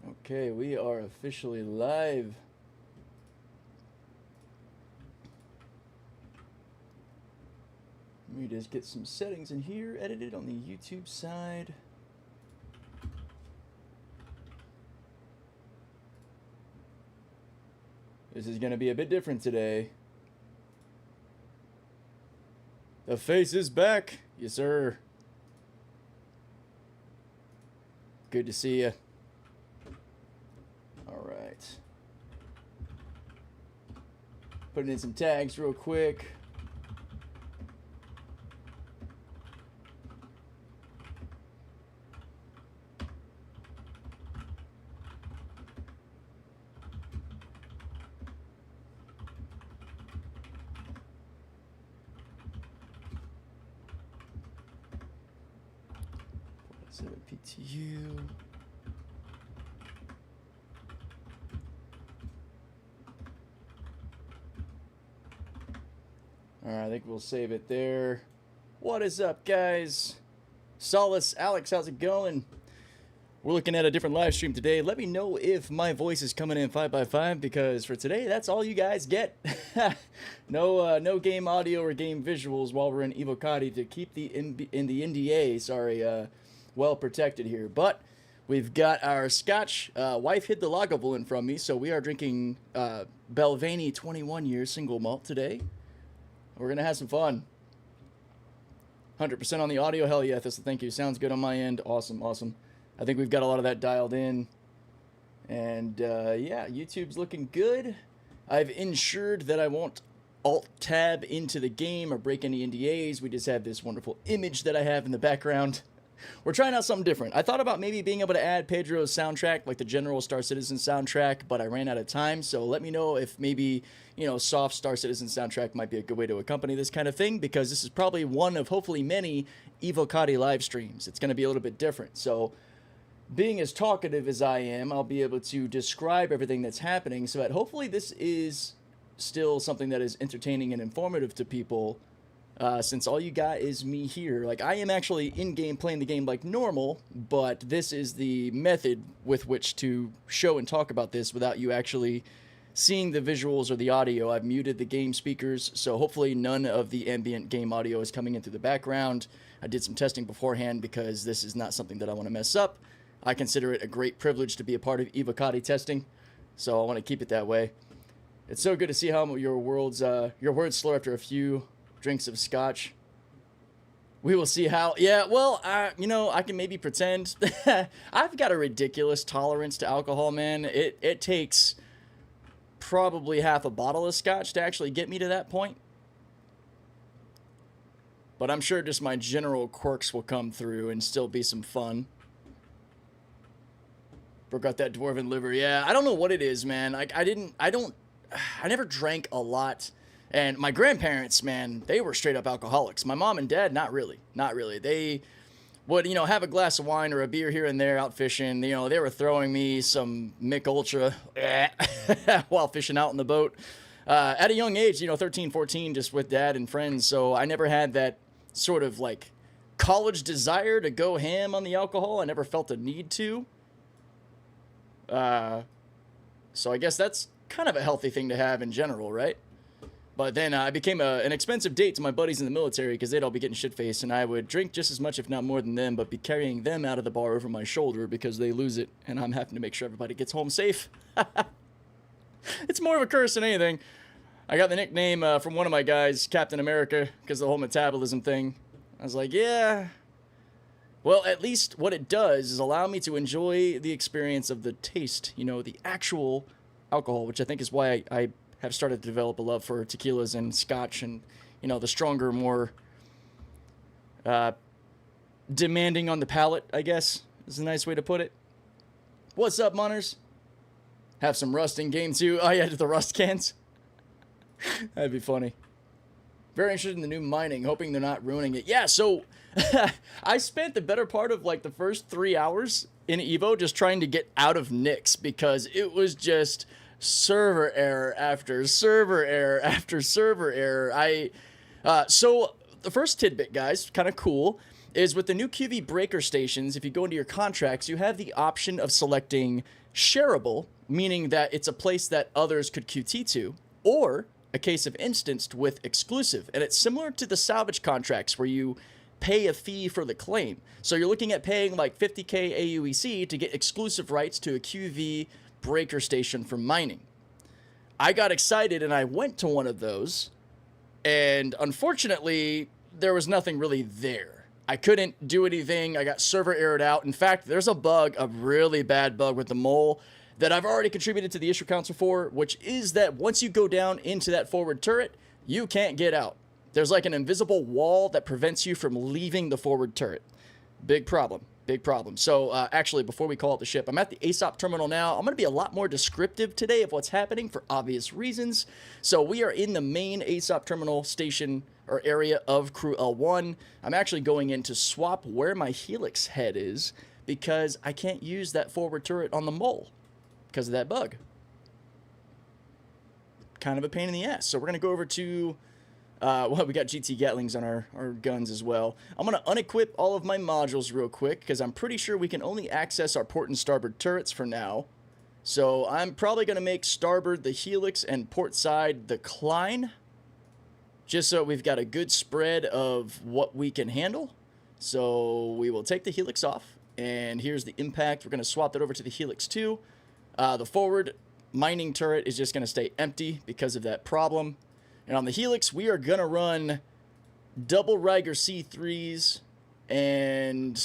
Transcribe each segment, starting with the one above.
Okay, we are officially live. Let me just get some settings in here edited on the YouTube side. This is going to be a bit different today. The face is back. Yes, sir. Good to see you. All right. Putting in some tags real quick. PTU. All right, I think we'll save it there. What is up, guys? Solace, Alex, how's it going? We're looking at a different live stream today. Let me know if my voice is coming in 5x5 because for today, that's all you guys get. No game audio or game visuals while we're in Evocati to keep the NDA, well protected here. But we've got our scotch. Wife hid the Lagavulin from me, so we are drinking Belvani 21 year single malt today. We're going to have some fun. 100% on the audio. Hell yeah, Thistle, thank you. Sounds good on my end. Awesome, awesome. I think we've got a lot of that dialed in. And yeah, YouTube's looking good. I've ensured that I won't alt-tab into the game or break any NDAs. We just have this wonderful image that I have in the background. We're trying out something different. I thought about maybe being able to add Pedro's soundtrack, like the general Star Citizen soundtrack, but I ran out of time. So let me know if maybe, you know, soft Star Citizen soundtrack might be a good way to accompany this kind of thing, because this is probably one of hopefully many Evocati live streams. It's going to be a little bit different. So being as talkative as I am, I'll be able to describe everything that's happening so that hopefully this is still something that is entertaining and informative to people. Since all you got is me here. Like, I am actually in-game playing the game like normal, but this is the method with which to show and talk about this without you actually seeing the visuals or the audio. I've muted the game speakers, so hopefully none of the ambient game audio is coming in through the background. I did some testing beforehand because this is not something that I want to mess up. I consider it a great privilege to be a part of Evocati testing, so I want to keep it that way. It's so good to see how your words slow after a few drinks of scotch. We will see how. Yeah, well, you know, I can maybe pretend. I've got a ridiculous tolerance to alcohol, man. It takes probably half a bottle of scotch to actually get me to that point. But I'm sure just my general quirks will come through and still be some fun. Forgot that dwarven liver. Yeah, I don't know what it is, man. Like, I never drank a lot. And my grandparents, man, they were straight up alcoholics. My mom and dad, not really. Not really. They would, you know, have a glass of wine or a beer here and there out fishing. You know, they were throwing me some Mick Ultra while fishing out in the boat. At a young age, you know, 13, 14, just with dad and friends. So I never had that sort of like college desire to go ham on the alcohol. I never felt a need to. So I guess that's kind of a healthy thing to have in general, right? But then I became an expensive date to my buddies in the military because they'd all be getting shit-faced, and I would drink just as much, if not more than them, but be carrying them out of the bar over my shoulder because they lose it, and I'm having to make sure everybody gets home safe. It's more of a curse than anything. I got the nickname from one of my guys, Captain America, because of the whole metabolism thing. I was like, yeah. Well, at least what it does is allow me to enjoy the experience of the taste, you know, the actual alcohol, which I think is why I have started to develop a love for tequilas and scotch and, you know, the stronger, more demanding on the palate, I guess, is a nice way to put it. What's up, Munners? Have some rust in game too. Oh, yeah, the rust cans. That'd be funny. Very interested in the new mining, hoping they're not ruining it. Yeah, so I spent the better part of like the first 3 hours in Evo just trying to get out of Nix because it was just server error after server error after server error. So the first tidbit, guys, kind of cool. is with the new QV breaker stations, if you go into your contracts, you have the option of selecting shareable, meaning that it's a place that others could QT to, or a case of instanced with exclusive. And it's similar to the salvage contracts where you pay a fee for the claim. So you're looking at paying like 50K AUEC to get exclusive rights to a QV breaker station for mining. I got excited and I went to one of those, and unfortunately, there was nothing really there. I couldn't do anything. I got server errored out. In fact, there's a bug, a really bad bug with the mole that I've already contributed to the issue council for, which is that once you go down into that forward turret, you can't get out. There's like an invisible wall that prevents you from leaving the forward turret. Big problem. Big problem. So actually, before we call out the ship, I'm at the ASOP terminal now. I'm going to be a lot more descriptive today of what's happening for obvious reasons. So we are in the main ASOP terminal station or area of Crew L1. I'm actually going in to swap where my Helix head is because I can't use that forward turret on the mole because of that bug. Kind of a pain in the ass. So we're going to go over to... well, we got GT Gatlings on our guns as well. I'm going to unequip all of my modules real quick because I'm pretty sure we can only access our port and starboard turrets for now. So I'm probably going to make starboard the Helix and port side the Klein, just so we've got a good spread of what we can handle. So we will take the Helix off, and here's the impact. We're going to swap that over to the Helix 2. The forward mining turret is just going to stay empty because of that problem. And on the Helix, we are going to run double Ryger C3s and...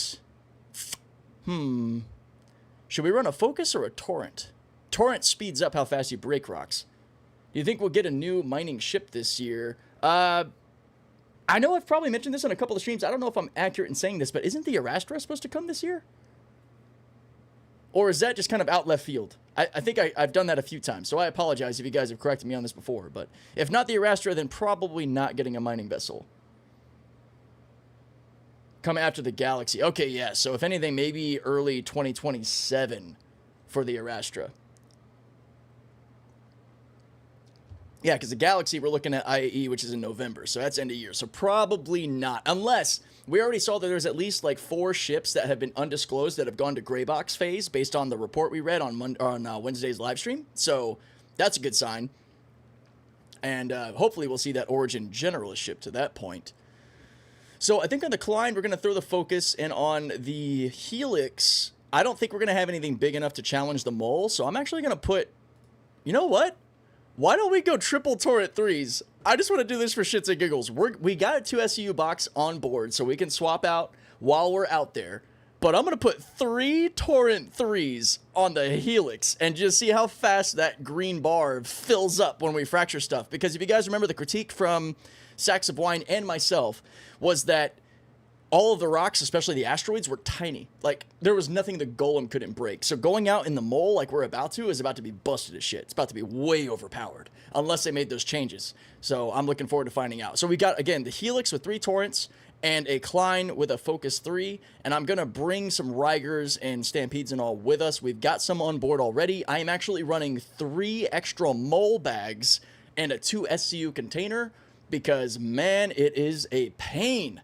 should we run a Focus or a Torrent? Torrent speeds up how fast you break rocks. Do you think we'll get a new mining ship this year? I know I've probably mentioned this on a couple of streams. I don't know if I'm accurate in saying this, but isn't the Aorus supposed to come this year? Or is that just kind of out left field? I think I've done that a few times, so I apologize if you guys have corrected me on this before. But if not the Aorus, then probably not getting a mining vessel. Come after the Galaxy. Okay, yeah, so if anything, maybe early 2027 for the Aorus. Yeah, because the Galaxy, we're looking at IAE, which is in November, so that's end of year. So probably not, unless... We already saw that there's at least like 4 ships that have been undisclosed that have gone to gray box phase based on the report we read on Wednesday's live stream. So that's a good sign. And hopefully we'll see that Origin Generalist ship to that point. So I think on the Klein, we're going to throw the Focus, and on the Helix, I don't think we're going to have anything big enough to challenge the Mole. So I'm actually going to put, you know what? Why don't we go triple turret 3s? I just want to do this for shits and giggles. We got a 2 SCU box on board, so we can swap out while we're out there. But I'm going to put 3 Torrent 3s on the Helix and just see how fast that green bar fills up when we fracture stuff. Because if you guys remember, the critique from Sacks of Wine and myself was that all of the rocks, especially the asteroids, were tiny. Like, there was nothing the golem couldn't break. So going out in the mole like we're about to is about to be busted as shit. It's about to be way overpowered, unless they made those changes. So I'm looking forward to finding out. So we got, again, the Helix with 3 Torrents and a Klein with a Focus 3. And I'm going to bring some Rygers and Stampedes and all with us. We've got some on board already. I am actually running 3 extra mole bags and a 2 SCU container because, man, it is a pain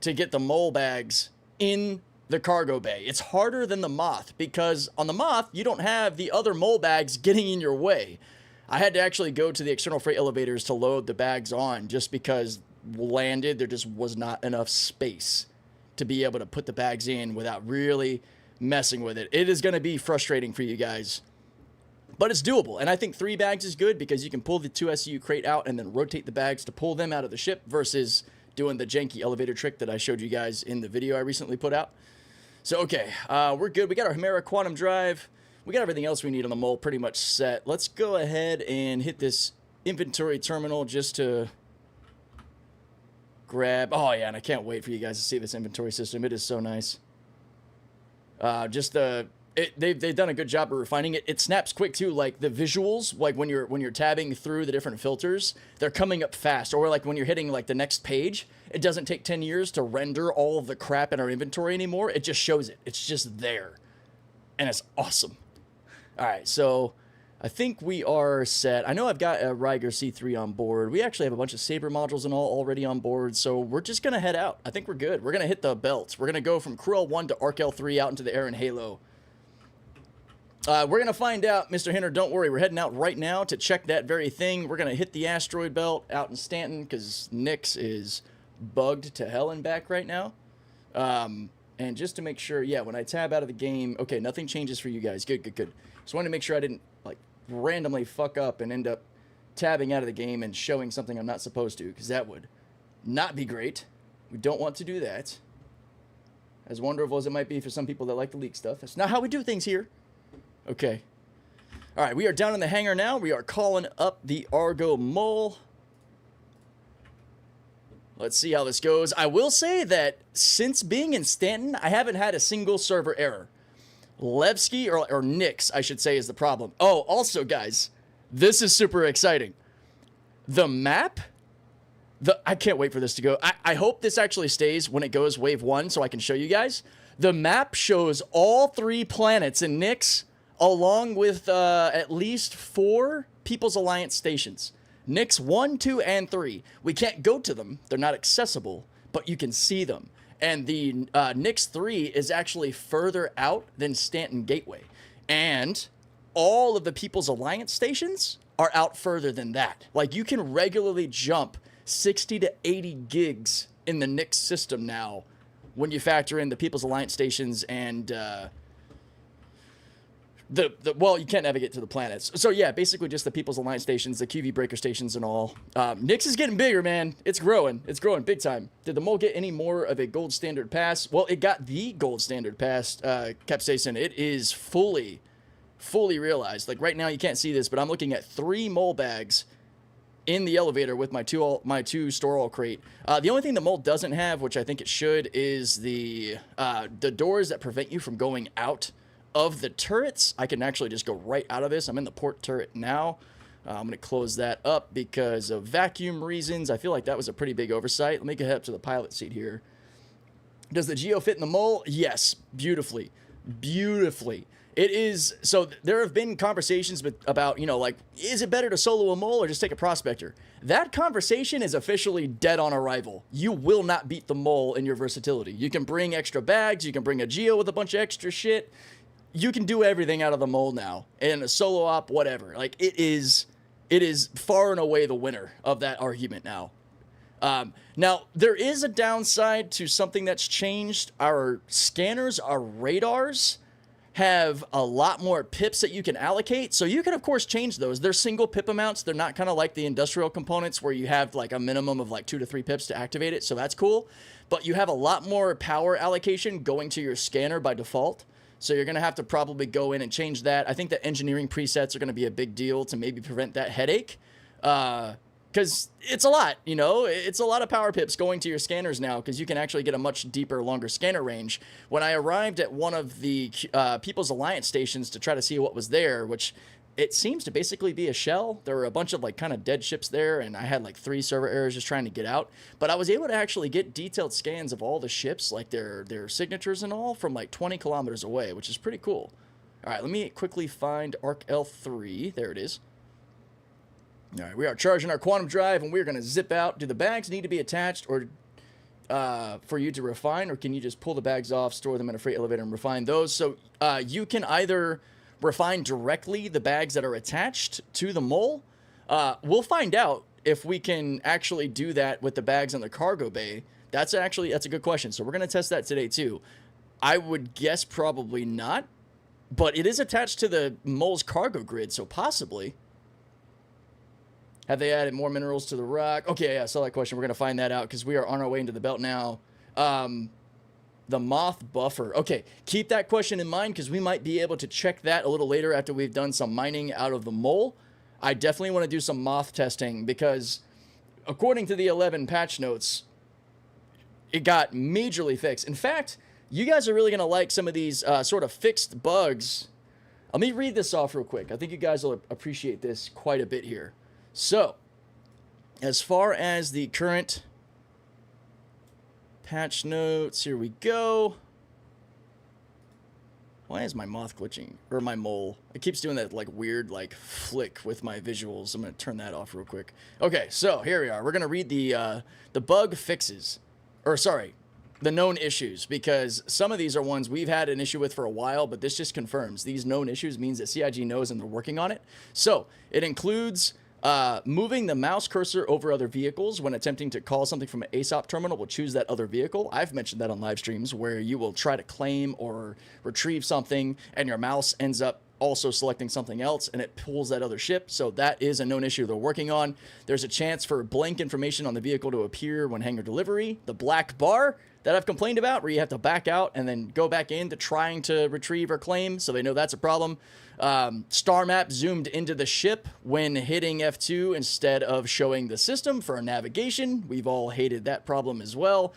to get the mole bags in the cargo bay. It's harder than the Moth because on the Moth, you don't have the other mole bags getting in your way. I had to actually go to the external freight elevators to load the bags on just because landed, there just was not enough space to be able to put the bags in without really messing with it. It is going to be frustrating for you guys, but it's doable. And I think 3 bags is good because you can pull the 2 SCU crate out and then rotate the bags to pull them out of the ship versus doing the janky elevator trick that I showed you guys in the video I recently put out. So, okay, we're good. We got our Hemera Quantum Drive. We got everything else we need on the mole pretty much set. Let's go ahead and hit this inventory terminal just to grab... Oh, yeah, and I can't wait for you guys to see this inventory system. It is so nice. They've done a good job of refining it. It snaps quick too, like the visuals, like when you're tabbing through the different filters, they're coming up fast. Or like when you're hitting like the next page, it doesn't take 10 years to render all of the crap in our inventory anymore. It just shows it. It's just there. And it's awesome. All right, so I think we are set. I know I've got a Ryger C3 on board. We actually have a bunch of Saber modules and all already on board, so we're just going to head out. I think we're good. We're going to hit the belts. We're going to go from Crew L1 to Arc L3 out into the air and Halo. We're going to find out, Mr. Hinter, don't worry. We're heading out right now to check that very thing. We're going to hit the Asteroid belt out in Stanton because Nyx is bugged to hell and back right now. And just to make sure, yeah, when I tab out of the game, okay, nothing changes for you guys. Good, good, good. Just wanted to make sure I didn't, like, randomly fuck up and end up tabbing out of the game and showing something I'm not supposed to, because that would not be great. We don't want to do that. As wonderful as it might be for some people that like to leak stuff, that's not how we do things here. Okay. All right, we are down in the hangar now. We are calling up the Argo Mole. Let's see how this goes. I will say that since being in Stanton, I haven't had a single server error. Levski, or Nyx, I should say, is the problem. Oh, also, guys, this is super exciting. The map, I can't wait for this to go. I hope this actually stays when it goes wave 1 so I can show you guys. The map shows all 3 planets in Nyx, along with at least 4 People's Alliance stations. Nyx 1, 2, and 3. We can't go to them. They're not accessible, but you can see them. And the Nyx 3 is actually further out than Stanton Gateway. And all of the People's Alliance stations are out further than that. Like, you can regularly jump 60 to 80 gigs in the Nyx system now when you factor in the People's Alliance stations and well, you can't navigate to the planets. So yeah, basically just the People's Alliance stations, the QV breaker stations and all. Nyx is getting bigger, man. It's growing. It's growing big time. Did the mole get any more of a gold standard pass? Well, it got the gold standard pass, Capsaicin. It is fully realized. Like right now you can't see this, but I'm looking at 3 mole bags in the elevator with my two store all crate. The only thing the mole doesn't have, which I think it should, is the doors that prevent you from going out of the turrets. I can actually just go right out of this. I'm in the port turret now. I'm going to close that up because of vacuum reasons. I feel like that was a pretty big oversight. Let me get up to the pilot seat here. Does the Geo fit in the mole? Yes, beautifully. Beautifully. It is. So there have been conversations about, you know, like, is it better to solo a mole or just take a prospector? That conversation is officially dead on arrival. You will not beat the mole in your versatility. You can bring extra bags. You can bring a Geo with a bunch of extra shit. You can do everything out of the mole now, and a solo op, whatever. Like, it is far and away the winner of that argument now. Now, there is a downside to something that's changed. Our scanners, our radars, have a lot more pips that you can allocate, so you can, of course, change those. They're single pip amounts. They're not kind of like the industrial components where you have, like, a minimum of, like, 2 to 3 pips to activate it, so that's cool. But you have a lot more power allocation going to your scanner by default. So you're going to have to probably go in and change that. I think that engineering presets are going to be a big deal to maybe prevent that headache. Because it's a lot, you know? It's a lot of power pips going to your scanners now because you can actually get a much deeper, longer scanner range. When I arrived at one of the People's Alliance stations to try to see what was there, which it seems to basically be a shell. There were a bunch of, like, kind of dead ships there, and I had, like, 3 server errors just trying to get out. But I was able to actually get detailed scans of all the ships, like their signatures and all, from, like, 20 kilometers away, which is pretty cool. All right, let me quickly find Arc L3. There it is. All right, we are charging our quantum drive, and we're going to zip out. Do the bags need to be attached or for you to refine, or can you just pull the bags off, store them in a freight elevator, and refine those? So you can either refine directly the bags that are attached to the mole. We'll find out if we can actually do that with the bags in the cargo bay. That's a good question. So we're going to test that today too. I would guess probably not, but it is attached to the mole's cargo grid, so possibly. Have they added more minerals to the rock? Okay, yeah, I saw that question. We're going to find that out because we are on our way into the belt now. The moth buffer. Okay, keep that question in mind because we might be able to check that a little later after we've done some mining out of the mole. I definitely want to do some moth testing because according to the 11 patch notes, it got majorly fixed. In fact, you guys are really going to like some of these sort of fixed bugs. Let me read this off real quick. I think you guys will appreciate this quite a bit here. So, as far as the current patch notes, here we go. Why is my moth glitching? Or my mole? It keeps doing that, like, weird, like, flick with my visuals. I'm going to turn that off real quick. Okay, so here we are. We're going to read the bug fixes. Or, sorry, the known issues. Because some of these are ones we've had an issue with for a while, but this just confirms. These known issues means that CIG knows and they're working on it. So, it includes... moving the mouse cursor over other vehicles when attempting to call something from an ASOP terminal will choose that other vehicle. I've mentioned that on live streams where you will try to claim or retrieve something and your mouse ends up also selecting something else and it pulls that other ship. So that is a known issue they're working on. There's a chance for blank information on the vehicle to appear when hangar delivery. The black bar that I've complained about where you have to back out and then go back into trying to retrieve or claim. So they know that's a problem. Star map zoomed into the ship when hitting F2 instead of showing the system for navigation. We've all hated that problem as well.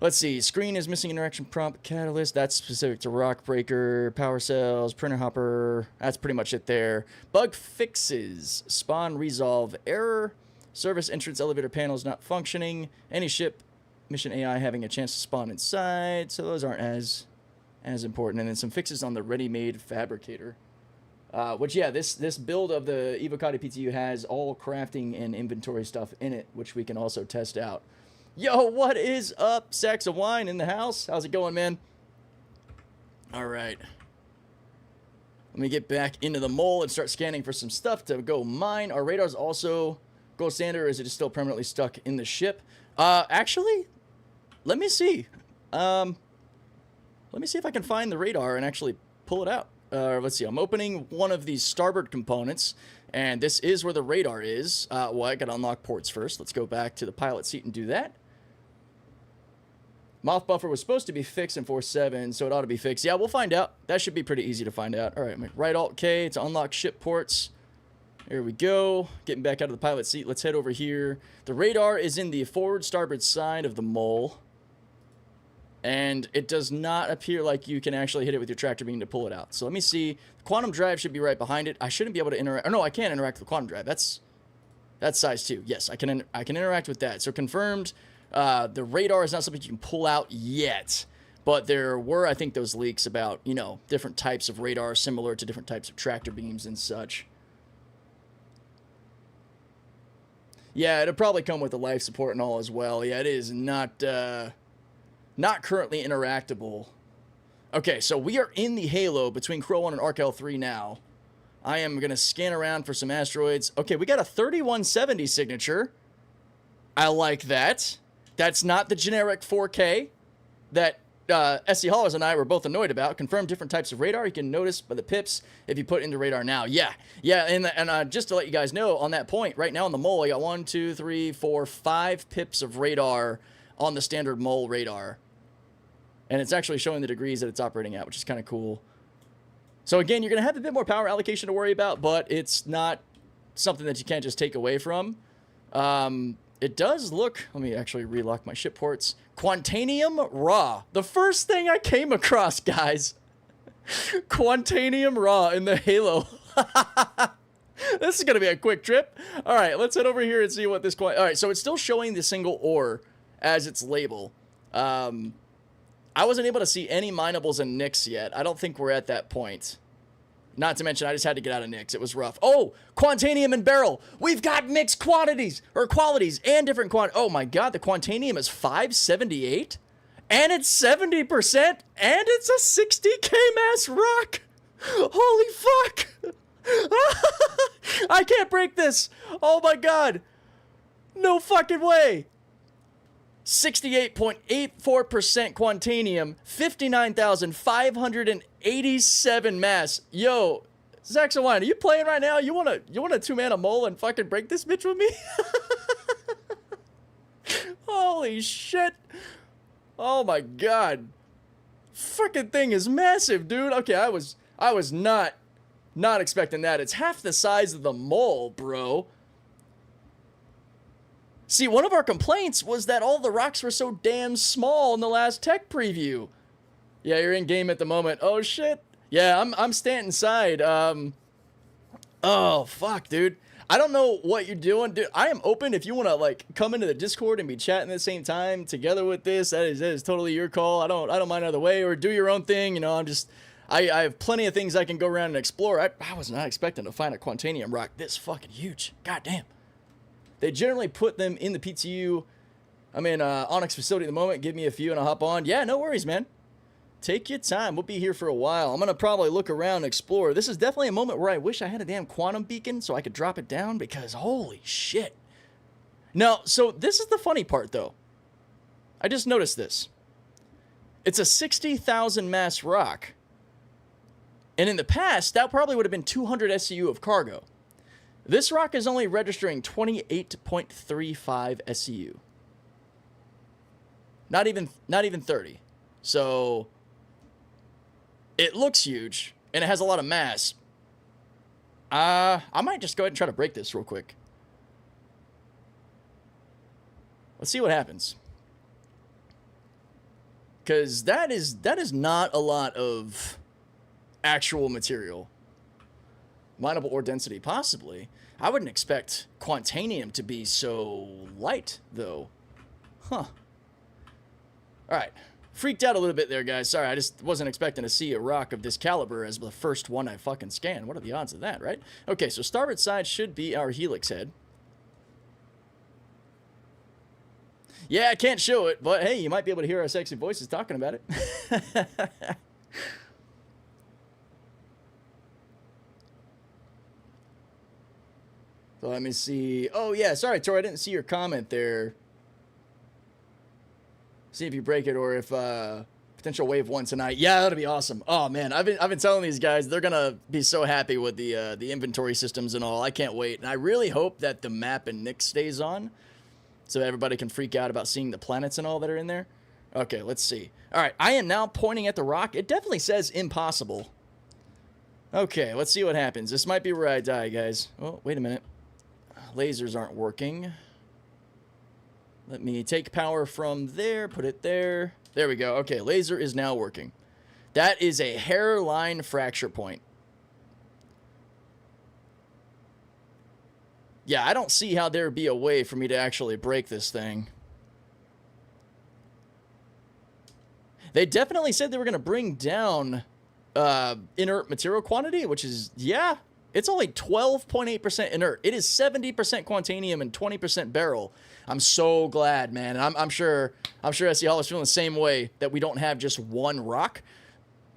Let's see. Screen is missing interaction prompt catalyst. That's specific to rock breaker, power cells, printer hopper. That's pretty much it there. Bug fixes. Spawn resolve error. Service entrance elevator panels not functioning. Any ship mission AI having a chance to spawn inside. So those aren't as important. And then some fixes on the ready-made fabricator. Which, yeah, this build of the Evocati PTU has all crafting and inventory stuff in it, which we can also test out. Yo, what is up? Sacks of wine in the house. How's it going, man? All right. Let me get back into the mole and start scanning for some stuff to go mine. Our radar's also gold standard, or is it just still permanently stuck in the ship? Actually, let me see. Let me see if I can find the radar and actually pull it out. Let's see. I'm opening one of these starboard components, and this is where the radar is. Well, I got to unlock ports first. Let's go back to the pilot seat and do that. Moth buffer was supposed to be fixed in 4.7, so it ought to be fixed. Yeah, we'll find out. That should be pretty easy to find out. All right, right Alt-K to unlock ship ports. There we go. Getting back out of the pilot seat. Let's head over here. The radar is in the forward starboard side of the mole. And it does not appear like you can actually hit it with your tractor beam to pull it out. So let me see. The quantum drive should be right behind it. I shouldn't be able to interact. Oh, no, I can interact with the quantum drive. That's size 2. Yes, I can interact with that. So confirmed, the radar is not something you can pull out yet. But there were, I think, those leaks about, you know, different types of radar similar to different types of tractor beams and such. Yeah, it'll probably come with the life support and all as well. Yeah, it is not currently interactable. Okay, so we are in the halo between Crow 1 and ArcL3 now. I am going to scan around for some asteroids. Okay, we got a 3170 signature. I like that. That's not the generic 4K that SC Hollers and I were both annoyed about. Confirm different types of radar. You can notice by the pips if you put into radar now. Yeah, and just to let you guys know, on that point, right now on the mole, I got 1, 2, 3, 4, 5 pips of radar on the standard mole radar. And it's actually showing the degrees that it's operating at, which is kind of cool. So again, you're going to have a bit more power allocation to worry about, but it's not something that you can't just take away from. It does look... Let me actually relock my ship ports. Quantanium Raw. The first thing I came across, guys. Quantanium Raw in the Halo. This is going to be a quick trip. All right, let's head over here and see what this... All right, so it's still showing the single ore as its label. I wasn't able to see any minables and nicks yet. I don't think we're at that point. Not to mention, I just had to get out of nicks. It was rough. Oh, Quantanium and Barrel. We've got mixed quantities, or qualities, and different Oh my god, the Quantanium is 578? And it's 70%? And it's a 60k mass rock! Holy fuck! I can't break this! Oh my god! No fucking way! 68.84% Quantanium, 59,587 mass. Yo, Zaxawine, are you playing right now? You wanna two-man a mole and fucking break this bitch with me? Holy shit. Oh my god. Fucking thing is massive, dude. Okay, I was not expecting that. It's half the size of the mole, bro. See, one of our complaints was that all the rocks were so damn small in the last tech preview. Yeah, you're in game at the moment. Oh shit. Yeah, I'm standing side. Oh fuck, dude. I don't know what you're doing, dude. I am open if you want to like come into the Discord and be chatting at the same time together with this. That is totally your call. I don't mind either way, or do your own thing. You know, I have plenty of things I can go around and explore. I was not expecting to find a Quantanium rock this fucking huge. God damn. They generally put them in the PTU. I'm in Onyx facility at the moment. Give me a few and I'll hop on. Yeah, no worries, man. Take your time. We'll be here for a while. I'm going to probably look around and explore. This is definitely a moment where I wish I had a damn quantum beacon so I could drop it down because holy shit. Now, so this is the funny part, though. I just noticed this. It's a 60,000 mass rock. And in the past, that probably would have been 200 SCU of cargo. This rock is only registering 28.35 SCU. Not even 30. So it looks huge and it has a lot of mass. I might just go ahead and try to break this real quick. Let's see what happens. Because that is not a lot of actual material. Mineable ore density, possibly. I wouldn't expect Quantanium to be so light, though. Huh. Alright. Freaked out a little bit there, guys. Sorry, I just wasn't expecting to see a rock of this caliber as the first one I fucking scanned. What are the odds of that, right? Okay, so starboard side should be our helix head. Yeah, I can't show it, but hey, you might be able to hear our sexy voices talking about it. So let me see. Oh, yeah, sorry, Tor, I didn't see your comment there. See if you break it or if potential wave 1 tonight. Yeah, that'll be awesome. Oh man, I've been telling these guys they're gonna be so happy with the inventory systems and all. I can't wait, and I really hope that the map and Nick stays on, so everybody can freak out about seeing the planets and all that are in there. Okay, let's see. All right, I am now pointing at the rock. It definitely says impossible. Okay, let's see what happens. This might be where I die, guys. Oh, wait a minute. Lasers aren't working. Let me take power from there, put it there. There we go. Okay, laser is now working. That is a hairline fracture point. Yeah, I don't see how there'd be a way for me to actually break this thing. They definitely said they were going to bring down inert material quantity, which is, yeah, it's only 12.8% inert. It is 70% Quantanium and 20% beryl. I'm so glad, man. And I'm sure SC Hall is feeling the same way that we don't have just one rock.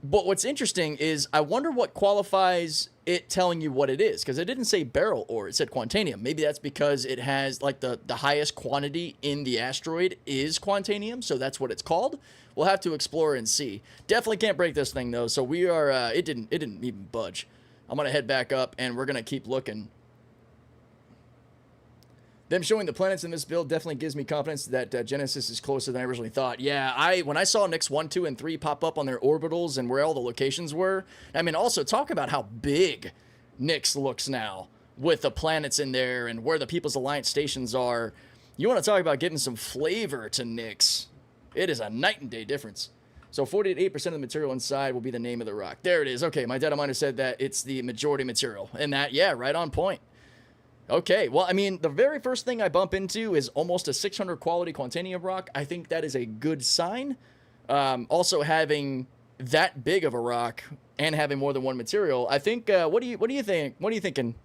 But what's interesting is I wonder what qualifies it telling you what it is, because it didn't say beryl ore, it said Quantanium. Maybe that's because it has like the highest quantity in the asteroid is Quantanium, so that's what it's called. We'll have to explore and see. Definitely can't break this thing though. So we are it didn't even budge. I'm gonna head back up and we're gonna keep looking. Them showing the planets in this build definitely gives me confidence that Genesis is closer than I originally thought. Yeah, when I saw Nyx 1, 2, and 3 pop up on their orbitals and where all the locations were, I mean, also talk about how big Nyx looks now with the planets in there and where the People's Alliance stations are. You want to talk about giving some flavor to Nyx. It is a night and day difference. So 48% of the material inside will be the name of the rock. There it is. Okay, my data miner said that it's the majority material. And that, yeah, right on point. Okay, well, I mean, the very first thing I bump into is almost a 600 quality Quantanium rock. I think that is a good sign. Also, having that big of a rock and having more than one material, I think. What do you think? What are you thinking,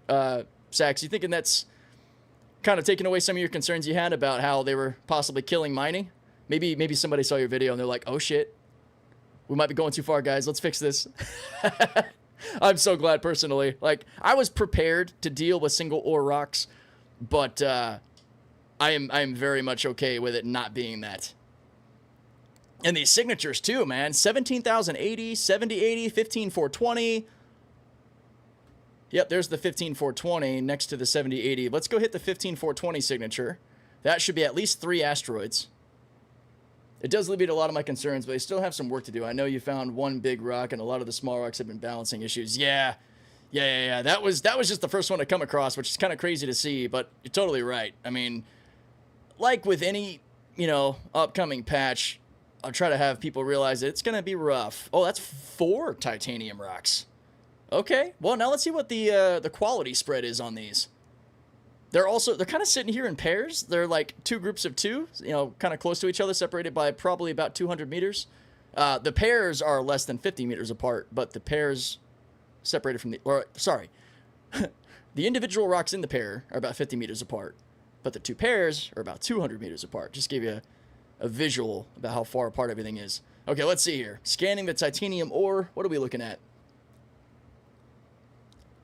Sax? You thinking that's kind of taking away some of your concerns you had about how they were possibly killing mining? Maybe somebody saw your video and they're like, "Oh shit, we might be going too far, guys. Let's fix this." I'm so glad personally. Like, I was prepared to deal with single ore rocks, but I am very much okay with it not being that. And these signatures too, man. 17,080, 7080, 15420. Yep, there's the 15420 next to the 7080. Let's go hit the 15420 signature. That should be at least 3 asteroids. It does alleviate a lot of my concerns, but I still have some work to do. I know you found one big rock, and a lot of the small rocks have been balancing issues. Yeah. That was just the first one to come across, which is kind of crazy to see, but you're totally right. I mean, like with any, upcoming patch, I'll try to have people realize that it's going to be rough. Oh, that's 4 titanium rocks. Okay, well, now let's see what the quality spread is on these. They're kind of sitting here in pairs. They're like 2 groups of 2, kind of close to each other, separated by probably about 200 meters. The pairs are less than 50 meters apart, but the pairs separated from the, or sorry, the individual rocks in the pair are about 50 meters apart, but the two pairs are about 200 meters apart. Just give you a visual about how far apart everything is. Okay, let's see here. Scanning the titanium ore. What are we looking at?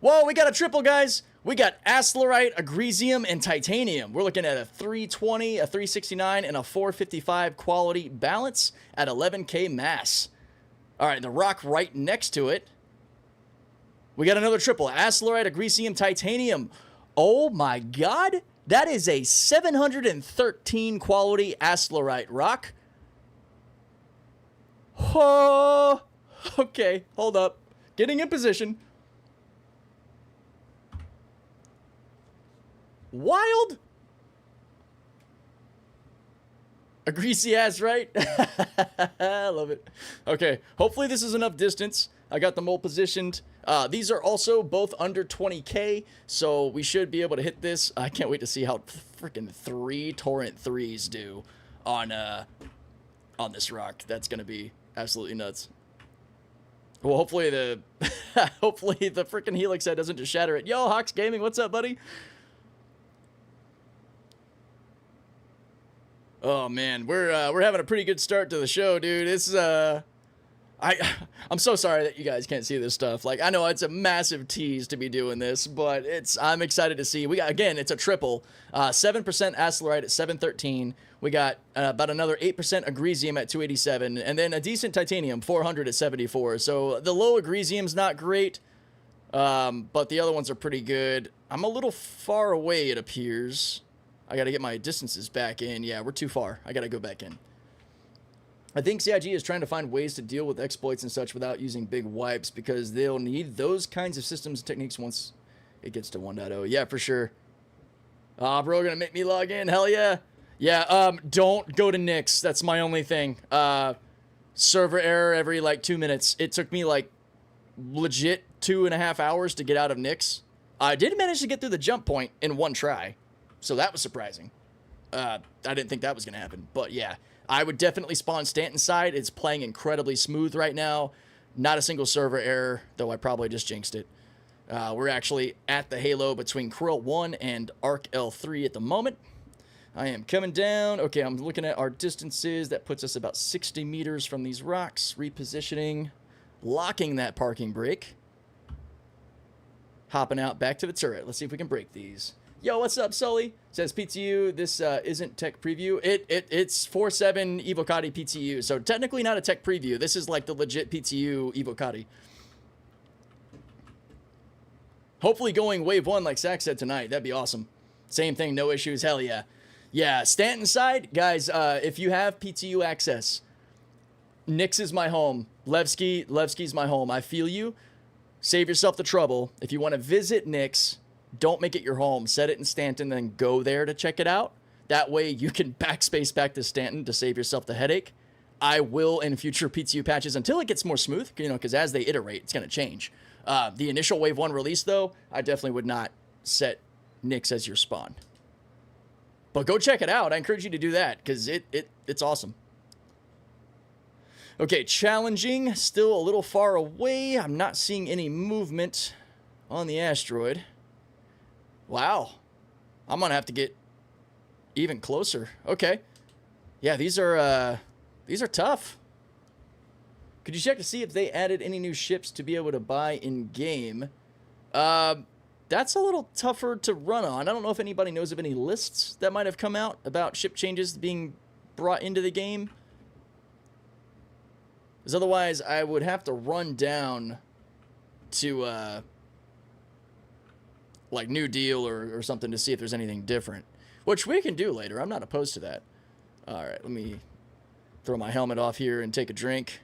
Whoa, we got a triple, guys. We got Asteroid, Agresium, and Titanium. We're looking at a 320, a 369, and a 455 quality balance at 11K mass. All right, the rock right next to it. We got another triple. Asteroid, Agresium, Titanium. Oh my God. That is a 713 quality Asteroid rock. Oh, okay, hold up. Getting in position. Wild. A greasy ass, right? I love it. Okay, hopefully this is enough distance. I got them all positioned. These are also both under 20K, so we should be able to hit this. I can't wait to see how freaking 3 Torrent 3s do on this rock. That's gonna be absolutely nuts. Well, hopefully the hopefully the freaking Helix head doesn't just shatter it. Yo, Hawks Gaming, what's up, buddy? Oh man, we're having a pretty good start to the show, dude. It's I'm so sorry that you guys can't see this stuff. Like, I know it's a massive tease to be doing this, but I'm excited to see. We got, again, it's a triple. 7% Asteroid at 713. We got about another 8% Agresium at 287, and then a decent Titanium, 400 at 74. So the low Agresium's not great, but the other ones are pretty good. I'm a little far away, it appears. I got to get my distances back in. Yeah, we're too far. I got to go back in. I think CIG is trying to find ways to deal with exploits and such without using big wipes, because they'll need those kinds of systems and techniques once it gets to 1.0. Yeah, for sure. Bro, gonna make me log in. Hell yeah. Yeah, don't go to Nix. That's my only thing. Server error every, like, 2 minutes. It took me, like, legit 2.5 hours to get out of Nix. I did manage to get through the jump point in one try, so that was surprising. I didn't think that was gonna happen, but yeah. I would definitely spawn Stanton side. It's playing incredibly smooth right now. Not a single server error, though I probably just jinxed it. We're actually at the halo between Krill 1 and Arc L3 at the moment. I am coming down. Okay, I'm looking at our distances. That puts us about 60 meters from these rocks. Repositioning. Locking that parking brake. Hopping out back to the turret. Let's see if we can break these. Yo, what's up, Sully? Says PTU, this isn't tech preview. It's 4.7 Evocati PTU, so technically not a tech preview. This is like the legit PTU Evocati. Hopefully going wave 1 like Zach said tonight. That'd be awesome. Same thing, no issues, hell yeah. Yeah, Stanton side, guys, if you have PTU access, Nix is my home. Levski's my home. I feel you. Save yourself the trouble. If you want to visit Nix, don't make it your home. Set it in Stanton, then go there to check it out. That way you can backspace back to Stanton to save yourself the headache. I will in future PTU patches until it gets more smooth, you know, because as they iterate, it's going to change. The initial Wave 1 release, though, I definitely would not set Nix as your spawn. But go check it out. I encourage you to do that because it's awesome. Okay, challenging. Still a little far away. I'm not seeing any movement on the asteroid. Wow. I'm going to have to get even closer. Okay. Yeah, these are tough. Could you check to see if they added any new ships to be able to buy in-game? That's a little tougher to run on. I don't know if anybody knows of any lists that might have come out about ship changes being brought into the game. Because otherwise, I would have to run down to, like, New Deal or something to see if there's anything different. Which we can do later. I'm not opposed to that. All right, let me throw my helmet off here and take a drink.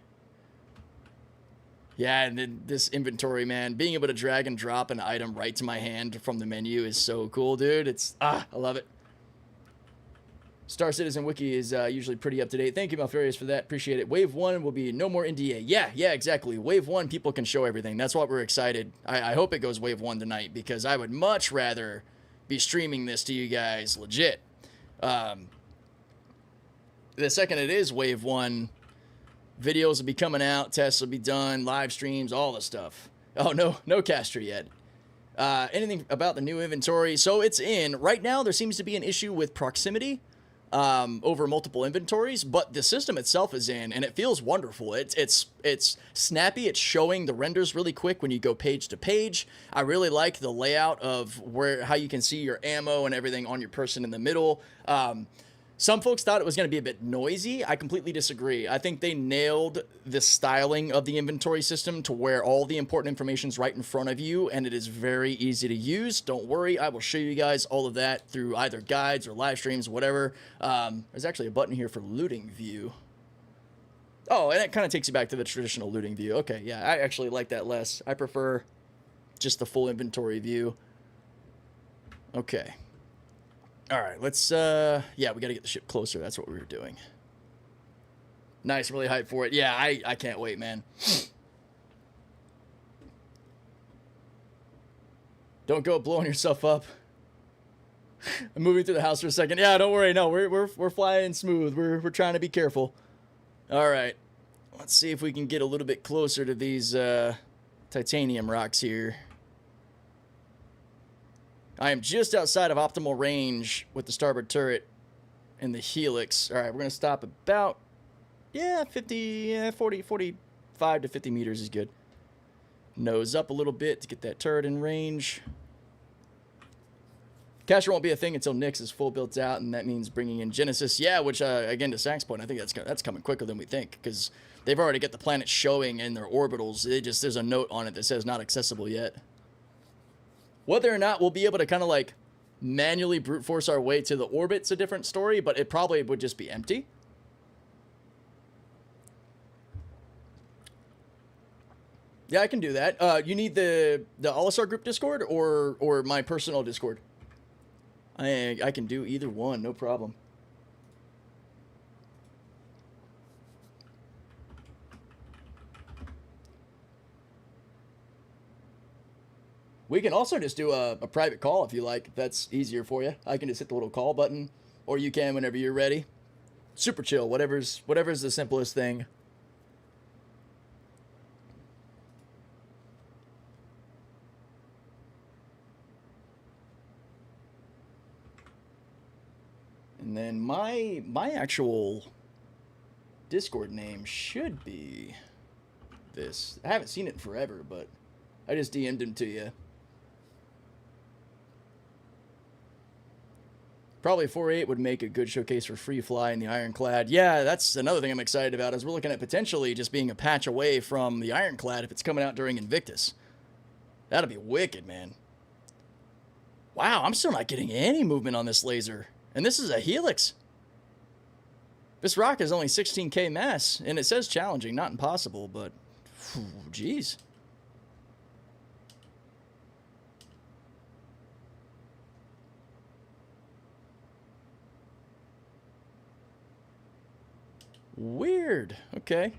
Yeah, and then this inventory, man. Being able to drag and drop an item right to my hand from the menu is so cool, dude. I love it. Star Citizen Wiki is usually pretty up to date. Thank you, Malfurious, for that. Appreciate it. Wave 1 will be no more NDA. Yeah, exactly. Wave 1, people can show everything. That's why we're excited. I hope it goes Wave 1 tonight because I would much rather be streaming this to you guys legit. The second it is Wave 1, Videos will be coming out, tests will be done, live streams, all the stuff. Oh, no caster yet. Anything about the new inventory? So it's in. Right now, there seems to be an issue with proximity over multiple inventories, but the system itself is in, and it feels wonderful. It's snappy. It's showing the renders really quick when you go page to page. I really like the layout of how you can see your ammo and everything on your person in the middle. Some folks thought it was going to be a bit noisy. I completely disagree. I think they nailed the styling of the inventory system to where all the important information is right in front of you, and it is very easy to use. Don't worry, I will show you guys all of that through either guides or live streams, whatever. There's actually a button here for looting view. Oh, and it kind of takes you back to the traditional looting view. Okay, yeah, I actually like that less. I prefer just the full inventory view. Okay. All right, let's, yeah, we got to get the ship closer. That's what we were doing. Nice, really hyped for it. Yeah, I can't wait, man. Don't go blowing yourself up. I'm moving through the house for a second. Yeah, don't worry. No, we're flying smooth. We're trying to be careful. All right, let's see if we can get a little bit closer to these titanium rocks here. I am just outside of optimal range with the starboard turret and the helix. All right, we're going to stop about, 45 to 50 meters is good. Nose up a little bit to get that turret in range. Cacher won't be a thing until Nyx is full built out, and that means bringing in Genesis. Yeah, which, again, to Zach's point, I think that's coming quicker than we think, because they've already got the planet showing in their orbitals. There's a note on it that says not accessible yet. Whether or not we'll be able to kind of like manually brute force our way to the orbit's a different story, but it probably would just be empty. Yeah, I can do that. You need the OLISAR group Discord or my personal Discord? I can do either one, no problem. We can also just do a private call if you like, if that's easier for you. I can just hit the little call button, or you can whenever you're ready. Super chill, whatever's the simplest thing. And then my actual Discord name should be this. I haven't seen it in forever, but I just DM'd him to you. Probably 4.8 would make a good showcase for Free Fly and the Ironclad. Yeah, that's another thing I'm excited about, is we're looking at potentially just being a patch away from the Ironclad if it's coming out during Invictus. That'll be wicked, man. Wow, I'm still not getting any movement on this laser. And this is a Helix. This rock is only 16k mass, and it says challenging, not impossible, but jeez. Weird. Okay.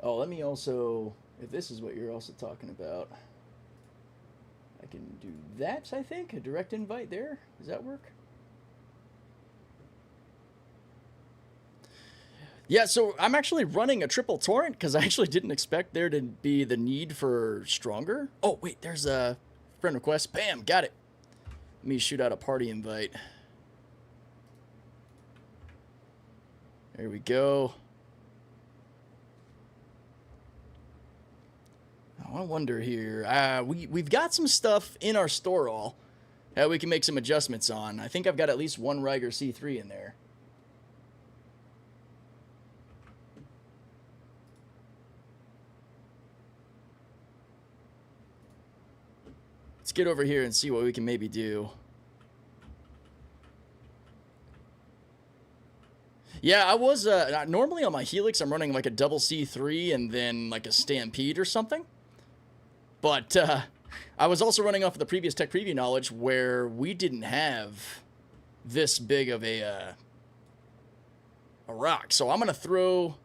Oh, let me also, if this is what you're also talking about, I can do that, I think. A direct invite there. Does that work? Yeah, so I'm actually running a triple torrent because I actually didn't expect there to be the need for stronger. Oh, wait, there's a friend request. Bam, got it. Let me shoot out a party invite. There we go. Oh, I wonder here. We've got some stuff in our store all that we can make some adjustments on. I think I've got at least one Ryger C3 in there. Let's get over here and see what we can maybe do. Yeah, I was, normally on my Helix, I'm running like a double C3 and then like a Stampede or something. But I was also running off of the previous Tech Preview knowledge where we didn't have this big of a rock. So I'm going to throw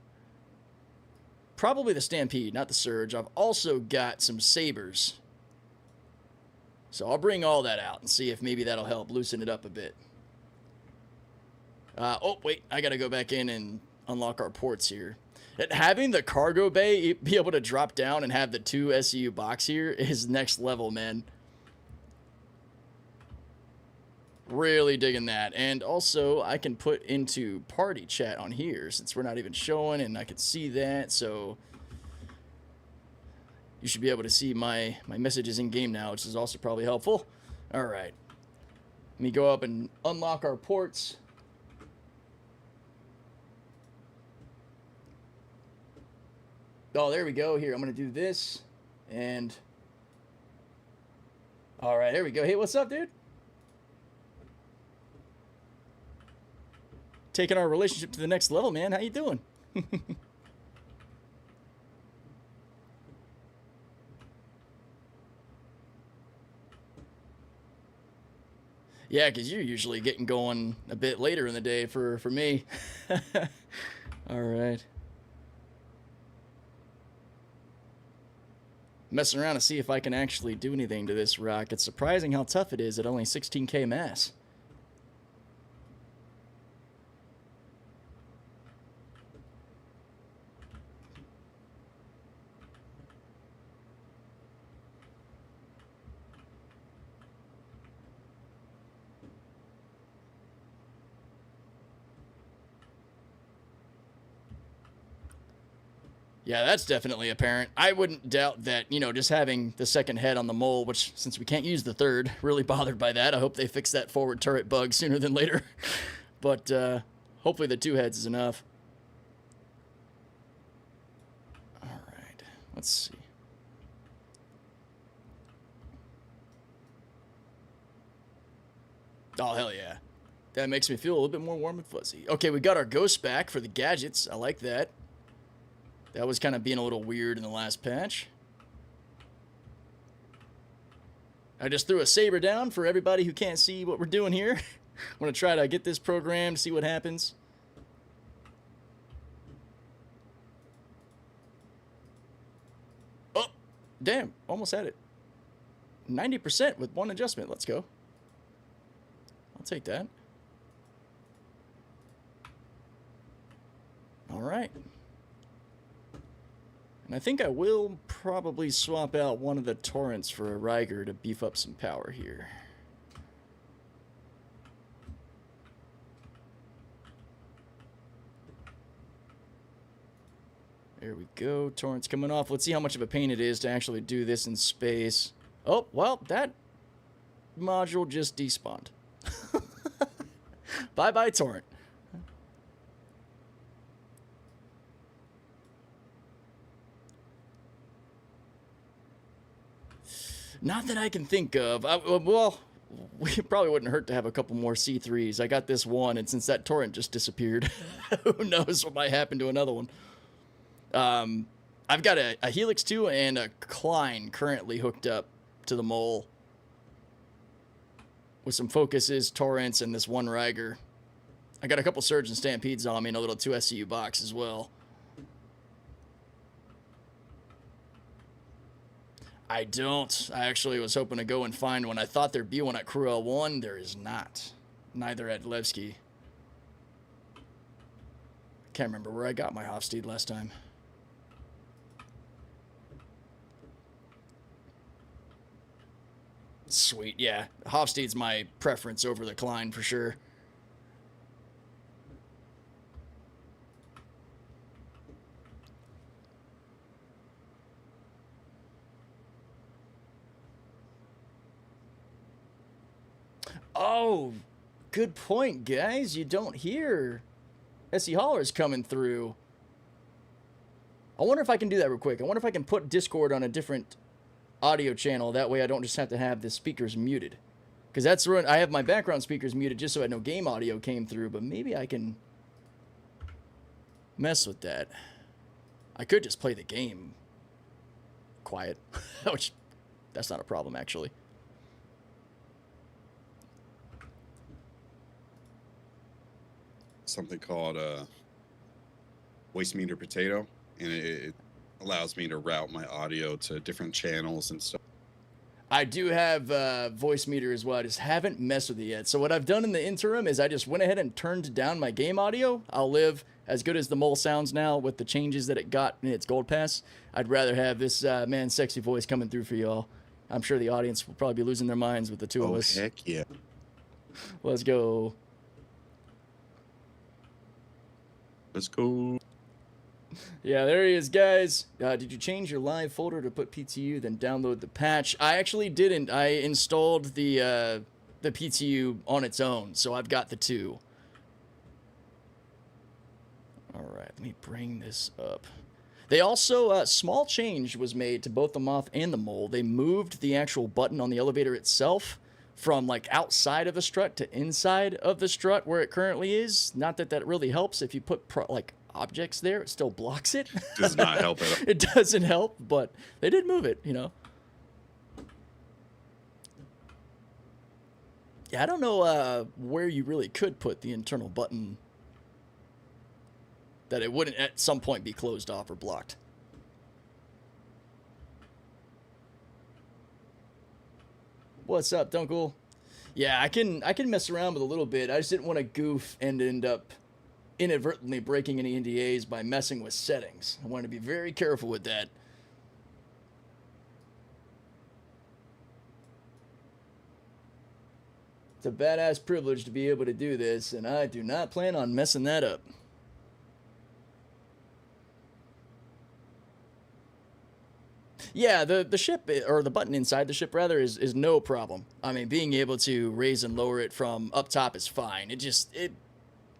probably the Stampede, not the Surge. I've also got some Sabers. So I'll bring all that out and see if maybe that'll help loosen it up a bit. Oh, wait, I got to go back in and unlock our ports here. And having the cargo bay be able to drop down and have the 2 SCU box here is next level, man. Really digging that. And also, I can put into party chat on here since we're not even showing, and I can see that. So you should be able to see my messages in game now, which is also probably helpful. All right. Let me go up and unlock our ports. Oh, there we go. Here, I'm going to do this. And all right, there we go. Hey, what's up, dude? Taking our relationship to the next level, man. How you doing? Yeah, because you're usually getting going a bit later in the day for me. All right. Messing around to see if I can actually do anything to this rock. It's surprising how tough it is at only 16k mass. Yeah, that's definitely apparent. I wouldn't doubt that, you know, just having the second head on the mole, which, since we can't use the third, really bothered by that. I hope they fix that forward turret bug sooner than later. But hopefully the 2 heads is enough. All right, let's see. Oh, hell yeah. That makes me feel a little bit more warm and fuzzy. Okay, we got our ghost back for the gadgets. I like that. That was kind of being a little weird in the last patch. I just threw a saber down for everybody who can't see what we're doing here. I'm going to try to get this programmed, see what happens. Oh, damn. Almost had it. 90% with 1 adjustment. Let's go. I'll take that. All right. And I think I will probably swap out one of the torrents for a Ryger to beef up some power here. There we go. Torrent's coming off. Let's see how much of a pain it is to actually do this in space. Oh, well, that module just despawned. Bye-bye, torrent. Not that I can think of. Well, it probably wouldn't hurt to have a couple more C3s. I got this one, and since that torrent just disappeared, who knows what might happen to another one. I've got a Helix 2 and a Klein currently hooked up to the mole with some focuses, torrents, and this one Ryger. I got a couple Surge and Stampedes on me and a little 2 SCU box as well. I don't. I actually was hoping to go and find one. I thought there'd be one at Crew L1. There is not. Neither at Levski. Can't remember where I got my Hofstede last time. Sweet, yeah. Hofstede's my preference over the Klein for sure. Oh, good point, guys. You don't hear SE Haulers coming through. I wonder if I can do that real quick. I wonder if I can put Discord on a different audio channel. That way I don't just have to have the speakers muted. Because that's when I have my background speakers muted just so I know game audio came through. But maybe I can mess with that. I could just play the game quiet. Which, that's not a problem, actually. Something called voice meter potato, and it allows me to route my audio to different channels and stuff. I do have voice meter as well. I just haven't messed with it yet. So what I've done in the interim is I just went ahead and turned down my game audio. I'll live as good as the mole sounds now with the changes that it got in its gold pass. I'd rather have this man's sexy voice coming through for y'all. I'm sure the audience will probably be losing their minds with the two of us. Oh, heck yeah. Let's go. Let's go. Yeah, there he is, guys. Did you change your live folder to put PTU, then download the patch? I actually didn't. I installed the PTU on its own, so I've got the two. All right, let me bring this up. They also, small change was made to both the Moth and the Mole. They moved the actual button on the elevator itself from, like, outside of the strut to inside of the strut where it currently is. Not that that really helps. If you put, like, objects there, it still blocks it. Does not help at all. It doesn't help, but they did move it, you know. Yeah, I don't know where you really could put the internal button that it wouldn't at some point be closed off or blocked. What's up, Dunkle? Yeah, I can mess around with a little bit. I just didn't want to goof and end up inadvertently breaking any NDAs by messing with settings. I wanted to be very careful with that. It's a badass privilege to be able to do this, and I do not plan on messing that up. Yeah, the ship, or the button inside the ship, rather, is no problem. I mean, being able to raise and lower it from up top is fine. It'd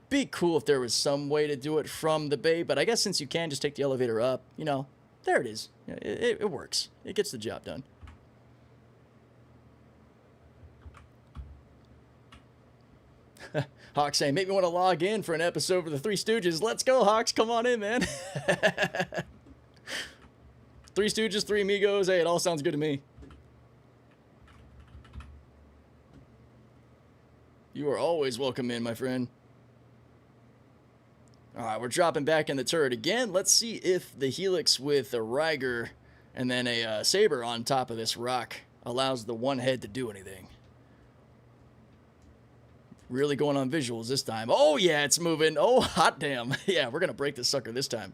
be cool if there was some way to do it from the bay, but I guess since you can just take the elevator up, you know, there it is. It works. It gets the job done. Hawks saying, make me want to log in for an episode of the Three Stooges. Let's go, Hawks. Come on in, man. Three Stooges, Three Amigos. Hey, it all sounds good to me. You are always welcome in, my friend. All right, we're dropping back in the turret again. Let's see if the Helix with a Ryger and then a Saber on top of this rock allows the one head to do anything. Really going on visuals this time. Oh, yeah, it's moving. Oh, hot damn. Yeah, we're going to break this sucker this time.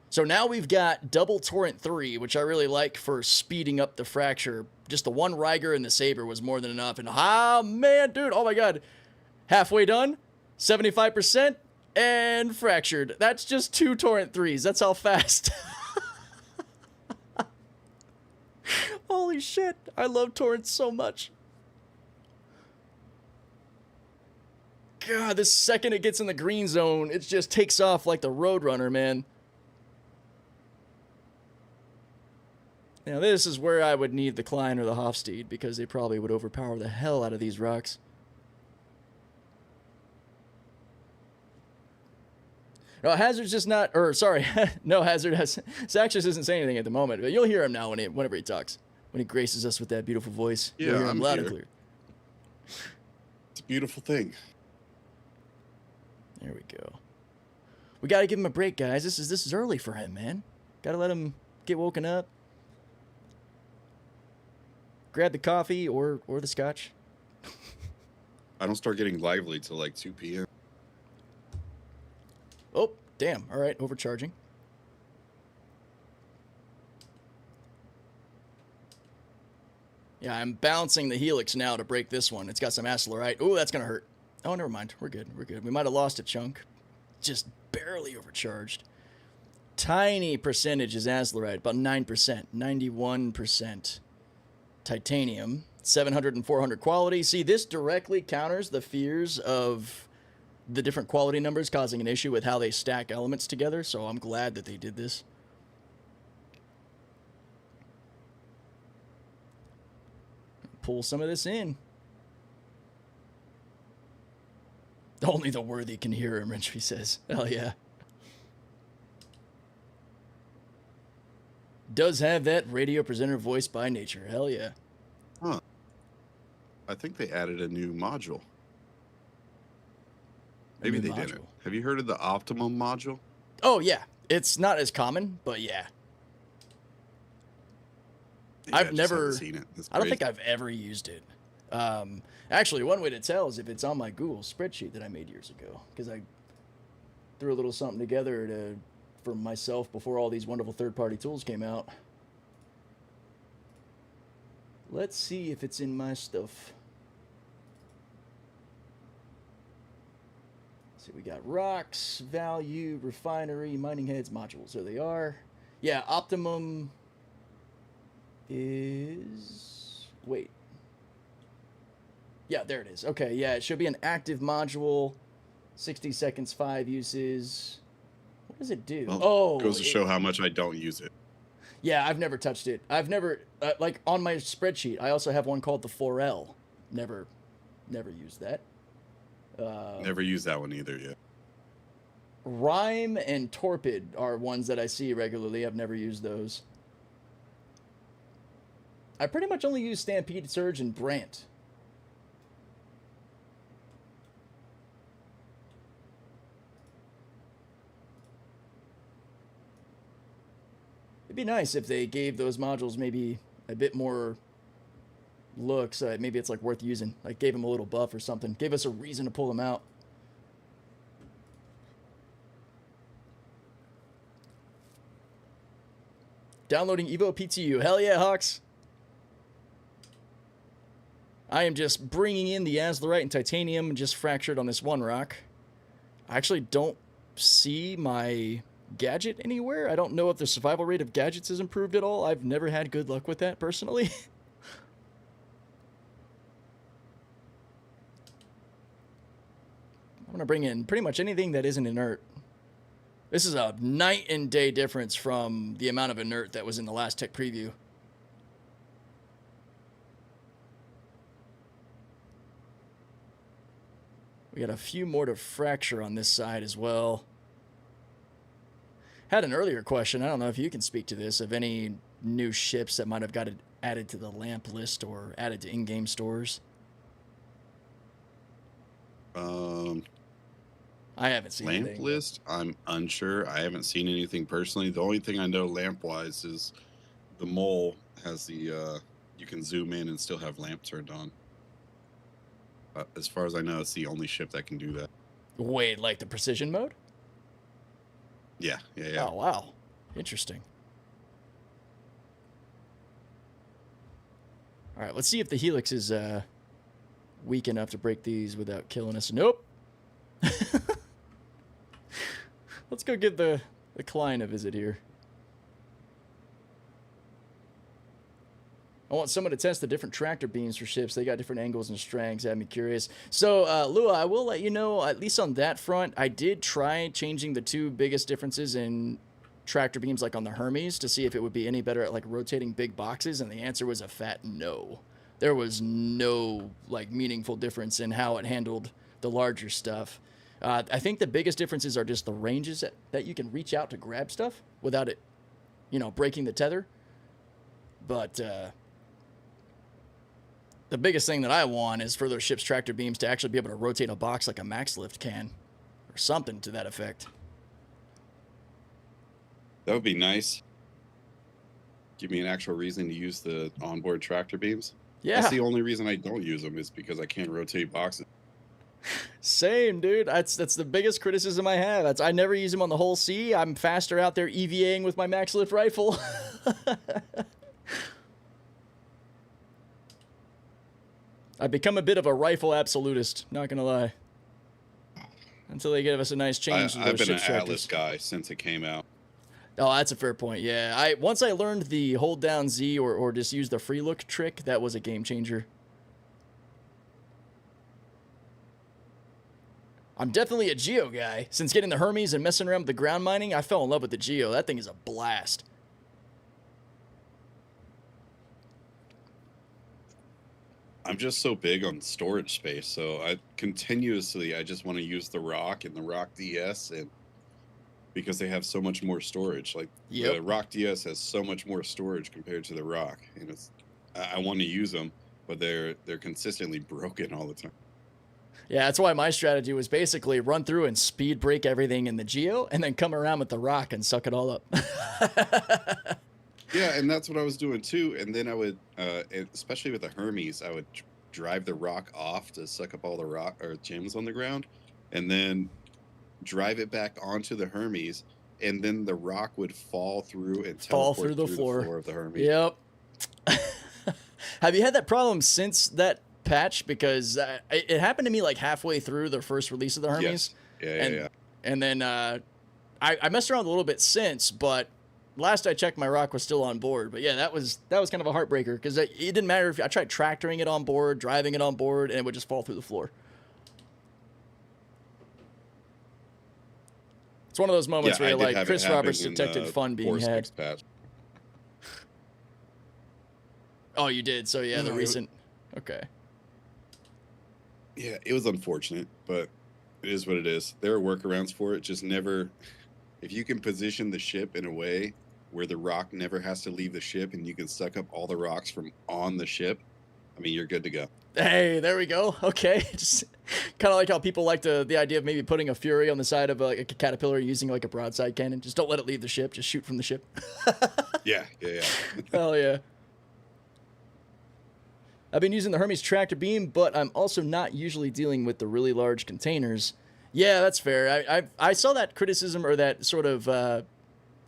So now we've got double Torrent 3, which I really like for speeding up the fracture. Just the one Ryger and the Saber was more than enough. And, ah, man, dude, oh, my God. Halfway done, 75%, and fractured. That's just 2 Torrent 3s. That's how fast. Holy shit. I love Torrents so much. God, the second it gets in the green zone, it just takes off like the Roadrunner, man. Now, this is where I would need the Klein or the Hofstede, because they probably would overpower the hell out of these rocks. No, Hazard's just not, or sorry, no, Hazard has, Zach just isn't saying anything at the moment, but you'll hear him now whenever he talks, when he graces us with that beautiful voice. Yeah, you'll hear him I'm loud here. and clear. It's a beautiful thing. There we go. We got to give him a break, guys. This is early for him, man. Got to let him get woken up. Grab the coffee or the scotch. I don't start getting lively till like 2 p.m. Oh, damn. All right, overcharging. Yeah, I'm bouncing the Helix now to break this one. It's got some Asteroid. Oh, that's going to hurt. Oh, never mind. We're good. We're good. We might have lost a chunk. Just barely overcharged. Tiny percentage is Asteroid, about 9%. 91%. Titanium. 700 and 400 quality. See, this directly counters the fears of the different quality numbers causing an issue with how they stack elements together, so I'm glad that they did this. Pull some of this in. Only the worthy can hear him, Renchby says. Hell yeah. Does have that radio presenter voice by nature. Hell yeah. Huh. I think they added a new module. Maybe they didn't. Have you heard of the Optimum module? Oh, yeah. It's not as common, but yeah. Yeah, I've just never haven't seen it. That's I don't crazy. think I've ever used it. Actually, one way to tell is if it's on my Google spreadsheet that I made years ago, because I threw a little something together for myself before all these wonderful third-party tools came out. Let's see if it's in my stuff. So we got rocks, value, refinery, mining heads, modules. There they are. Yeah, optimum is... Wait. Yeah, there it is. Okay, yeah, it should be an active module. 60 seconds, 5 uses. What does it do? Well, goes to show how much I don't use it. Yeah, I've never touched it. I've never, like on my spreadsheet, I also have one called the 4L. Never used that. Never used that one either yet. Rhyme and Torpid are ones that I see regularly. I've never used those. I pretty much only use Stampede, Surge, and Brant. It'd be nice if they gave those modules maybe a bit more look, so maybe it's like worth using. Like gave them a little buff or something. Gave us a reason to pull them out. Downloading Evo PTU. Hell yeah, Hawks. I am just bringing in the Azlerite and Titanium just fractured on this one rock. I actually don't see my gadget anywhere. I don't know if the survival rate of gadgets has improved at all. I've never had good luck with that personally. I'm gonna bring in pretty much anything that isn't inert. This is a night and day difference from the amount of inert that was in the last tech preview. We got a few more to fracture on this side as well. Had an earlier question, I don't know if you can speak to this, of any new ships that might have got added to the lamp list or added to in-game stores. I haven't seen lamp anything. List, I'm unsure. I haven't seen anything personally. The only thing I know lamp-wise is the mole has the, you can zoom in and still have lamp turned on. As far as I know, it's the only ship that can do that. Wait, like the precision mode? Yeah. Oh, wow. Interesting. All right, let's see if the Helix is weak enough to break these without killing us. Nope. Let's go give the client a visit here. I want someone to test the different tractor beams for ships. They got different angles and strengths. Had me curious. So, Lua, I will let you know, at least on that front, I did try changing the two biggest differences in tractor beams, like on the Hermes, to see if it would be any better at like rotating big boxes, and the answer was a fat no. There was no like meaningful difference in how it handled the larger stuff. I think the biggest differences are just the ranges that you can reach out to grab stuff without it, breaking the tether. But the biggest thing that I want is for those ship's tractor beams to actually be able to rotate a box like a max lift can, or something to that effect. That would be nice. Give me an actual reason to use the onboard tractor beams. Yeah. That's the only reason I don't use them, is because I can't rotate boxes. Same, dude. That's the biggest criticism I have. I never use them on the whole sea. I'm faster out there EVAing with my max lift rifle. I've become a bit of a rifle absolutist, not gonna lie. Until they give us a nice change. I've been an Atlas guy since it came out. Oh, that's a fair point. Yeah, once I learned the hold down Z or just use the free look trick, that was a game changer. I'm definitely a Geo guy. Since getting the Hermes and messing around with the ground mining, I fell in love with the Geo. That thing is a blast. I'm just so big on storage space, so I just want to use the Rock and the Rock DS, and because they have so much more storage. Like the Rock DS has so much more storage compared to the Rock, and I want to use them, but they're consistently broken all the time. Yeah, that's why my strategy was basically run through and speed break everything in the Geo, and then come around with the Rock and suck it all up. Yeah, and that's what I was doing too. And then I would, especially with the Hermes, I would drive the rock off to suck up all the rock or gems on the ground, and then drive it back onto the Hermes, and then the rock would fall through and Fall teleport through the floor. of the Hermes. Yep. Have you had that problem since that patch? Because it happened to me like halfway through the first release of the Hermes. Yes. Yeah. And then I messed around a little bit since, but last I checked, my rock was still on board. But yeah, that was kind of a heartbreaker because it didn't matter if I tried tractoring it on board, driving it on board, and it would just fall through the floor. It's one of those moments where you're like, Chris Roberts detected fun being had. Oh, you did? So yeah, the recent. Okay. Yeah, it was unfortunate, but it is what it is. There are workarounds for it. Just never, if you can position the ship in a way where the rock never has to leave the ship and you can suck up all the rocks from on the ship, I mean, you're good to go. Hey, there we go. Okay. Just kind of like how people like the idea of maybe putting a Fury on the side of a Caterpillar using like a broadside cannon. Just don't let it leave the ship. Just shoot from the ship. Yeah. Hell yeah. I've been using the Hermes tractor beam, but I'm also not usually dealing with the really large containers. Yeah, that's fair. I saw that criticism or that sort of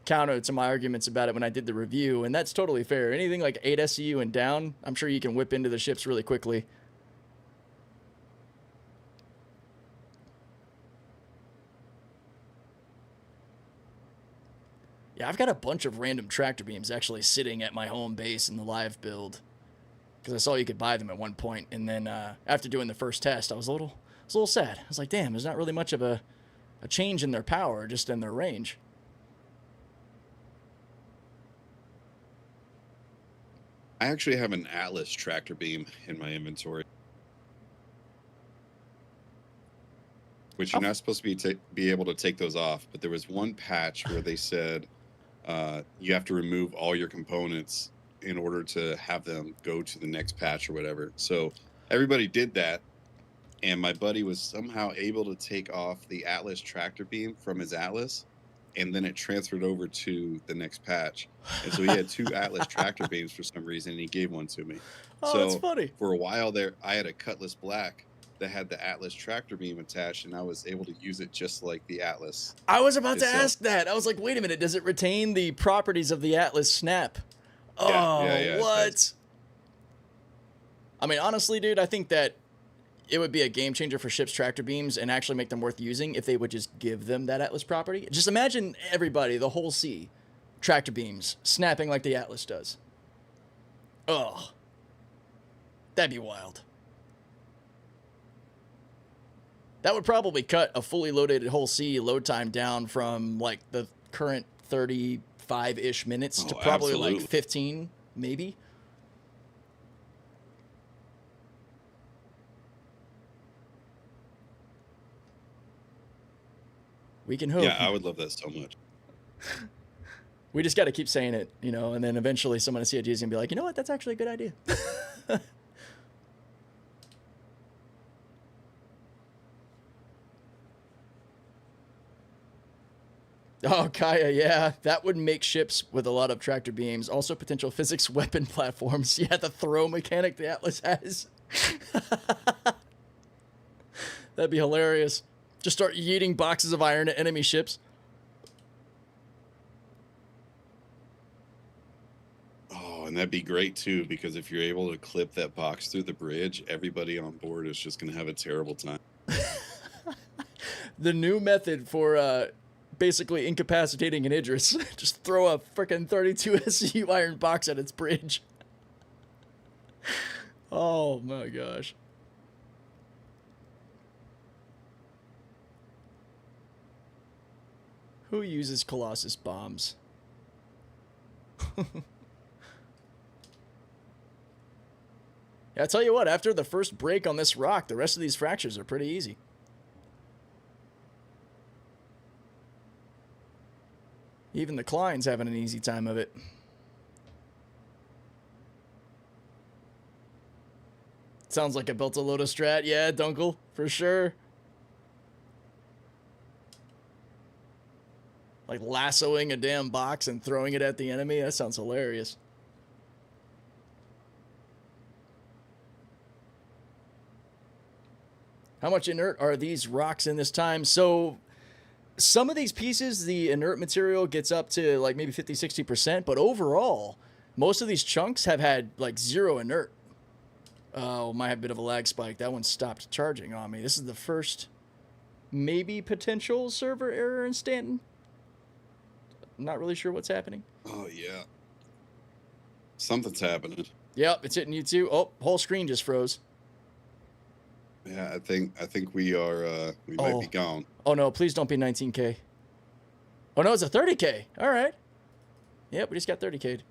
counter to my arguments about it when I did the review, and that's totally fair. Anything like 8 SCU and down, I'm sure you can whip into the ships really quickly. Yeah, I've got a bunch of random tractor beams actually sitting at my home base in the live build. Because I saw you could buy them at one point, and then after doing the first test, I was a little sad. I was like, damn, there's not really much of a change in their power, just in their range. I actually have an Atlas tractor beam in my inventory, which you're not supposed to be able to take those off. But there was one patch where they said you have to remove all your components in order to have them go to the next patch or whatever. So everybody did that, and my buddy was somehow able to take off the Atlas tractor beam from his Atlas, and then it transferred over to the next patch. And so he had 2 Atlas tractor beams for some reason, and he gave one to me. Oh, so that's funny. For a while there, I had a Cutlass Black that had the Atlas tractor beam attached, and I was able to use it just like the Atlas. I was about to ask that. I was like, wait a minute, does it retain the properties of the Atlas snap? Yeah, what? I mean, honestly, dude, I think that it would be a game changer for ships' tractor beams and actually make them worth using if they would just give them that Atlas property. Just imagine everybody, the whole sea, tractor beams, snapping like the Atlas does. Oh. That'd be wild. That would probably cut a fully loaded whole sea load time down from like the current 35-ish minutes to probably absolutely. like 15, maybe. We can hope. Yeah, I would love that so much. We just got to keep saying it, you know, and then eventually someone at CIG is going to be like, you know what, that's actually a good idea. Oh, Kaya, yeah. That would make ships with a lot of tractor beams. Also potential physics weapon platforms. Yeah, the throw mechanic the Atlas has. That'd be hilarious. Just start yeeting boxes of iron at enemy ships. Oh, and that'd be great, too, because if you're able to clip that box through the bridge, everybody on board is just going to have a terrible time. The new method for basically incapacitating an Idris. Just throw a freaking 32 SCU iron box at its bridge. Oh my gosh. Who uses Colossus bombs? Yeah, I tell you what, after the first break on this rock, the rest of these fractures are pretty easy. Even the Klein's having an easy time of it. Sounds like I built a Lotus strat. Yeah, Dunkel, for sure. Like lassoing a damn box and throwing it at the enemy? That sounds hilarious. How much inert are these rocks in this time? So some of these pieces, the inert material gets up to like maybe 50, 60%, but overall, most of these chunks have had like 0 inert. Oh, might have a bit of a lag spike. That one stopped charging on me. This is the first maybe potential server error in Stanton. Not really sure what's happening. Oh, yeah. Something's happening. Yep, it's hitting you too. Oh, whole screen just froze. Yeah, I think we are we might be gone. Oh no, please don't be 19K. Oh no, it's a 30K. All right. Yep, we just got 30K'd.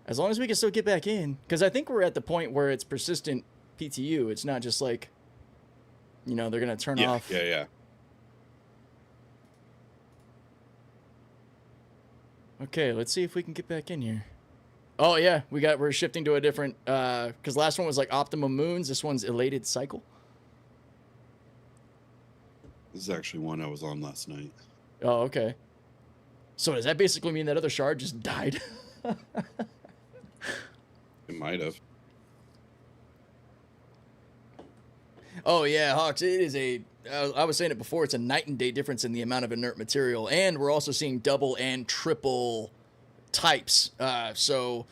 As long as we can still get back in, because I think we're at the point where it's persistent PTU. It's not just like, you know, they're gonna turn off. Yeah. Okay, let's see if we can get back in here. Oh yeah, we're shifting to a different because last one was like Optimum Moons. This one's Elated Cycle. This is actually one I was on last night. Oh, okay. So does that basically mean that other shard just died? It might have. Oh yeah, Hawks, it is I was saying it before, it's a night and day difference in the amount of inert material, and we're also seeing double and triple types. So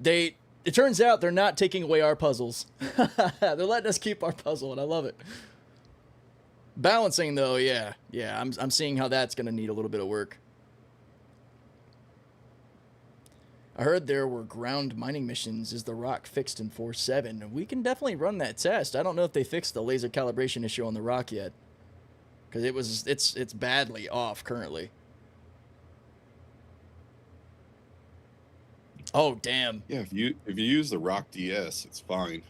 it turns out they're not taking away our puzzles. They're letting us keep our puzzle, and I love it. Balancing though, yeah, I'm seeing how that's gonna need a little bit of work. I heard there were ground mining missions. Is the rock fixed in 4.7? We can definitely run that test. I don't know if they fixed the laser calibration issue on the rock yet, because it's badly off currently. Oh damn. Yeah, if you use the Rock DS, it's fine.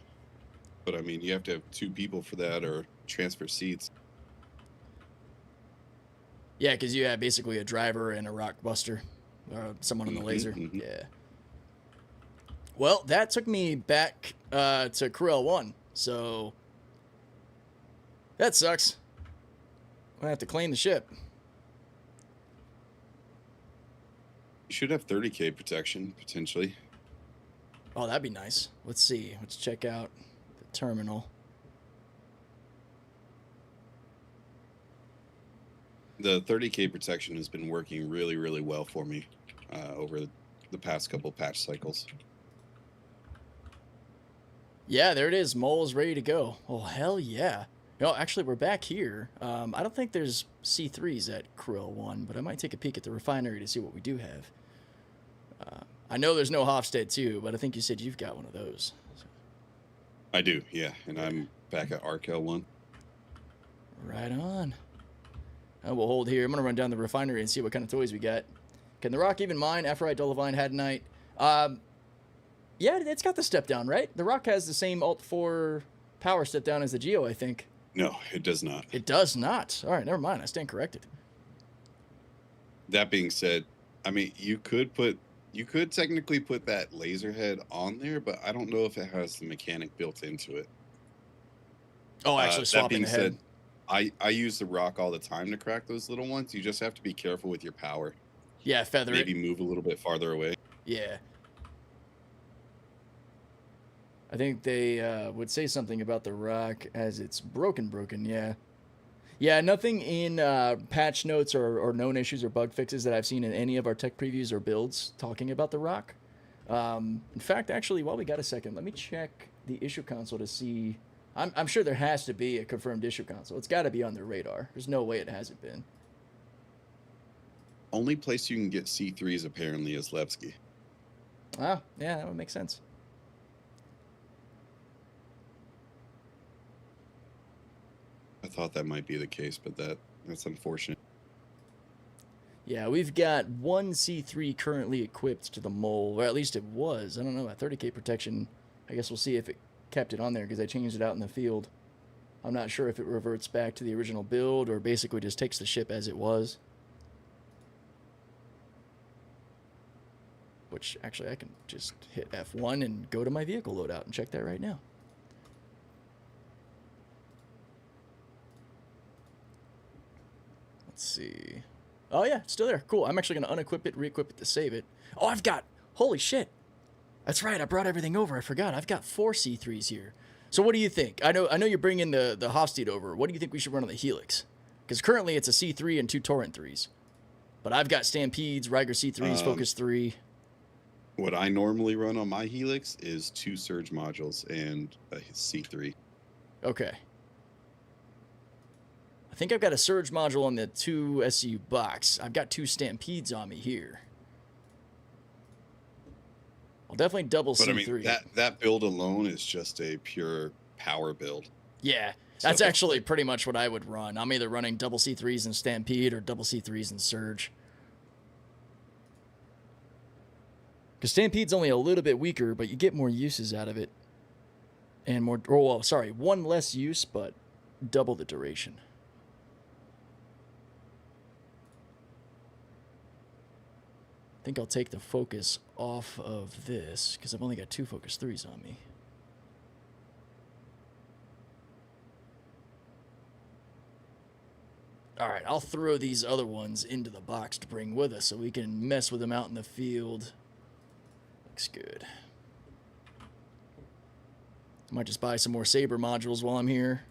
But I mean, you have to have 2 people for that or transfer seats. Yeah, because you have basically a driver and a rock buster, or someone on the laser. Yeah. Well, that took me back to Courier 1, so that sucks. I'm gonna have to claim the ship. You should have 30K protection, potentially. Oh, that'd be nice. Let's see. Let's check out the terminal. The 30K protection has been working really, really well for me over the past couple patch cycles. Yeah, there it is. Mole's ready to go. Oh, hell yeah. No, actually, we're back here. I don't think there's C3s at Courier 1, but I might take a peek at the refinery to see what we do have. I know there's no Hofstad 2, but I think you said you've got one of those. So. I do, yeah. And I'm back at Arkel 1. Right on. We'll hold here. I'm going to run down the refinery and see what kind of toys we got. Can the rock even mine? Aphrodite, Dolivine, Hadonite. Yeah, it's got the step down, right? The rock has the same Alt 4 power step down as the Geo, I think. No, it does not. It does not. All right, never mind. I stand corrected. That being said, I mean, you could technically put that laser head on there, but I don't know if it has the mechanic built into it. Oh, actually swapping the head. That being said, I use the rock all the time to crack those little ones. You just have to be careful with your power. Yeah, feather it. Maybe move a little bit farther away. Yeah. I think they would say something about the rock as it's broken, yeah. Yeah, nothing in patch notes or known issues or bug fixes that I've seen in any of our tech previews or builds talking about the rock. In fact, actually, while we got a second, let me check the issue console to see. I'm sure there has to be a confirmed issue console. It's got to be on their radar. There's no way it hasn't been. Only place you can get C3s apparently is Levski. Ah, yeah, that would make sense. I thought that might be the case, but that's unfortunate. Yeah, we've got one C3 currently equipped to the mole, or at least it was. I don't know, at 30K protection. I guess we'll see if it kept it on there because I changed it out in the field. I'm not sure if it reverts back to the original build or basically just takes the ship as it was. Which, actually, I can just hit F1 and go to my vehicle loadout and check that right now. Let's see. Oh, yeah, it's still there. Cool. I'm actually going to unequip it, re-equip it to save it. Oh, I've got... Holy shit. That's right. I brought everything over. I forgot. I've got 4 C3s here. So what do you think? I know you're bringing the Hofstede over. What do you think we should run on the Helix? Because currently it's a C3 and 2 Torrent 3s. But I've got Stampedes, Riger C3s, Focus 3. What I normally run on my Helix is 2 Surge modules and a C3. Okay. I think I've got a Surge module on the 2 SCU box. I've got 2 Stampedes on me here. I'll definitely double but C3. I mean, that build alone is just a pure power build. Yeah, that's actually pretty much what I would run. I'm either running double C3s and Stampede or double C3s and Surge. Because Stampede's only a little bit weaker, but you get more uses out of it. And more, oh, well, sorry, 1 less use, but double the duration. I think I'll take the focus off of this, because I've only got 2 Focus 3s on me. Alright, I'll throw these other ones into the box to bring with us so we can mess with them out in the field. Looks good. Might just buy some more Saber modules while I'm here.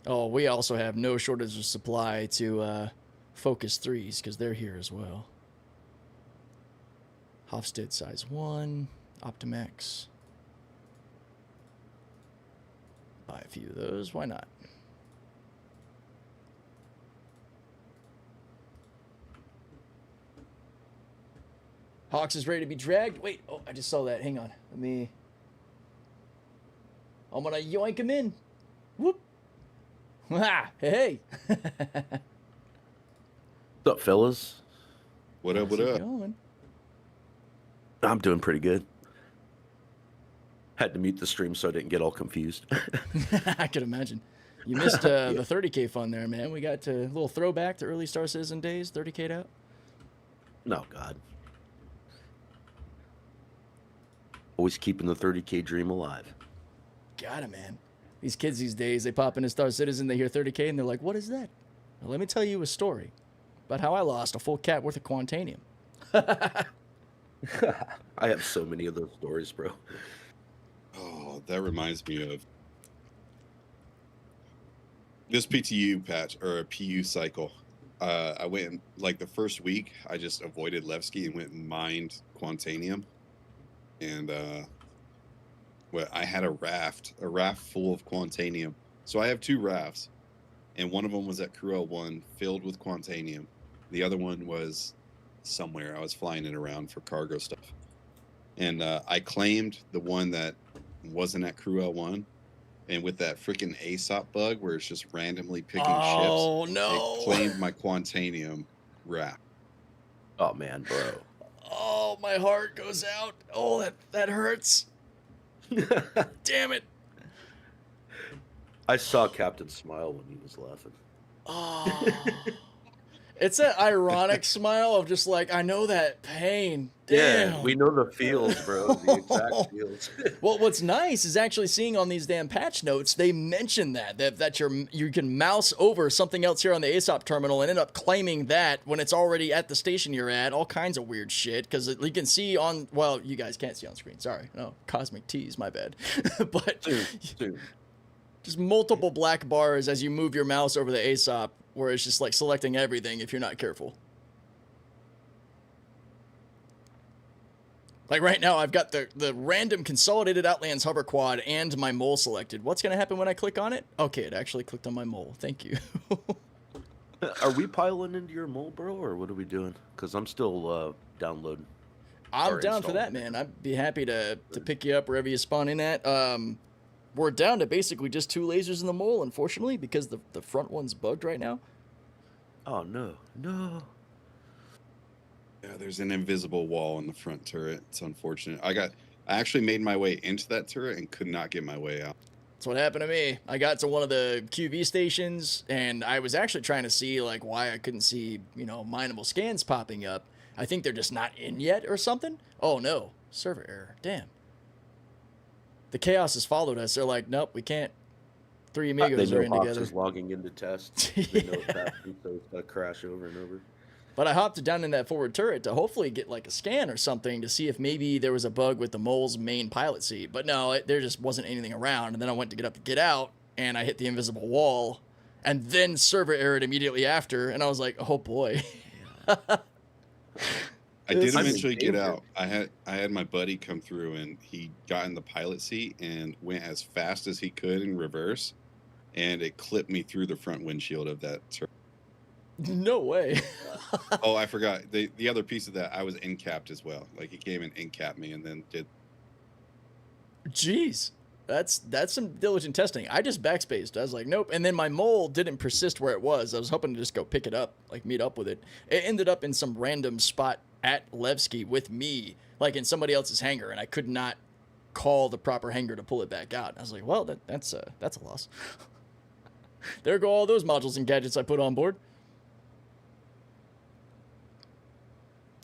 Oh, we also have no shortage of supply to Focus 3s because they're here as well. Hofstede size 1, Optimex. Buy a few of those, why not? Hawks is ready to be dragged. Wait, oh, I just saw that. Hang on. Let me... I'm gonna yoink him in. Whoop. Ah, hey. What's up, fellas? What up, How's what it up? going? I'm doing pretty good. Had to mute the stream so I didn't get all confused. I could imagine. You missed the 30K fun there, man. We got a little throwback to early Star Citizen days, 30K'd out. No, God. Always keeping the 30K dream alive. Got it, man. These kids these days, they pop into Star Citizen, they hear 30K, and they're like, what is that? Well, let me tell you a story about how I lost a full cat worth of Quantanium. I have so many of those stories, bro. Oh, that reminds me of this PTU patch or a PU cycle. I went like the first week, I just avoided Levski and went and mined Quantanium. And well, I had a raft full of Quantanium. So I have 2 rafts, and one of them was at Crew L1 filled with Quantanium. The other one was somewhere. I was flying it around for cargo stuff. And I claimed the one that wasn't at Crew L1, and with that freaking ASOP bug where it's just randomly picking ships. Oh, no. It claimed my Quantanium raft. Oh, man, bro. Oh, my heart goes out. Oh, that hurts. Damn it. I saw Captain smile when he was laughing. Oh. It's an ironic smile of just like, I know that pain. Damn. Yeah, we know the feels, bro. The exact feels. Well, what's nice is actually seeing on these damn patch notes, they mention that you can mouse over something else here on the ASOP terminal and end up claiming that when it's already at the station you're at. All kinds of weird shit, because you can see on, well, you guys can't see on screen. Sorry. No, Cosmic Tease, my bad. But Dude. just multiple black bars as you move your mouse over the ASOP, where it's just like selecting everything if you're not careful. Like right now, I've got the random consolidated Outlands hover quad and my mole selected. What's going to happen when I click on it? Okay, it actually clicked on my mole. Thank you. Are we piling into your mole, bro, or what are we doing? Because I'm still downloading. I'm down for that, man. I'd be happy to pick you up wherever you spawn in at. We're down to basically just 2 lasers in the mole, unfortunately, because the front one's bugged right now. Oh, no. No. Yeah, there's an invisible wall in the front turret. It's unfortunate. I actually made my way into that turret and could not get my way out. That's what happened to me. I got to one of the QV stations, and I was actually trying to see like why I couldn't see, mineable scans popping up. I think they're just not in yet or something. Oh no, server error. Damn. the chaos has followed us. They're like, nope, we can't. Three amigos They are know in Hawks together. is logging into test. They know it's happening, so it's gonna crash over and over. But I hopped down in that forward turret to hopefully get like a scan or something to see if maybe there was a bug with the mole's main pilot seat. But no, there just wasn't anything around. And then I went to get up to get out, and I hit the invisible wall, and then server errored immediately after. And I was like, oh boy. I did I mean, eventually get out. I had my buddy come through, and he got in the pilot seat and went as fast as he could in reverse, and it clipped me through the front windshield of that turret. No way. Oh, I forgot. The other piece of that, I was in-capped as well. Like, he came and in-capped me and then did... Jeez. That's some diligent testing. I just backspaced. I was like, nope. And then my mole didn't persist where it was. I was hoping to just go pick it up, like meet up with it. It ended up in some random spot at Levski with me, like in somebody else's hangar, and I could not call the proper hangar to pull it back out. I was like, well, that's a loss. There go all those modules and gadgets I put on board.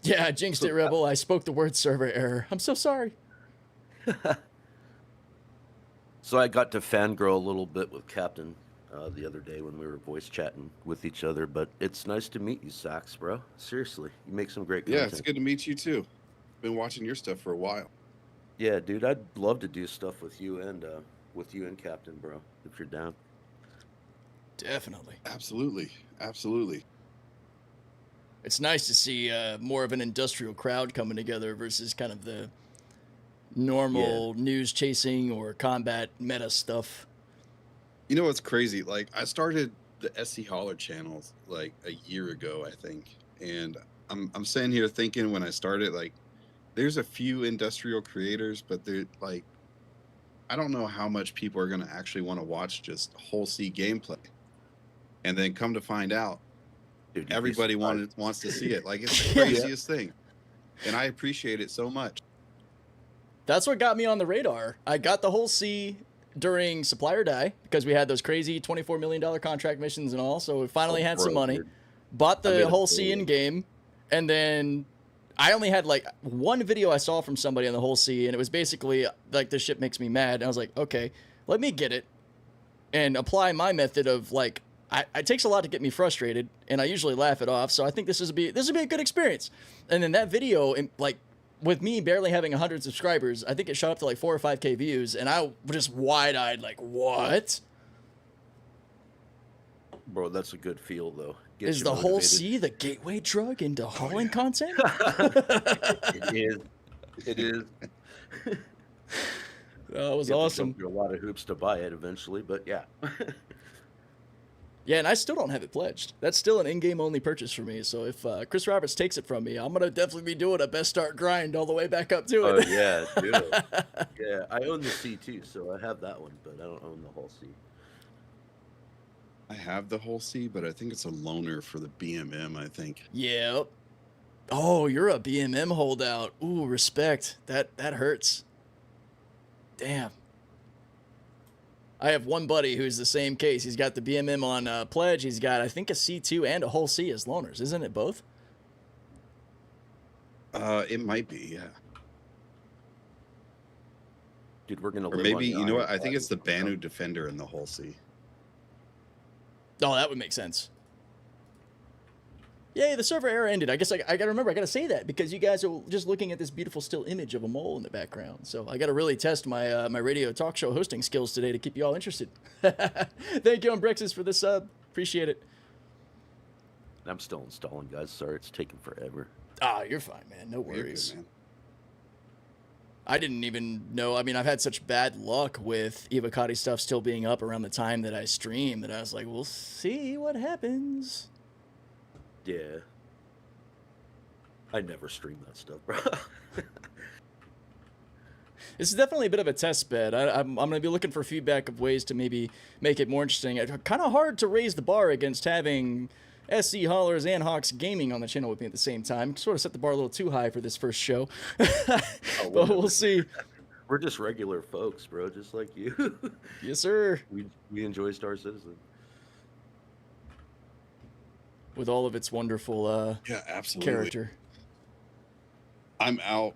Yeah, I jinxed it, Rebel. I spoke the word server error. I'm so sorry. So I got to fangirl a little bit with Captain the other day when we were voice chatting with each other, but it's nice to meet you, Sax, bro. Seriously, you make some great content. Yeah, it's good to meet you, too. Been watching your stuff for a while. Yeah, dude, I'd love to do stuff with you and Captain, bro, if you're down. Definitely. Absolutely. Absolutely. It's nice to see more of an industrial crowd coming together versus kind of the normal news chasing or combat meta stuff. You know what's crazy? Like, I started the SC Holler channels like a year ago, I think. And I'm sitting here thinking when I started, like, there's a few industrial creators, but they're like, I don't know how much people are going to actually want to watch just whole C gameplay. And then come to find out, dude, everybody wants to see it. Like, it's the craziest thing. And I appreciate it so much. That's what got me on the radar. I got the whole C during Supply or Die because we had those crazy $24 million contract missions and all. So we finally had some money. Dude. Bought the whole C in game. And then I only had like one video I saw from somebody on the whole C. And it was basically like, this shit makes me mad. And I was like, okay, let me get it and apply my method of like, it takes a lot to get me frustrated, and I usually laugh it off. So I think this would be a good experience. And then that video, like with me barely having 100 subscribers, I think it shot up to like 4 or 5K views, and I was just wide-eyed, like, what? Bro, that's a good feel though. Is the whole C the gateway drug into hauling content? It is. It is. That was awesome. A lot of hoops to buy it eventually, but yeah. Yeah, and I still don't have it pledged. That's still an in-game only purchase for me. So if Chris Roberts takes it from me, I'm going to definitely be doing a best start grind all the way back up to it. Oh, yeah, dude. Yeah, I own the C too, so I have that one, but I don't own the whole C. I have the whole C, but I think it's a loaner for the BMM, I think. Yep. Oh, you're a BMM holdout. Ooh, respect. That hurts. Damn. I have one buddy who's the same case. He's got the BMM on pledge. He's got, I think, a C2 and a whole C as loaners. Isn't it both? It might be, yeah. Dude, we're gonna. Or maybe, you know what? I think it's the Banu Defender and the whole C. Oh, that would make sense. Yay, the server error ended. I guess I gotta remember, I gotta say that because you guys are just looking at this beautiful still image of a mole in the background. So I gotta really test my my radio talk show hosting skills today to keep you all interested. Thank you, Umbrexus, for the sub. Appreciate it. I'm still installing, guys. Sorry, it's taking forever. Ah, you're fine, man. No worries. Good, man. I didn't even know. I mean, I've had such bad luck with Evocati stuff still being up around the time that I stream that I was like, we'll see what happens. Yeah. I never stream that stuff, bro. This is definitely a bit of a test bed. I'm going to be looking for feedback of ways to maybe make it more interesting. It's kind of hard to raise the bar against having SC Haulers and Hawks Gaming on the channel with me at the same time. Sort of set the bar a little too high for this first show. But we'll see. We're just regular folks, bro, just like you. Yes, sir. We enjoy Star Citizen. With all of its wonderful yeah, absolutely. character. I'm out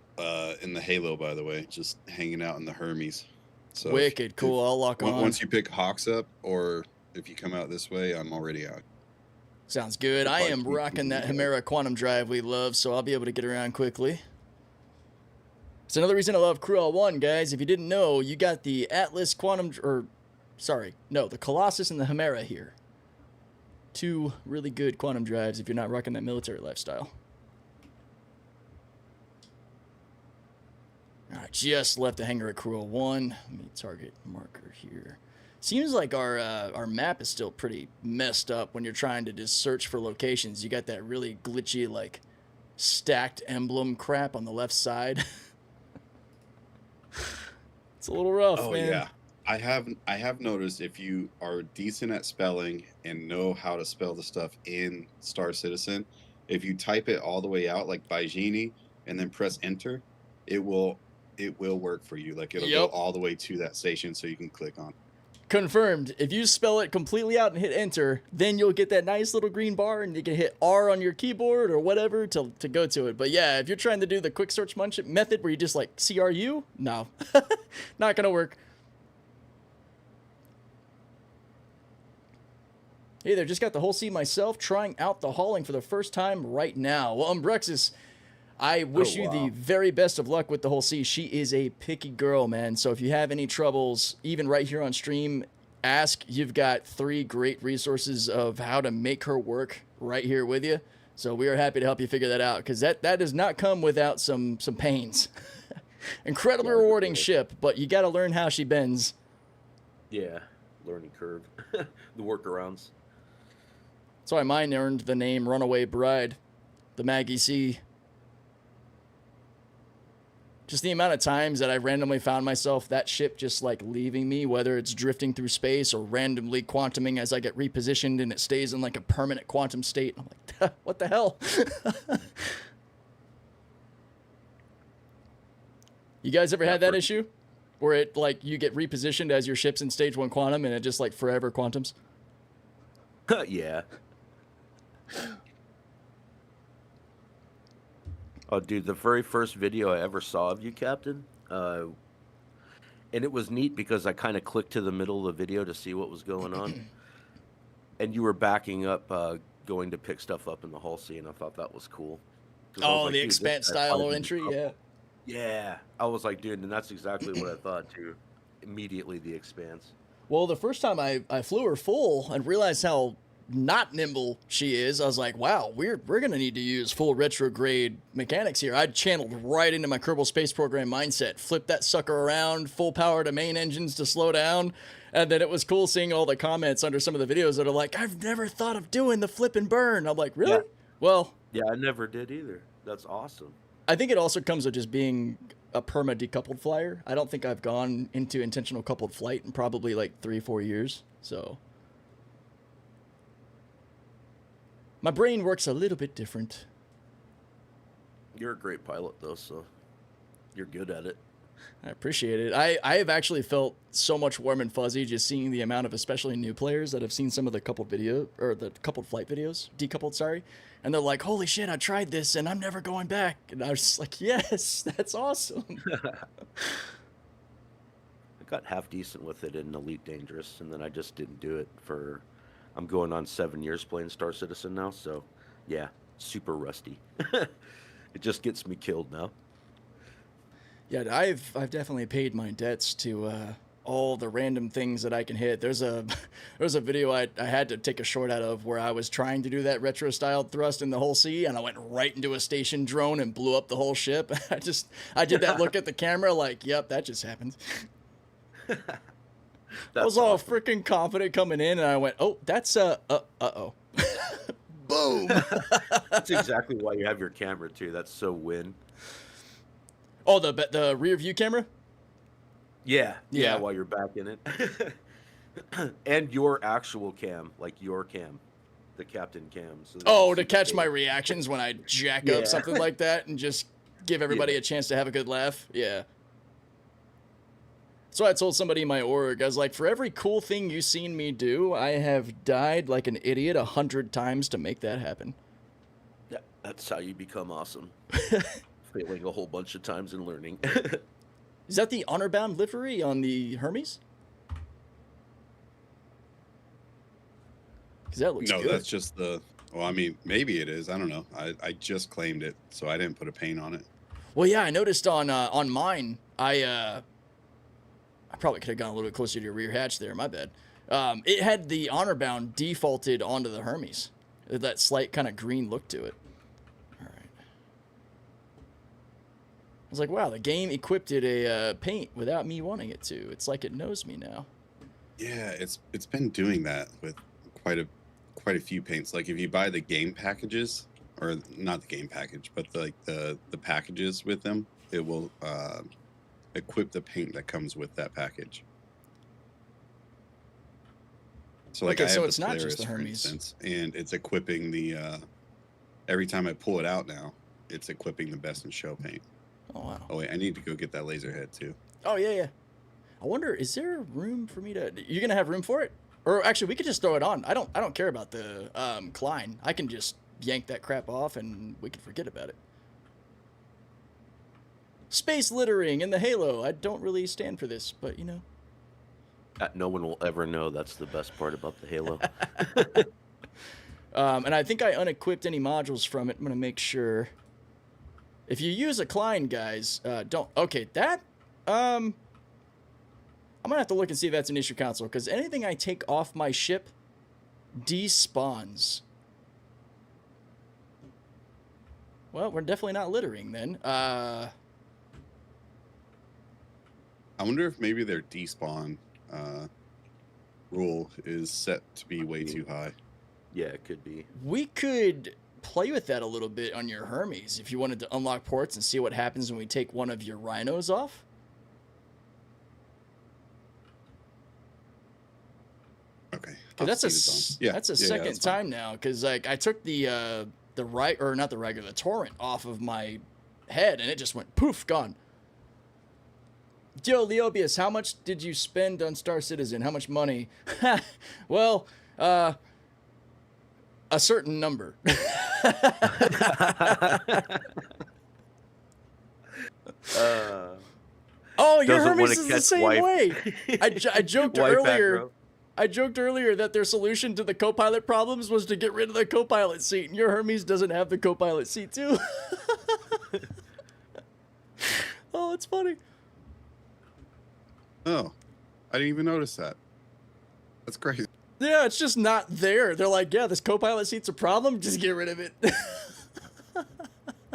in the Halo, by the way, just hanging out in the Hermes. So wicked cool. I'll lock on. Once you pick Hawks up, or if you come out this way, I'm already out. Sounds good. I am rocking that Hemera quantum drive we love, so I'll be able to get around quickly. It's another reason I love Crew L1, guys. If you didn't know, you got the Atlas quantum, the Colossus and the Hemera here. Two really good quantum drives if you're not rocking that military lifestyle. All right, just left the hangar at Crew L1. Let me target marker here. Seems like our map is still pretty messed up when you're trying to just search for locations. You got that really glitchy, like, stacked emblem crap on the left side. It's a little rough, man. Yeah. I have noticed if you are decent at spelling and know how to spell the stuff in Star Citizen, if you type it all the way out like Baijini and then press enter, it will work for you. Like it'll go all the way to that station so you can click on. Confirmed. If you spell it completely out and hit enter, then you'll get that nice little green bar and you can hit R on your keyboard or whatever to go to it. But yeah, if you're trying to do the quick search method where you just like CRU, no, not going to work. Hey there, just got the whole C myself, trying out the hauling for the first time right now. Well, Umbrexus, I wish you the very best of luck with the whole C. She is a picky girl, man. So if you have any troubles, even right here on stream, ask. You've got 3 great resources of how to make her work right here with you. So we are happy to help you figure that out, because that does not come without some pains. Incredibly rewarding ship, but you got to learn how she bends. Yeah, learning curve. The workarounds. That's why mine earned the name Runaway Bride, the Maggie C. Just the amount of times that I randomly found myself that ship just like leaving me, whether it's drifting through space or randomly quantuming as I get repositioned and it stays in like a permanent quantum state. I'm like, what the hell? You guys ever had that issue? Where it like you get repositioned as your ship's in stage 1 quantum and it just like forever quantums? Yeah. Oh, dude, the very first video I ever saw of you, Captain, and it was neat because I kind of clicked to the middle of the video to see what was going on, and you were backing up, going to pick stuff up in the hull scene. I thought that was cool. Oh, like, the expanse style entry, yeah. Yeah, I was like, dude, and that's exactly what I thought too. Immediately, the expanse. Well, the first time I flew her full and realized how not nimble she is, I was like, wow, we're gonna need to use full retrograde mechanics here. I channeled right into my Kerbal Space Program mindset, flipped that sucker around, full power to main engines to slow down, and then it was cool seeing all the comments under some of the videos that are like, I've never thought of doing the flip and burn. I'm like, really? Yeah. Well, yeah, I never did either. That's awesome. I think it also comes with just being a perma decoupled flyer. I don't think I've gone into intentional coupled flight in probably like 3-4 years, so my brain works a little bit different. You're a great pilot, though, so you're good at it. I appreciate it. I have actually felt so much warm and fuzzy just seeing the amount of especially new players that have seen some of the coupled video, or the coupled flight videos, decoupled, sorry. And they're like, holy shit, I tried this and I'm never going back. And I was just like, yes, that's awesome. I got half decent with it in Elite Dangerous, and then I just didn't do it for... I'm going on 7 years playing Star Citizen now, so yeah, super rusty. It just gets me killed now. Yeah, I've definitely paid my debts to all the random things that I can hit. There's a video I had to take a short out of where I was trying to do that retro styled thrust in the whole sea, and I went right into a station drone and blew up the whole ship. I did that look at the camera like, yep, that just happened. I was all freaking confident coming in, and I went, oh, that's uh-oh. Boom. That's exactly why you have your camera, too. That's so win. Oh, the rear view camera? Yeah, while you're back in it. And your actual cam, like your cam, the captain cam. So to catch my reactions when I jack up something like that and just give everybody a chance to have a good laugh. Yeah. So I told somebody in my org, I was like, for every cool thing you've seen me do, I have died like an idiot 100 times to make that happen. Yeah, that's how you become awesome. Failing a whole bunch of times and learning. Is that the honor-bound livery on the Hermes? Because that looks good. No, that's just the... Well, I mean, maybe it is. I don't know. I just claimed it, so I didn't put a paint on it. Well, yeah, I noticed on mine, I probably could have gone a little bit closer to your rear hatch there. My bad. It had the honor-bound defaulted onto the Hermes. That slight kind of green look to it. All right. I was like, wow, the game equipped it a paint without me wanting it to. It's like it knows me now. Yeah, it's been doing that with quite a few paints. Like if you buy the game packages, or not the game package, but the packages with them, it will equip the paint that comes with that package. So like, okay, I have so the it's not just Polaris, the for Hermes, instance, and it's equipping the every time I pull it out now, it's equipping the best in show paint. Oh wow. Oh wait, I need to go get that laser head too. Oh yeah. I wonder, is there room for me to? You're gonna have room for it? Or actually, we could just throw it on. I don't care about the Klein. I can just yank that crap off and we can forget about it. Space littering in the Halo. I don't really stand for this, but you know. No one will ever know. That's the best part about the Halo. And I think I unequipped any modules from it. I'm gonna make sure. If you use a Klein, guys, don't. Okay, that. I'm gonna have to look and see if that's an issue console, because anything I take off my ship despawns. Well, we're definitely not littering then. I wonder if maybe their despawn rule is set to be way too high. Yeah, it could be. We could play with that a little bit on your Hermes if you wanted to unlock ports and see what happens when we take one of your rhinos off. Okay. That's a second time now, because like I took the torrent off of my head and it just went poof, gone. Yo, Leobius, how much did you spend on Star Citizen? How much money? Well, a certain number. Oh, your Hermes is the same way. I joked earlier. I joked earlier that their solution to the co-pilot problems was to get rid of the co-pilot seat, and your Hermes doesn't have the co-pilot seat too. Oh, it's funny. Oh, I didn't even notice that. That's crazy. Yeah, it's just not there. They're like, yeah, this co-pilot seat's a problem. Just get rid of it.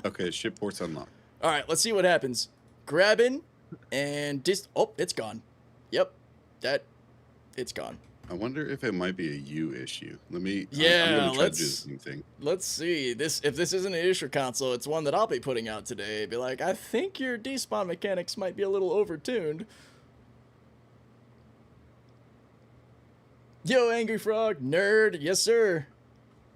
Okay, ship port's unlocked. All right, let's see what happens. Grab in and oh, it's gone. Yep, it's gone. I wonder if it might be a U issue. Let me. Yeah, I'm gonna try to do the same thing. Let's see. If this isn't an issue console, it's one that I'll be putting out today. Be like, I think your despawn mechanics might be a little overtuned. Yo, Angry Frog, nerd, yes sir.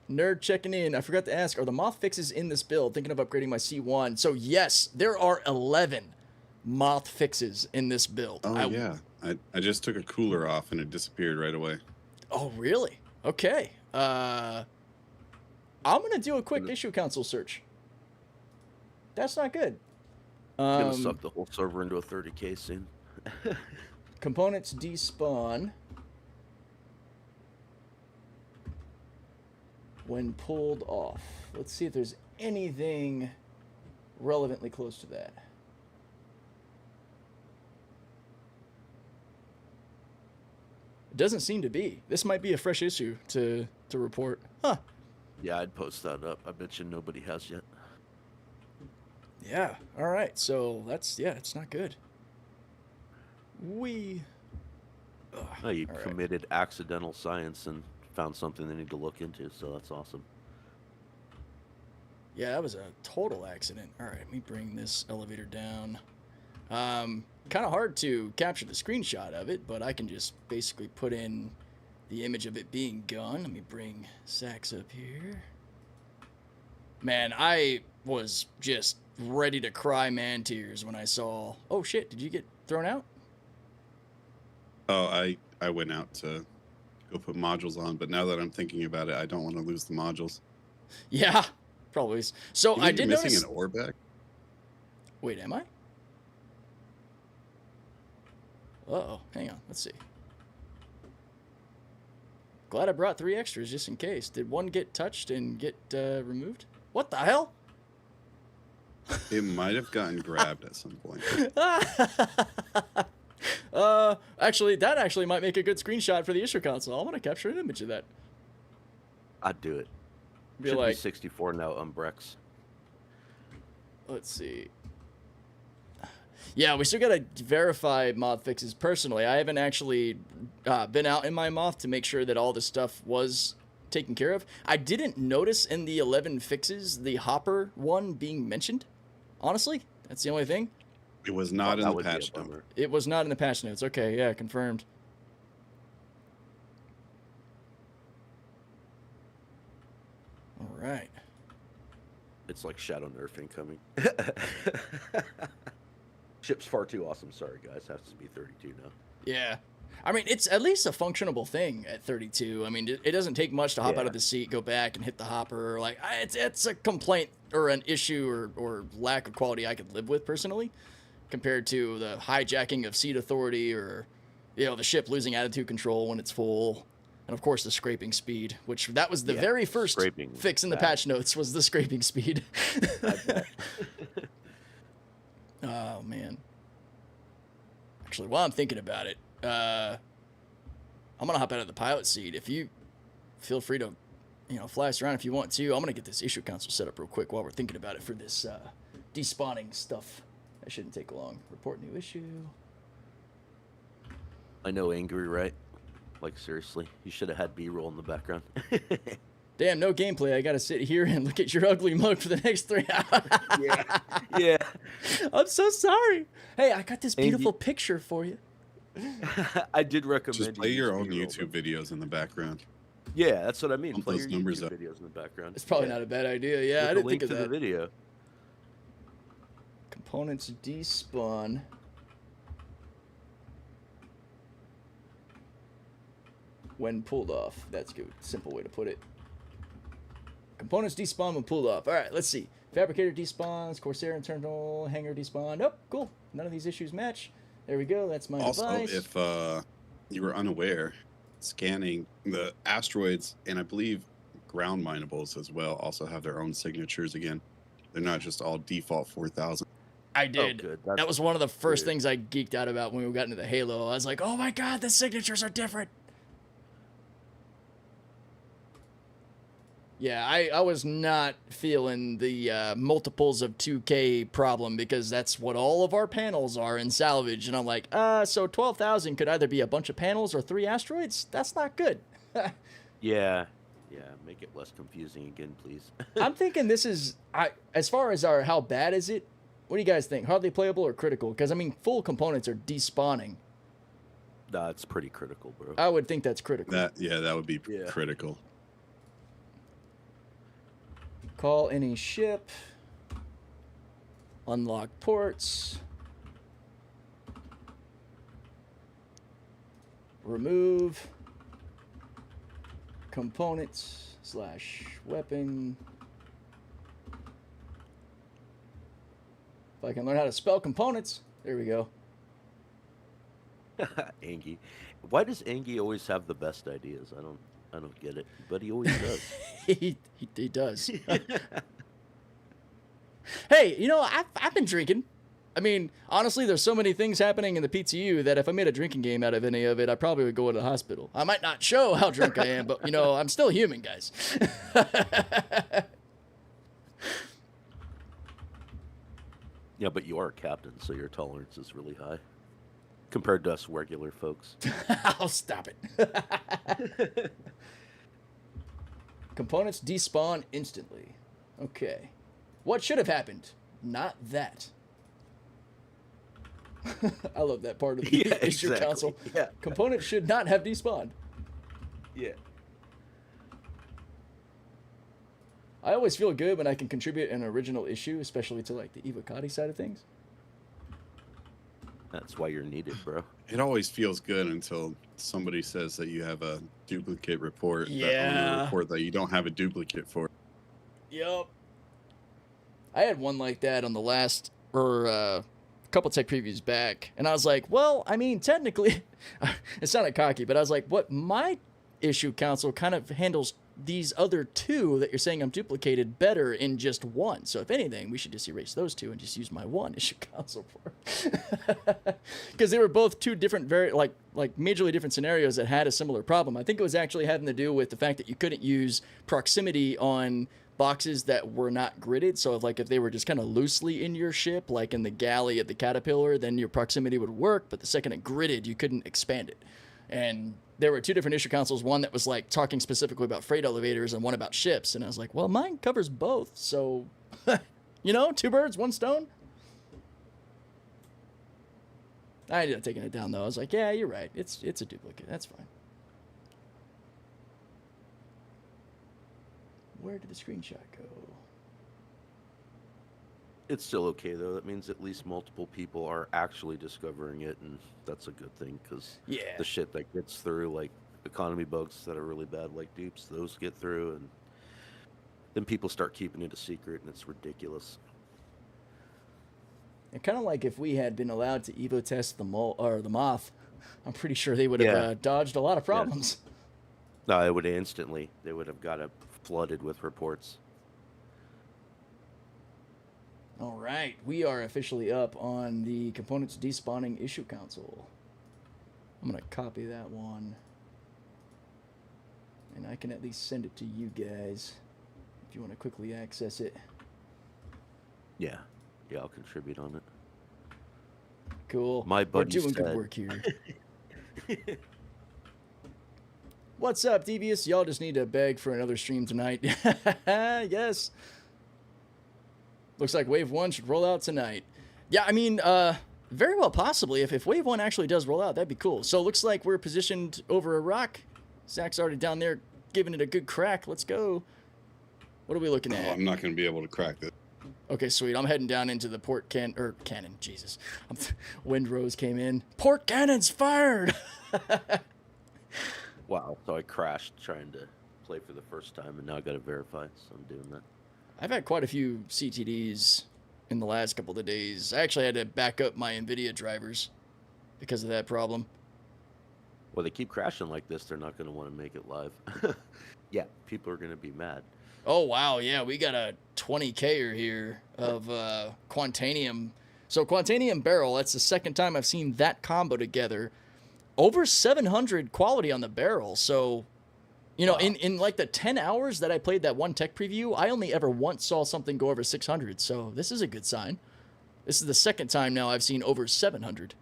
Nerd checking in. I forgot to ask, are the moth fixes in this build? Thinking of upgrading my C1. So yes, there are 11 moth fixes in this build. Oh yeah, I just took a cooler off and it disappeared right away. Oh really? Okay. I'm gonna do a quick issue console search. That's not good. I'm gonna suck the whole server into a 30K soon. Components despawn when pulled off. Let's see if there's anything relevantly close to that. It doesn't seem to be. This might be a fresh issue to report. Huh. Yeah, I'd post that up. I bet you nobody has yet. Yeah. All right. So that's, yeah, it's not good. Oh, you committed accidental science and found something they need to look into, so that's awesome. Yeah, that was a total accident. All right, let me bring this elevator down. Kind of hard to capture the screenshot of it, but I can just basically put in the image of it being gone. Let me bring Sax up here. Man, I was just ready to cry man tears when I saw... Oh, shit, did you get thrown out? Oh, I went out to go put modules on, but now that I'm thinking about it, I don't want to lose the modules. Yeah, probably. So I did missing notice... an ore back? Wait, am I? Uh-oh, hang on, let's see. Glad I brought 3 extras just in case. Did one get touched and get removed? What the hell? It might have gotten grabbed at some point. Actually, that actually might make a good screenshot for the issue console. I want to capture an image of that. I'd do it. Should like, be 64 now, Umbrex. Let's see. Yeah, we still gotta verify mod fixes personally. I haven't actually been out in my moth to make sure that all the stuff was taken care of. I didn't notice in the 11 fixes the hopper one being mentioned. Honestly, that's the only thing. It was not in the patch notes. It was not in the patch notes. Okay, yeah, confirmed. All right. It's like shadow nerfing coming. Chip's far too awesome. Sorry, guys. Has to be 32 now. Yeah. I mean, it's at least a functionable thing at 32. I mean, it doesn't take much to hop out of the seat, go back, and hit the hopper. Like, it's a complaint or an issue or lack of quality I could live with personally, compared to the hijacking of seat authority or, you know, the ship losing attitude control when it's full. And, of course, the scraping speed, which that was the very first fix in the patch notes was the scraping speed. Oh, man. Actually, while I'm thinking about it, I'm going to hop out of the pilot seat. If you feel free to, you know, fly us around if you want to. I'm going to get this issue console set up real quick while we're thinking about it for this despawning stuff. That shouldn't take long. Report new issue. I know, angry, right? Like, seriously, you should have had B-roll in the background. Damn, no gameplay. I got to sit here and look at your ugly mug for the next 3 hours. Yeah. I'm so sorry. Hey, I got this beautiful picture for you. I did recommend just play your own YouTube videos in the background. Yeah, that's what I mean. Bump Play those your numbers YouTube up. videos in the background. It's probably not a bad idea. Yeah, I didn't think of that. The video. Components despawn. When pulled off. That's good. Simple way to put it. Components despawn when pulled off. All right, let's see. Fabricator despawns. Corsair internal hangar despawn. Nope, cool. None of these issues match. There we go. That's my device. If you were unaware, scanning the asteroids and I believe ground minables as well also have their own signatures again. They're not just all default 4000. I did. Oh, that was one of the first things I geeked out about when we got into the Halo. I was like, oh my god, the signatures are different. Yeah, I was not feeling the multiples of 2K problem because that's what all of our panels are in salvage. And I'm like, so 12,000 could either be a bunch of panels or 3 asteroids? That's not good. Yeah, make it less confusing again, please. I'm thinking this is, as far as how bad is it? What do you guys think? Hardly playable or critical? Because, I mean, full components are despawning. Nah, it's pretty critical, bro. I would think that's critical. That would be critical. Call any ship. Unlock ports. Remove components / weapon. If I can learn how to spell components. There we go. Angie. Why does Angie always have the best ideas? I don't get it, but he always does. he does. Hey, you know, I've been drinking. I mean, honestly, there's so many things happening in the PTU that if I made a drinking game out of any of it, I probably would go to the hospital. I might not show how drunk I am, but, you know, I'm still human, guys. Yeah, but you are a captain, so your tolerance is really high compared to us regular folks. I'll stop it. Components despawn instantly. Okay. What should have happened? Not that. I love that part of the issue console. Yeah. Components should not have despawned. Yeah. I always feel good when I can contribute an original issue, especially to like the Evocati side of things. That's why you're needed, bro. It always feels good until somebody says that you have a duplicate report. Yeah. That report that you don't have a duplicate for. Yep. I had one like that on the last, or couple tech previews back, and I was like, well, I mean, technically, it sounded cocky, but I was like, what my issue console kind of handles these other two that you're saying I'm duplicated better in just one. So if anything, we should just erase those two and just use my one issue console for, because they were both two different, very like majorly different scenarios that had a similar problem. I think it was actually having to do with the fact that you couldn't use proximity on boxes that were not gridded. So if they were just kind of loosely in your ship, like in the galley at the Caterpillar, then your proximity would work. But the second it gridded, you couldn't expand it. And there were two different issue consoles, one that was like talking specifically about freight elevators and one about ships. And I was like, well, mine covers both. So, you know, two birds, one stone. I ended up taking it down, though. I was like, yeah, you're right. It's a duplicate. That's fine. Where did the screenshot go? It's still okay, though. That means at least multiple people are actually discovering it, and that's a good thing, because the shit that gets through, like economy bugs that are really bad, like dupes, those get through, and then people start keeping it a secret, and it's ridiculous. And kind of like if we had been allowed to Evo test the moth, I'm pretty sure they would have dodged a lot of problems. Yeah. No, it would instantly. They would have got it flooded with reports. All right, we are officially up on the components despawning issue console. I'm going to copy that one. And I can at least send it to you guys if you want to quickly access it. Yeah. Yeah, I'll contribute on it. Cool. My buddy We're doing good work here. What's up, Devious? Y'all just need to beg for another stream tonight. Yes. Looks like Wave 1 should roll out tonight. Yeah, I mean, very well possibly. If Wave 1 actually does roll out, that'd be cool. So it looks like we're positioned over a rock. Zach's already down there giving it a good crack. Let's go. What are we looking at? I'm not going to be able to crack this. Okay, sweet. I'm heading down into the port cannon. Jesus. Windrose came in. Port cannon's fired! Wow. So I crashed trying to play for the first time, and now I got to verify, so I'm doing that. I've had quite a few CTDs in the last couple of days. I actually had to back up my Nvidia drivers because of that problem. Well, they keep crashing like this. They're not going to want to make it live. Yeah, people are going to be mad. Oh, wow. Yeah, we got a 20K here of Quantanium. So Quantanium barrel, that's the second time I've seen that combo together. Over 700 quality on the barrel. So, you know, wow. in like the 10 hours that I played that one tech preview, I only ever once saw something go over 600. So this is a good sign. This is the second time now I've seen over 700.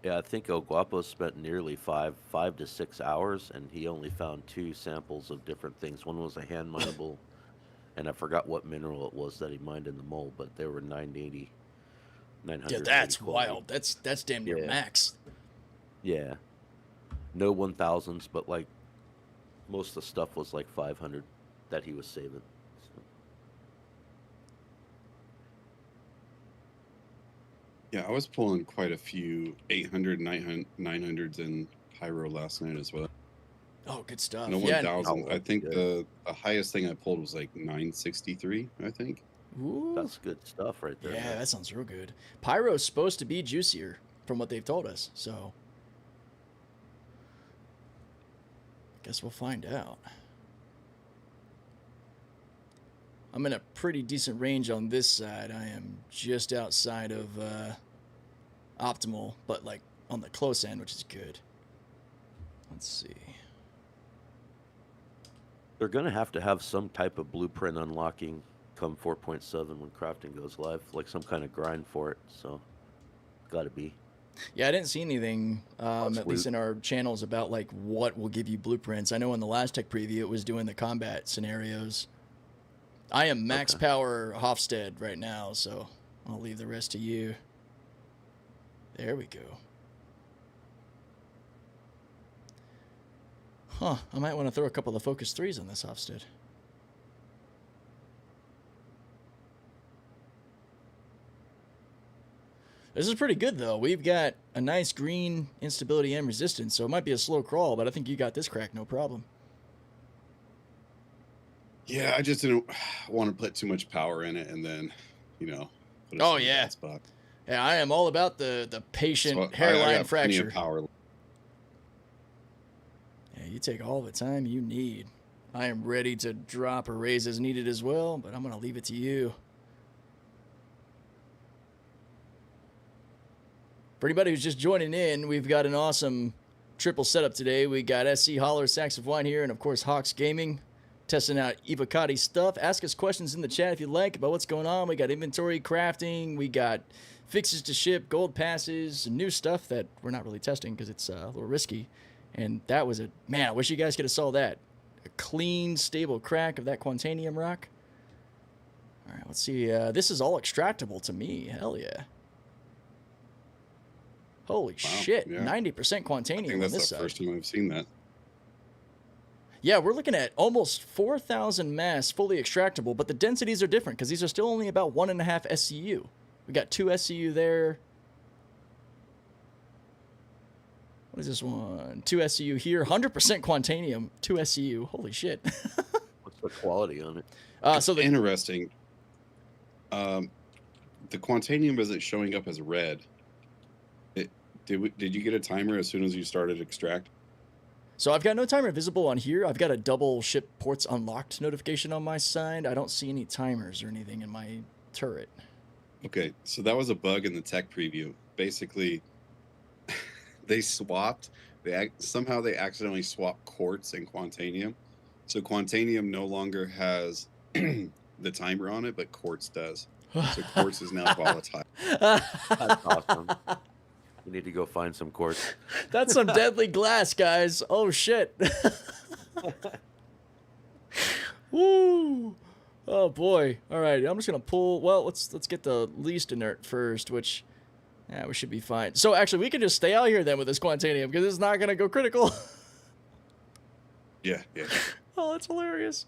Yeah, I think El Guapo spent nearly 5 to 6 hours, and he only found 2 samples of different things. One was a hand mineable, and I forgot what mineral it was that he mined in the mole, but they were 900. Yeah, that's wild. That's damn near max. Yeah. No 1000s, but like most of the stuff was like 500 that he was saving. So. Yeah, I was pulling quite a few 800, 900s in Pyro last night as well. Oh, good stuff. No 1000. I think the highest thing I pulled was like 963, I think. Ooh. That's good stuff right there. Yeah, man. that sounds real good. Pyro's supposed to be juicier from what they've told us, so guess we'll find out. I'm in a pretty decent range on this side. I am just outside of optimal, but like on the close end, which is good. Let's see. They're going to have some type of blueprint unlocking come 4.7 when crafting goes live, like some kind of grind for it, so got to be. Yeah, I didn't see anything, at least in our channels, about like what will give you blueprints. I know in the last tech preview it was doing the combat scenarios. I am max power Hofstede right now, so I'll leave the rest to you. There we go. Huh, I might want to throw a couple of Focus 3s on this Hofstede. This is pretty good, though. We've got a nice green instability and resistance, so it might be a slow crawl, but I think you got this crack no problem. Yeah, I just didn't want to put too much power in it and then you know. Put us Oh in a yeah. bad spot. Yeah, I am all about the patient So hairline I got plenty fracture. of power. Yeah, you take all the time you need. I am ready to drop or raise as needed as well, but I'm going to leave it to you. For anybody who's just joining in, we've got an awesome triple setup today. We got SC Holler, Sacks of Wine here, and of course Hawks Gaming, testing out Evocati stuff. Ask us questions in the chat if you'd like about what's going on. We got inventory, crafting, we got fixes to ship, gold passes, new stuff that we're not really testing because it's a little risky. And that was a, man, I wish you guys could have saw that. A clean, stable crack of that Quantanium rock. All right, let's see. This is all extractable to me. Hell yeah. Holy shit, yeah. 90% Quantanium I think on that's this the side. first time I've seen that. Yeah, we're looking at almost 4,000 mass fully extractable, but the densities are different because these are still only about 1.5 SCU. We got 2 SCU there. What is this one? 2 SCU here. 100% Quantanium, 2 SCU. Holy shit. What's the quality on it? So the, Interesting. The Quantanium isn't showing up as red. Did you get a timer as soon as you started extract? So I've got no timer visible on here. I've got a double ship ports unlocked notification on my side. I don't see any timers or anything in my turret. Okay, so that was a bug in the tech preview. Basically, they swapped. Somehow they accidentally swapped quartz and Quantanium. So Quantanium no longer has the timer on it, but quartz does. So quartz is now volatile. That's awesome. We need to go find some quartz. That's some deadly glass, guys. Oh shit. Woo. Oh boy. All right, I'm just gonna pull. Well, let's get the least inert first, which, yeah, we should be fine. So actually, we can just stay out here then with this Quantanium because it's not gonna go critical. Yeah. Oh, that's hilarious.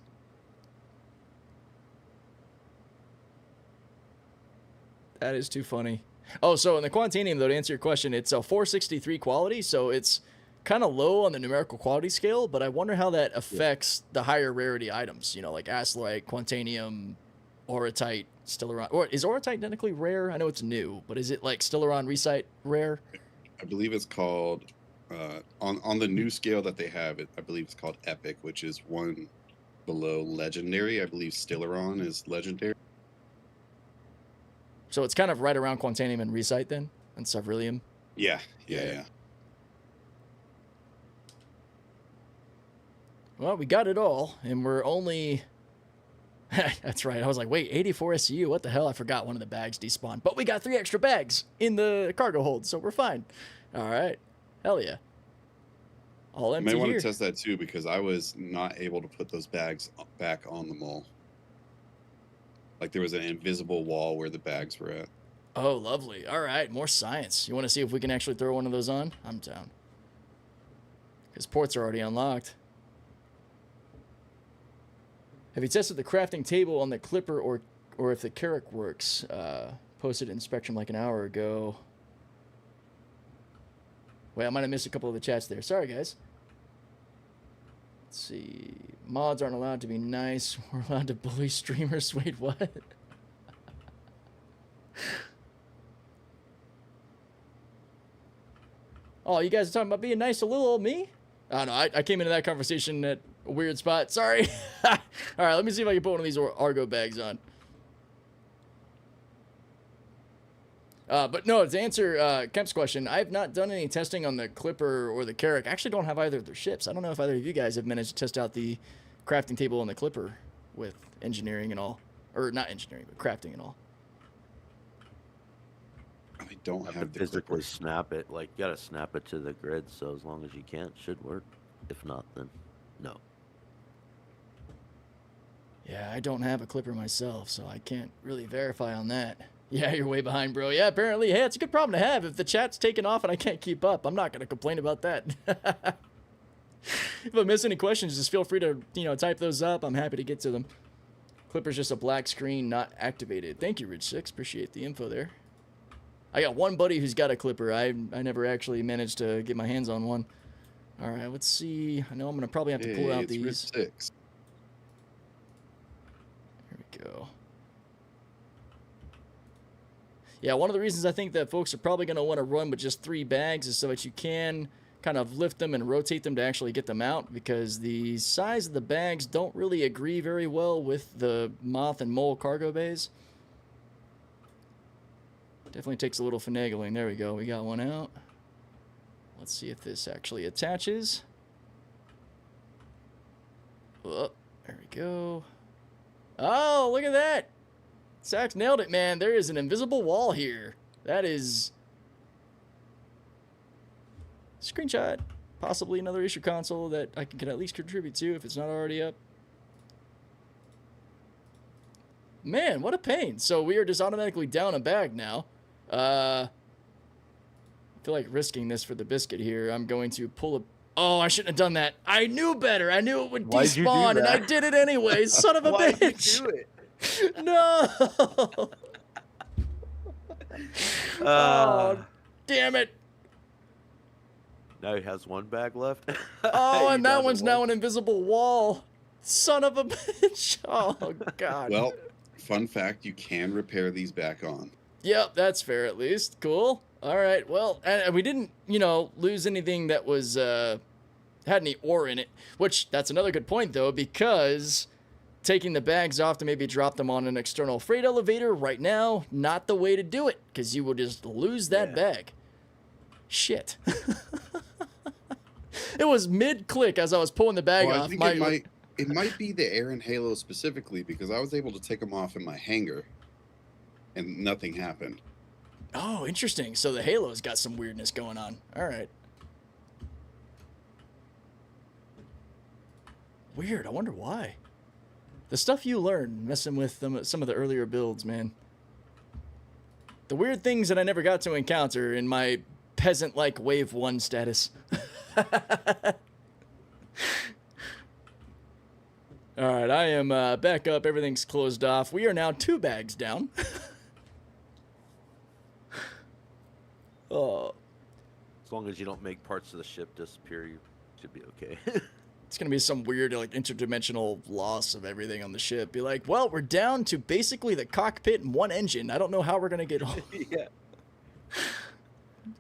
That is too funny. Oh, so in the Quantanium, though, to answer your question, it's a 463 quality, so it's kind of low on the numerical quality scale, but I wonder how that affects the higher rarity items, you know, like Asteroid, Quantanium, Aurotite, Stellaron. Or is Aurotite technically rare? I know it's new, but is it like Stellaron Recite rare? I believe it's called, on the new scale that they have, I believe it's called Epic, which is one below Legendary. I believe Stellaron is Legendary. So it's kind of right around Quantanium and Recite then, and Sevrillium. Yeah. Well, we got it all, and we're only... That's right. I was like, wait, 84 SCU? What the hell? I forgot one of the bags despawned. But we got 3 extra bags in the cargo hold, so we're fine. All right. Hell yeah. All empty You may want here. to test that too, because I was not able to put those bags back on the mall. Like there was an invisible wall where the bags were at. Oh, lovely. All right, more science. You want to see if we can actually throw one of those on? I'm down. Because ports are already unlocked. Have you tested the crafting table on the Clipper or if the Carrick works? Posted it in Spectrum like an hour ago. Wait, I might have missed a couple of the chats there. Sorry, guys. Let's see. Mods aren't allowed to be nice. We're allowed to bully streamers. Wait, what? Oh, you guys are talking about being nice to little old me? Oh, no, I came into that conversation at a weird spot. Sorry. All right, let me see if I can put one of these Argo bags on. But no, to answer Kemp's question, I've not done any testing on the Clipper or the Carrick. I actually don't have either of their ships. I don't know if either of you guys have managed to test out the crafting table on the Clipper with engineering and all. Or not engineering, but crafting and all. I don't have the physically Clipper. snap it. Like, you gotta snap it to the grid, so as long as you can, it should work. If not, then no. Yeah, I don't have a Clipper myself, so I can't really verify on that. Yeah, you're way behind, bro. Yeah, apparently. Hey, it's a good problem to have. If the chat's taking off and I can't keep up, I'm not going to complain about that. If I miss any questions, just feel free to, type those up. I'm happy to get to them. Clipper's just a black screen, not activated. Thank you, Rich6. Appreciate the info there. I got one buddy who's got a Clipper. I never actually managed to get my hands on one. All right, let's see. I know I'm going to probably have to pull out it's these. Rich6. Here we go. Yeah, one of the reasons I think that folks are probably going to want to run with just 3 bags is so that you can kind of lift them and rotate them to actually get them out, because the size of the bags don't really agree very well with the moth and mole cargo bays. Definitely takes a little finagling. There we go. We got one out. Let's see if this actually attaches. Oh, there we go. Oh, look at that. Sax nailed it, man. There is an invisible wall here. That is... Screenshot. Possibly another issue console that I can at least contribute to if it's not already up. Man, what a pain. So we are just automatically down a bag now. I feel like risking this for the biscuit here. I'm going to pull a... Oh, I shouldn't have done that. I knew better. I knew it would despawn, and I did it anyway. Son of a bitch. Why'd you do it? No. Oh, damn it. Now he has 1 bag left. Oh, and that one's now an invisible wall. Son of a bitch. Oh, God. Well, fun fact, you can repair these back on. Yep, that's fair at least. Cool. All right. Well, and we didn't, lose anything that was had any ore in it, which that's another good point, though, because taking the bags off to maybe drop them on an external freight elevator right now, not the way to do it, because you will just lose that bag. Shit. It was mid-click as I was pulling the bag off. I think it might be the Aaron Halo specifically, because I was able to take them off in my hangar, and nothing happened. Oh, interesting. So the Halo's got some weirdness going on. All right. Weird. I wonder why. The stuff you learn messing with some of the earlier builds, man. The weird things that I never got to encounter in my peasant-like Wave 1 status. All right, I am back up. Everything's closed off. We are now 2 bags down. Oh. As long as you don't make parts of the ship disappear, you should be okay. It's going to be some weird, like, interdimensional loss of everything on the ship. Be like, well, we're down to basically the cockpit and 1 engine. I don't know how we're going to get home. Yeah.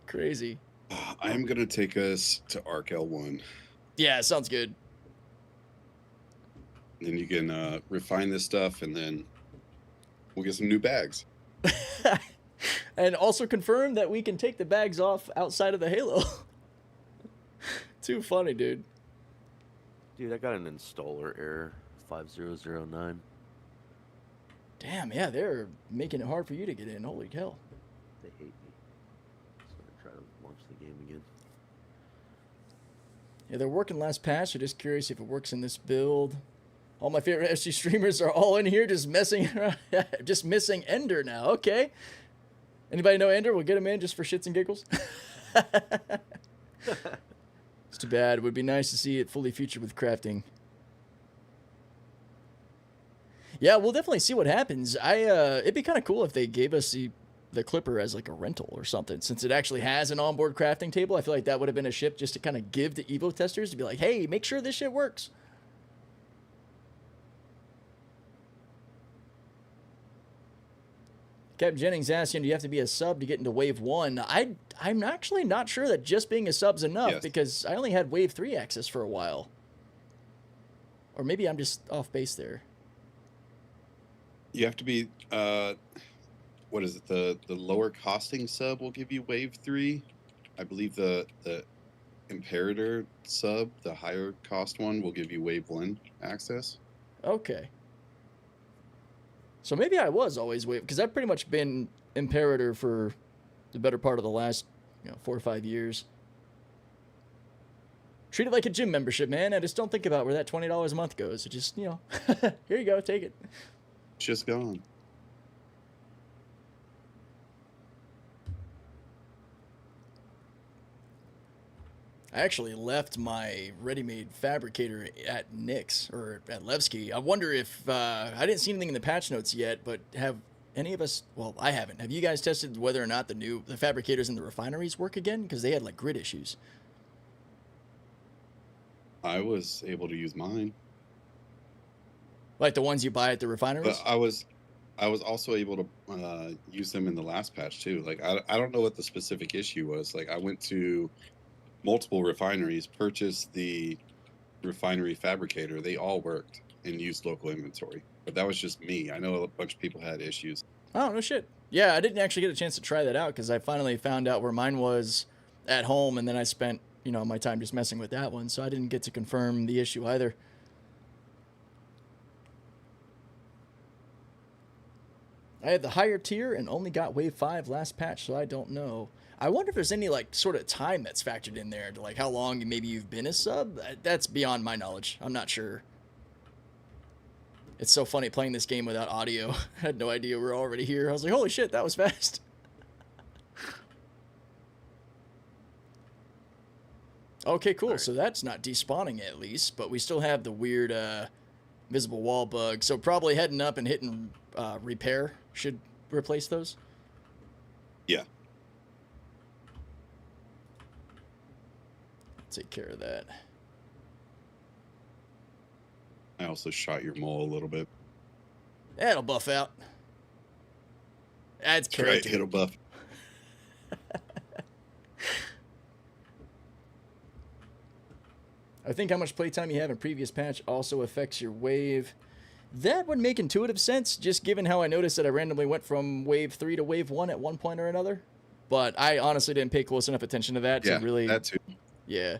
Crazy. I am going to take us to Arc L1. Yeah, sounds good. Then you can refine this stuff, and then we'll get some new bags. And also confirm that we can take the bags off outside of the Halo. Too funny, dude. Dude, I got an installer error, 5009. Damn, yeah, they're making it hard for you to get in. Holy hell. They hate me. So I try to launch the game again. Yeah, they're working last patch. I'm just curious if it works in this build. All my favorite SG streamers are all in here just messing around. Just missing Ender now. Okay. Anybody know Ender? We'll get him in just for shits and giggles. It's too bad. It would be nice to see it fully featured with crafting. Yeah, we'll definitely see what happens. It'd be kind of cool if they gave us the Clipper as like a rental or something, since it actually has an onboard crafting table. I feel like that would have been a ship just to kind of give to Evo testers to be like, hey, make sure this shit works. Captain Jennings asking, do you have to be a sub to get into Wave 1? I'm actually not sure that just being a sub's enough, because I only had Wave 3 access for a while. Or maybe I'm just off base there. You have to be, what is it, the lower costing sub will give you Wave 3. I believe the Imperator sub, the higher cost one, will give you Wave 1 access. Okay. So maybe I was always Wave, because I've pretty much been Imperator for the better part of the last 4 or 5 years. Treat it like a gym membership, man. I just don't think about where that $20 a month goes. It just, here you go, take it. Just gone. I actually left my ready-made fabricator at Nick's, or at Levski. I wonder if, I didn't see anything in the patch notes yet, but have any of us, well, I haven't. Have you guys tested whether or not the fabricators in the refineries work again? Because they had, like, grid issues. I was able to use mine. Like the ones you buy at the refineries? But I was I was also able to use them in the last patch too. Like I don't know what the specific issue was. Like I went to multiple refineries, purchased the refinery fabricator. They all worked and used local inventory, but that was just me. I know a bunch of people had issues. Oh, no shit. Yeah, I didn't actually get a chance to try that out because I finally found out where mine was at home, and then I spent, you know, my time just messing with that one, so I didn't get to confirm the issue either. I had the higher tier and only got Wave 5 last patch, so I don't know. I wonder if there's any, like, sort of time that's factored in there to, like, how long maybe you've been a sub? That's beyond my knowledge. I'm not sure. It's so funny playing this game without audio. I had no idea we're already here. I was like, holy shit, that was fast. Okay, cool. Right. So that's not despawning at least, but we still have the weird visible wall bug. So probably heading up and hitting repair should replace those. Yeah. Take care of that. I also shot your mole a little bit. That'll buff out. That's correct. Right, it'll buff. I think how much playtime you have in previous patch also affects your wave. That would make intuitive sense, just given how I noticed that I randomly went from wave 3 to wave 1 at one point or another. But I honestly didn't pay close enough attention to that to really. That too. Yeah.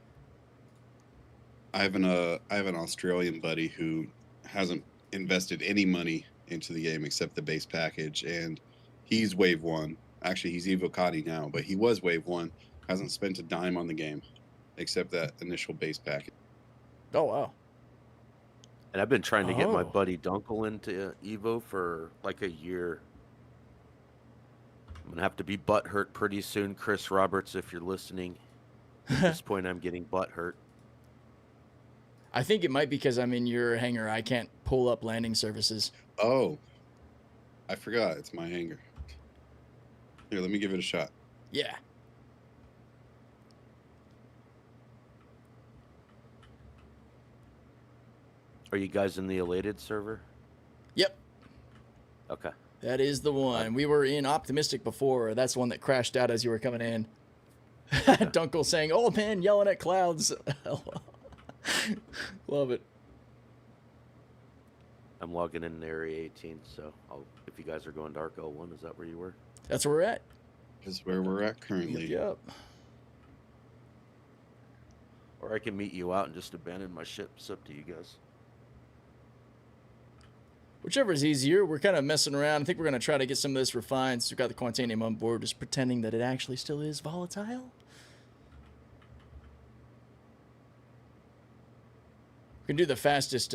I have an Australian buddy who hasn't invested any money into the game except the base package, and he's wave 1. Actually, he's Evocati now, but he was wave 1. Hasn't spent a dime on the game except that initial base package. Oh wow. And I've been trying to get my buddy Dunkel into Evo for like a year. I'm gonna have to be butthurt pretty soon, Chris Roberts, if you're listening. At this point, I'm getting butthurt. I think it might be because I'm in your hangar. I can't pull up landing services. Oh, I forgot. It's my hangar. Here, let me give it a shot. Yeah. Are you guys in the Elated server? Yep. Okay. That is the one. We were in Optimistic before. That's the one that crashed out as you were coming in. Dunkel saying, "Old man yelling at clouds." Love it. I'm logging in Area 18, so if you guys are going to Arc L1, is that where you were? That's where we're at. Is where we're at currently. Yep. Or I can meet you out and just abandon my ship. It's up to you guys. Whichever is easier. We're kind of messing around. I think we're going to try to get some of this refined. So we've got the Quantanium on board, just pretending that it actually still is volatile. We can do the fastest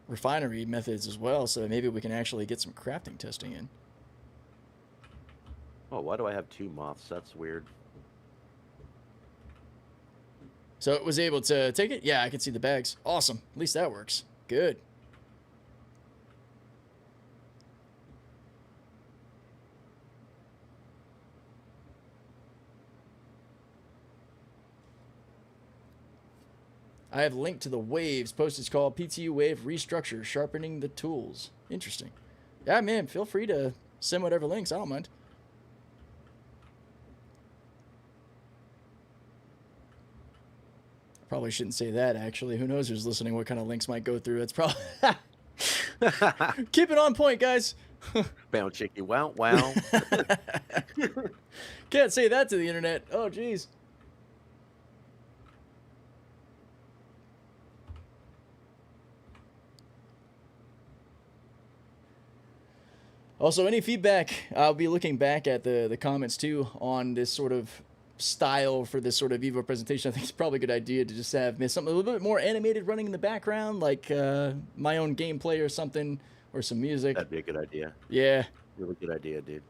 refinery methods as well, so maybe we can actually get some crafting testing in. Oh, why do I have 2 moths? That's weird. So it was able to take it? Yeah, I can see the bags. Awesome. At least that works. Good. I have linked to the waves. Post is called PTU Wave Restructure, Sharpening the Tools. Interesting. Yeah, man, feel free to send whatever links. I don't mind. Probably shouldn't say that, actually. Who knows who's listening, what kind of links might go through. It's probably... Keep it on point, guys. Bow chicky, wow, wow. Can't say that to the internet. Oh, jeez. Also, any feedback, I'll be looking back at the comments, too, on this sort of style for this sort of Evo presentation. I think it's probably a good idea to just have something a little bit more animated running in the background, like my own gameplay or something, or some music. That'd be a good idea. Yeah. Really good idea, dude.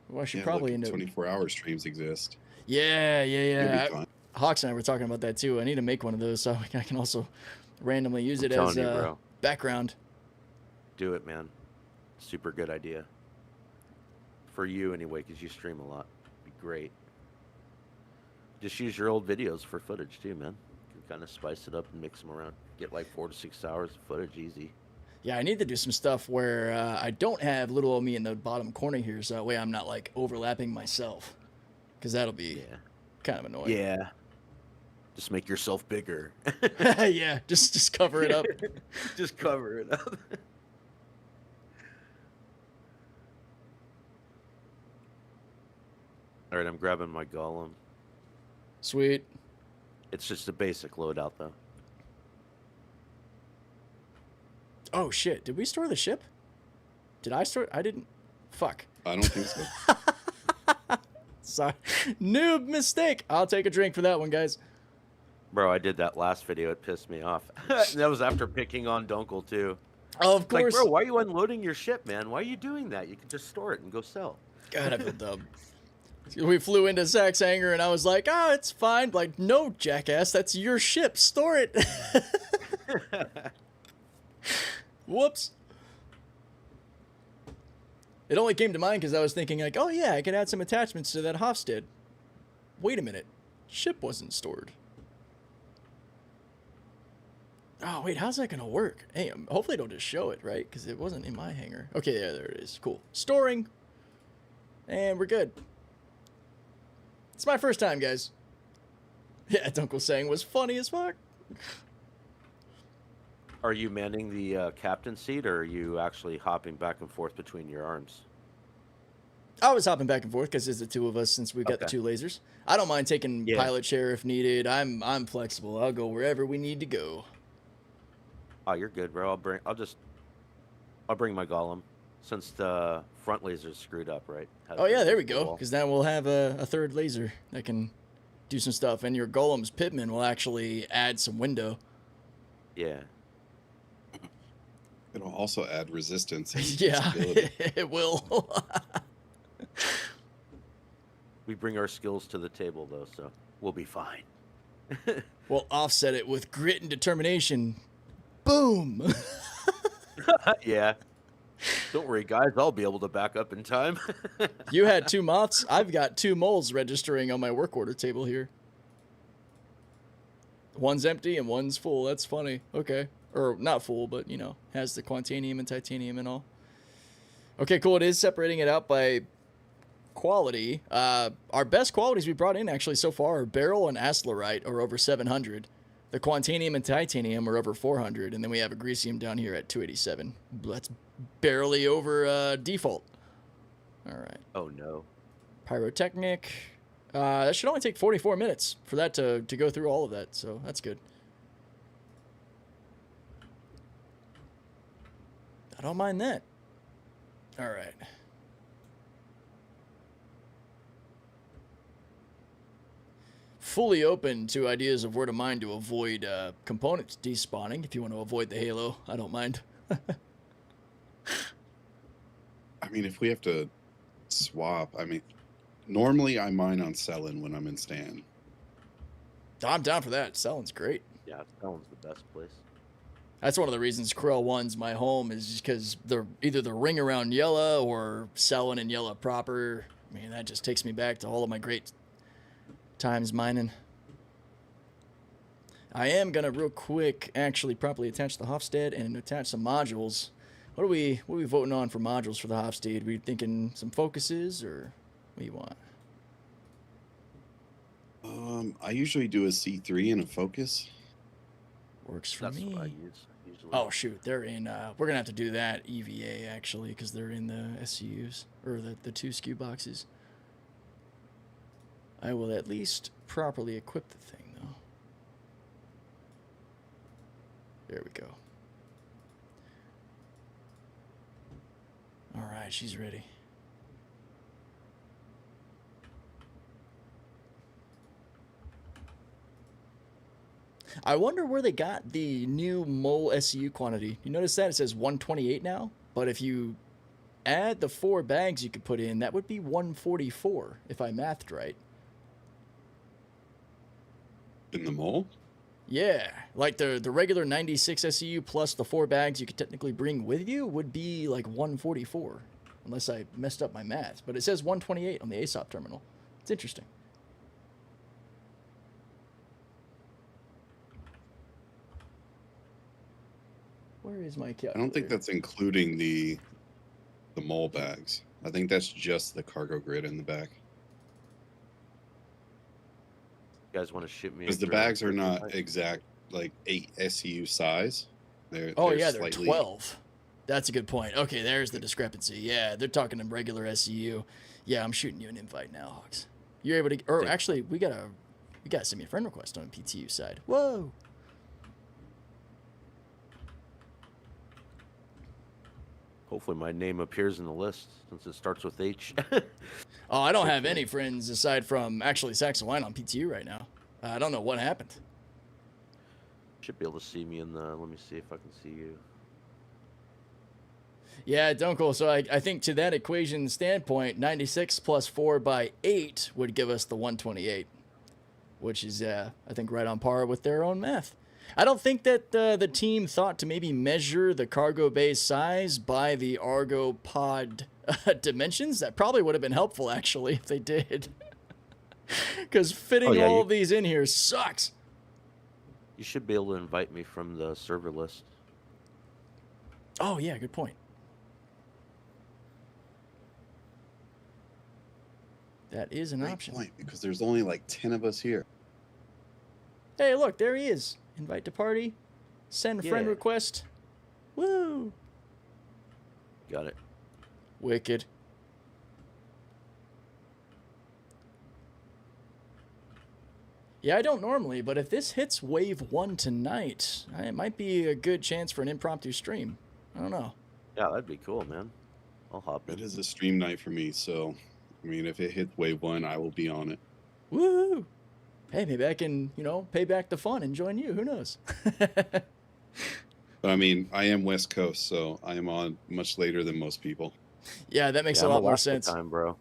Well, I should probably look, 24-hour streams exist. Yeah. Hawks and I were talking about that too. I need to make one of those so I can also randomly use it as background. Do it, man. Super good idea. For you anyway, because you stream a lot. Be great. Just use your old videos for footage too, man. kind of spice it up and mix them around. Get like 4 to 6 hours of footage easy. Yeah, I need to do some stuff where I don't have little old me in the bottom corner here, so that way I'm not like overlapping myself, because that'll be kind of annoying. Yeah. Just make yourself bigger. Yeah, just cover it up. Just cover it up. All right, I'm grabbing my golem. Sweet. It's just a basic loadout, though. Oh, shit. Did we store the ship? Did I store? I didn't. Fuck. I don't think so. Sorry. Noob mistake. I'll take a drink for that one, guys. Bro, I did that last video. It pissed me off. That was after picking on Dunkel, too. Oh, of course. Like, bro, why are you unloading your ship, man? Why are you doing that? You can just store it and go sell. God, I feel dumb. We flew into Zach's hangar, and I was like, oh, it's fine. Like, no, jackass, that's your ship. Store it. Whoops. It only came to mind because I was thinking, like, oh, yeah, I could add some attachments to that Hofstede. Wait a minute. Ship wasn't stored. Oh, wait, how's that going to work? Hey, hopefully it'll just show it, right? Because it wasn't in my hangar. Okay, yeah, there it is. Cool. Storing. And we're good. It's my first time, guys. Yeah, Dunkel saying was funny as fuck. Are you manning the captain seat, or are you actually hopping back and forth between your arms? I was hopping back and forth because there's the two of us since we've got the two lasers. I don't mind taking pilot share if needed. I'm flexible. I'll go wherever we need to go. Oh, you're good, bro. I'll bring my golem, since the front laser's screwed up, right? Oh yeah, there we go. Because now we'll have a third laser that can do some stuff, and your golem's pitman will actually add some window. Yeah. It'll also add resistance. And yeah, it will. We bring our skills to the table, though, so we'll be fine. We'll offset it with grit and determination. Boom. Yeah. Don't worry, guys. I'll be able to back up in time. You had 2 moths. I've got 2 moles registering on my work order table here. One's empty and one's full. That's funny. Okay. Or not full, but, you know, has the quantanium and titanium and all. Okay, cool. It is separating it out by quality. Our best qualities we brought in, actually, so far are Beryl and Asteroid, are over 700. The quantanium and titanium are over 400. And then we have Agresium down here at 287. That's barely over default. All right. Oh, no. Pyrotechnic. That should only take 44 minutes for that to go through all of that, so that's good. I don't mind that. All right. Fully open to ideas of where to mine to avoid components despawning. If you want to avoid the halo, I don't mind. I mean, if we have to swap, I mean, normally I mine on Selin when I'm in Stan. I'm down for that. Selin's great. Yeah, Selin's the best place. That's one of the reasons Krell 1's my home, is just because they're either the ring around Yella or Selin and Yella proper. I mean, that just takes me back to all of my great times mining. I am going to real quick actually properly attach the Hofstede and attach some modules. What are we voting on for modules for the Hofstede? We thinking some focuses, or what do you want? I usually do a C3 and a focus. Works for That's me. what I use usually. Oh shoot, they're in. We're gonna have to do that EVA actually, because they're in the SCUs or the 2 SKU boxes. I will at least properly equip the thing though. There we go. All right, she's ready. I wonder where they got the new mole SCU quantity. You notice that? It says 128 now, but if you add the 4 bags you could put in, that would be 144, if I mathed right. In the mole? Yeah, like the regular 96 SCU plus the 4 bags you could technically bring with you would be like 144, unless I messed up my math. But it says 128 on the ASOP terminal. It's interesting. Where is my calculator? I don't think that's including the mole bags. I think that's just the cargo grid in the back. You guys want to ship me? Because the bags are not exact, like 8 SEU size. They're they're slightly... 12. That's a good point. Okay, there's the discrepancy. Yeah, they're talking in regular SEU. Yeah, I'm shooting you an invite now, Hawks. You're able to, or actually, we gotta send me a friend request on PTU side. Whoa. Hopefully my name appears in the list since it starts with H. Oh, I don't have any friends aside from actually Saxawine on PTU right now. I don't know what happened. Should be able to see me in the, let me see if I can see you. Yeah, Dunkel. So I think to that equation standpoint, 96 plus 4 by 8 would give us the 128, which is, I think, right on par with their own math. I don't think that the team thought to maybe measure the cargo bay size by the Argo pod dimensions. That probably would have been helpful, actually, if they did. Because fitting all of these in here sucks. You should be able to invite me from the server list. Oh, yeah, good point. That is an option. Point, because there's only like 10 of us here. Hey, look, there he is. Invite to party. Send friend request. Woo! Got it. Wicked. Yeah, I don't normally, but if this hits wave 1 tonight, it might be a good chance for an impromptu stream. I don't know. Yeah, that'd be cool, man. I'll hop in. It is a stream night for me, so I mean, if it hits wave 1, I will be on it. Woo! Hey, maybe I can, pay back the fun and join you. Who knows? But I mean, I am West Coast, so I am on much later than most people. Yeah, that makes a lot more sense. Time, bro.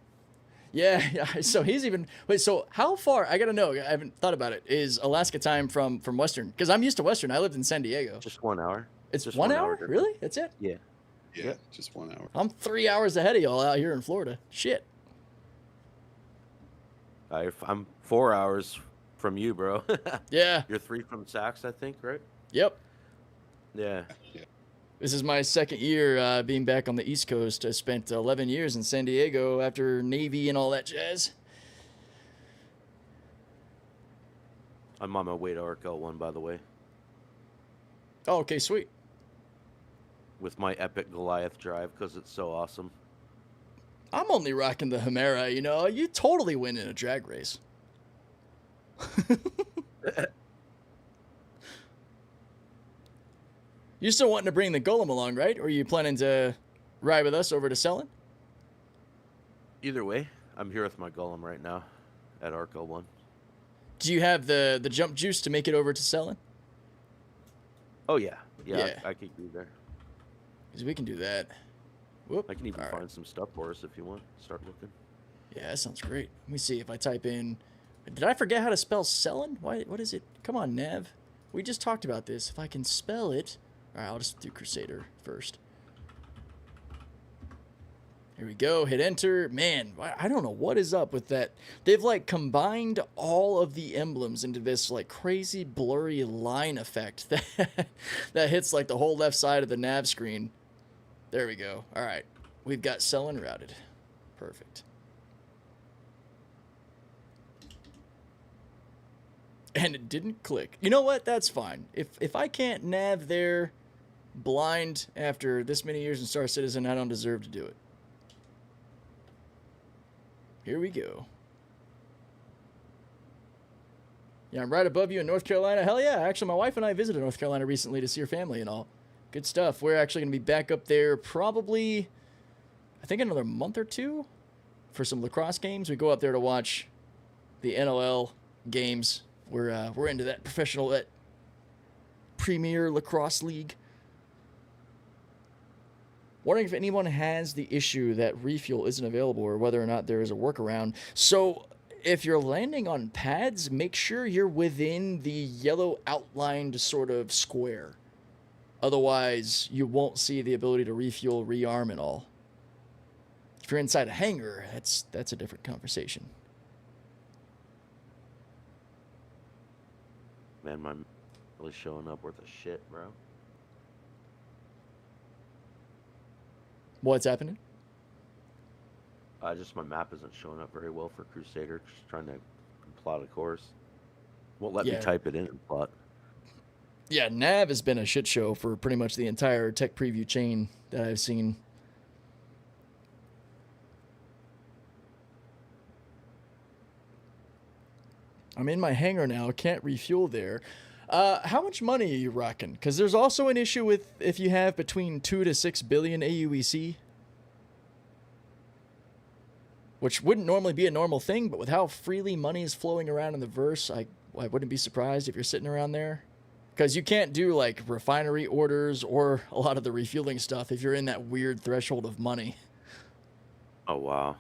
Yeah. So he's even. Wait. So how far? I gotta know. I haven't thought about it. Is Alaska time from Western? Because I'm used to Western. I lived in San Diego. Just 1 hour. It's just 1 hour. Really? That's it? Yeah. Yeah, just 1 hour. I'm 3 hours ahead of y'all out here in Florida. Shit. I'm 4 hours from you, bro. Yeah. You're 3 from Sax, I think, right? Yep. Yeah. This is my second year being back on the East Coast. I spent 11 years in San Diego after Navy and all that jazz. I'm on my way to ARC-L1, by the way. Oh, okay, sweet. With my epic Goliath drive, because it's so awesome. I'm only rocking the Chimera, You totally win in a drag race. You're still wanting to bring the Golem along, right? Or are you planning to ride with us over to Selin? Either way, I'm here with my Golem right now at ARC-L1. Do you have the jump juice to make it over to Selin? Oh, yeah. Yeah. I could be there. Because we can do that. Whoop. I can even find some stuff for us if you want. Start looking. Yeah, that sounds great. Let me see if I type in... Did I forget how to spell Selin? What is it? Come on, Nav. We just talked about this. If I can spell it... All right, I'll just do Crusader first. Here we go. Hit enter. Man, I don't know what is up with that. They've, combined all of the emblems into this, crazy blurry line effect that hits, the whole left side of the nav screen. There we go. All right. We've got Selin routed. Perfect. And it didn't click. You know what? That's fine. If I can't nav there blind after this many years in Star Citizen, I don't deserve to do it. Here we go. Yeah, I'm right above you in North Carolina. Hell yeah. Actually, my wife and I visited North Carolina recently to see her family and all. Good stuff. We're actually going to be back up there probably, I think, another month or two for some lacrosse games. We go up there to watch the NLL games. We're into that that Premier Lacrosse League. Wondering if anyone has the issue that refuel isn't available or whether or not there is a workaround. So if you're landing on pads, make sure you're within the yellow outlined sort of square. Otherwise, you won't see the ability to refuel, rearm, and all. If you're inside a hangar, that's a different conversation. Man, my really showing up worth a shit, bro. What's happening? Just my map isn't showing up very well for Crusader. Just trying to plot a course. Won't let me type it in and plot. Yeah, nav has been a shit show for pretty much the entire tech preview chain that I've seen. I'm in my hangar now. Can't refuel there. How much money are you rocking? Because there's also an issue with if you have between 2 to 6 billion AUEC, which wouldn't normally be a normal thing, but with how freely money is flowing around in the verse, I wouldn't be surprised if you're sitting around there. Because you can't do, like, refinery orders or a lot of the refueling stuff if you're in that weird threshold of money. Oh, wow.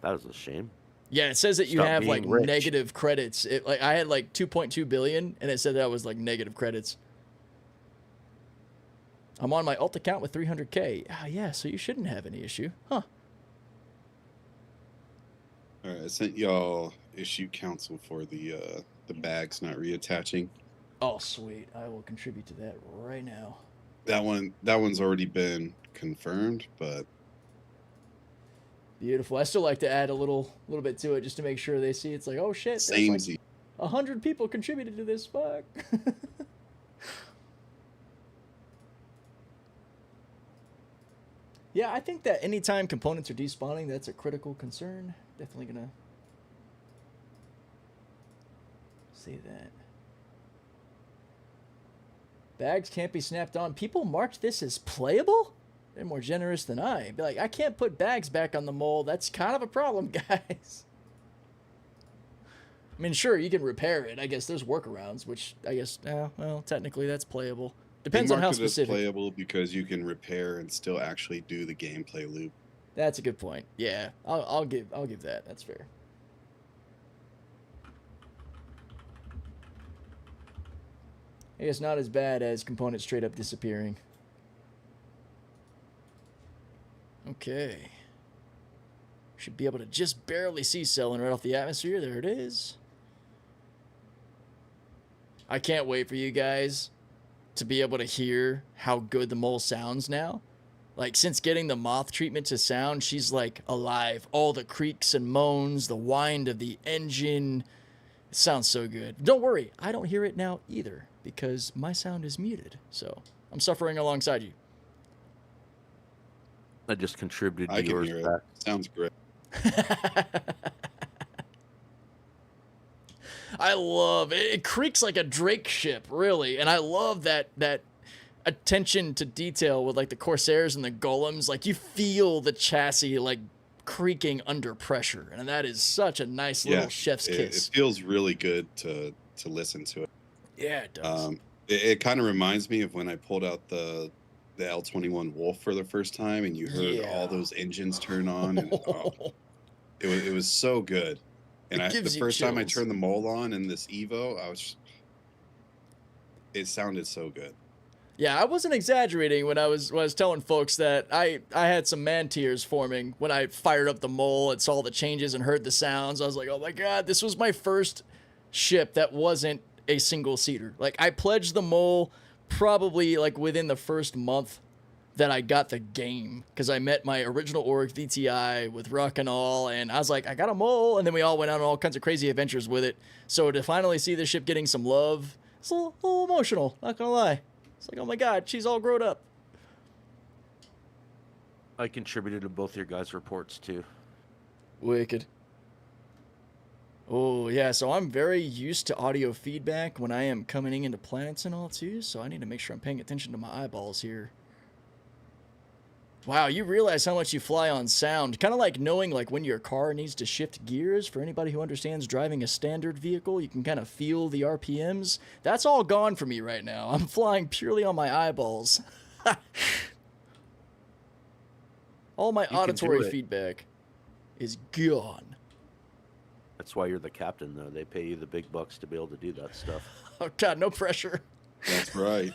That is a shame. Yeah, it says that you have, like, negative credits. Like, I had, like, 2.2 billion, and it said that was, like, negative credits. I'm on my alt account with 300K. Ah, yeah, so you shouldn't have any issue. Huh. All right, I sent y'all issue counsel for the bags not reattaching. Oh, sweet. I will contribute to that right now. That one's already been confirmed, but beautiful. I still like to add a little bit to it just to make sure they see it's like, oh shit, samey. Like 100 people contributed to this. Fuck. Yeah, I think that anytime components are despawning, that's a critical concern. Definitely gonna say that. Bags can't be snapped on. People marked this as playable? They're more generous than I. Be like, I can't put bags back on the mole. That's kind of a problem, guys. I mean, sure, you can repair it. I guess there's workarounds, which I guess, well, technically that's playable. Depends on how specific. It's playable because you can repair and still actually do the gameplay loop. That's a good point. Yeah, I'll give that. That's fair. I guess not as bad as components straight up disappearing. Okay. Should be able to just barely see selling right off the atmosphere. There it is. I can't wait for you guys to be able to hear how good the mole sounds now. Like, since getting the moth treatment to sound, she's like alive. All the creaks and moans, the wind of the engine. It sounds so good. Don't worry, I don't hear it now either because my sound is muted. So I'm suffering alongside you. I just contributed to yours back. Sounds great. I love it. It creaks like a Drake ship, really. And I love that attention to detail with like the Corsairs and the Golems. Like, you feel the chassis like creaking under pressure, and that is such a nice little chef's kiss. It feels really good to listen to it. Yeah, it does. It kind of reminds me of when I pulled out the L21 Wolf for the first time, and you heard all those engines turn on, and it was so good. And the first time I turned the mole on in this Evo, it sounded so good. Yeah, I wasn't exaggerating when I was telling folks that I had some man tears forming when I fired up the mole and saw the changes and heard the sounds. I was like, oh my god, this was my first ship that wasn't a single seater. Like, I pledged the mole probably like within the first month that I got the game, because I met my original org VTI with Ruck and all, and I was like, I got a mole, and then we all went on all kinds of crazy adventures with it. So to finally see the ship getting some love, it's a little emotional, not gonna lie. It's like, oh my god, she's all grown up. I contributed to both your guys' reports too. Wicked. Oh yeah, so I'm very used to audio feedback when I am coming into planets and all too, so I need to make sure I'm paying attention to my eyeballs here. Wow, you realize how much you fly on sound. Kind of like knowing like when your car needs to shift gears. For anybody who understands driving a standard vehicle, you can kind of feel the RPMs. That's all gone for me right now. I'm flying purely on my eyeballs. All my auditory feedback is gone. That's why you're the captain, though. They pay you the big bucks to be able to do that stuff. Oh, God, no pressure. That's right.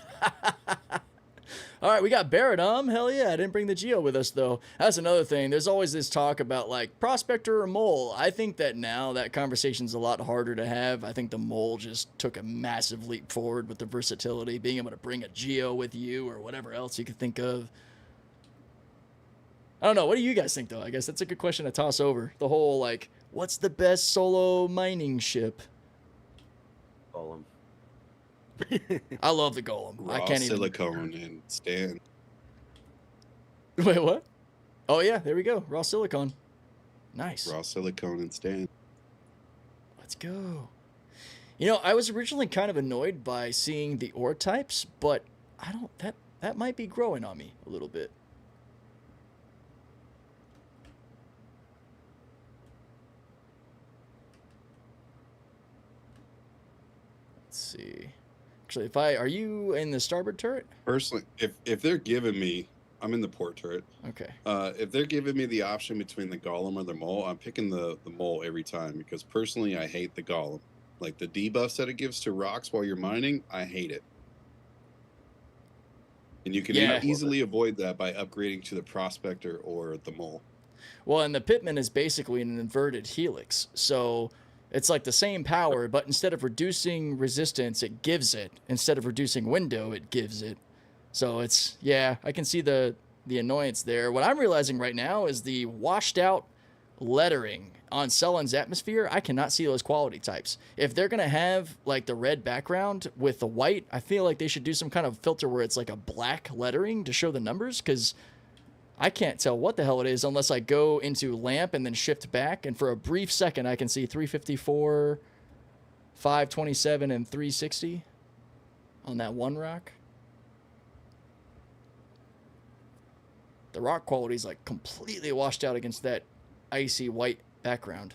All right, we got Baradom. Hell yeah, I didn't bring the Geo with us, though. That's another thing. There's always this talk about, like, Prospector or Mole. I think that now that conversation's a lot harder to have. I think the Mole just took a massive leap forward with the versatility, being able to bring a Geo with you or whatever else you could think of. I don't know. What do you guys think, though? I guess that's a good question to toss over. The whole, like, what's the best solo mining ship? Golem. I love the Golem. Raw I can't silicone and stand. Wait, what? Oh, yeah, there we go. Raw silicone. Nice. Raw silicone and stand. Let's go. You know, I was originally kind of annoyed by seeing the ore types, but I don't... That might be growing on me a little bit. Let's see. Actually, are you in the starboard turret? Personally, if they're giving me, I'm in the port turret. Okay. If they're giving me the option between the golem or the mole, I'm picking the mole every time because personally I hate the golem. Like the debuffs that it gives to rocks while you're mining, I hate it. And you can easily avoid that by upgrading to the prospector or the mole. Well, and the Pitman is basically an inverted helix. So it's like the same power, but instead of reducing resistance, it gives it. Instead of reducing window, it gives it. So it's, yeah, I can see the annoyance there. What I'm realizing right now is the washed out lettering on Sullen's atmosphere. I cannot see those quality types. If they're going to have like the red background with the white, I feel like they should do some kind of filter where it's like a black lettering to show the numbers, because I can't tell what the hell it is unless I go into lamp and then shift back, and for a brief second I can see 354, 527, and 360 on that one rock. The rock quality is like completely washed out against that icy white background.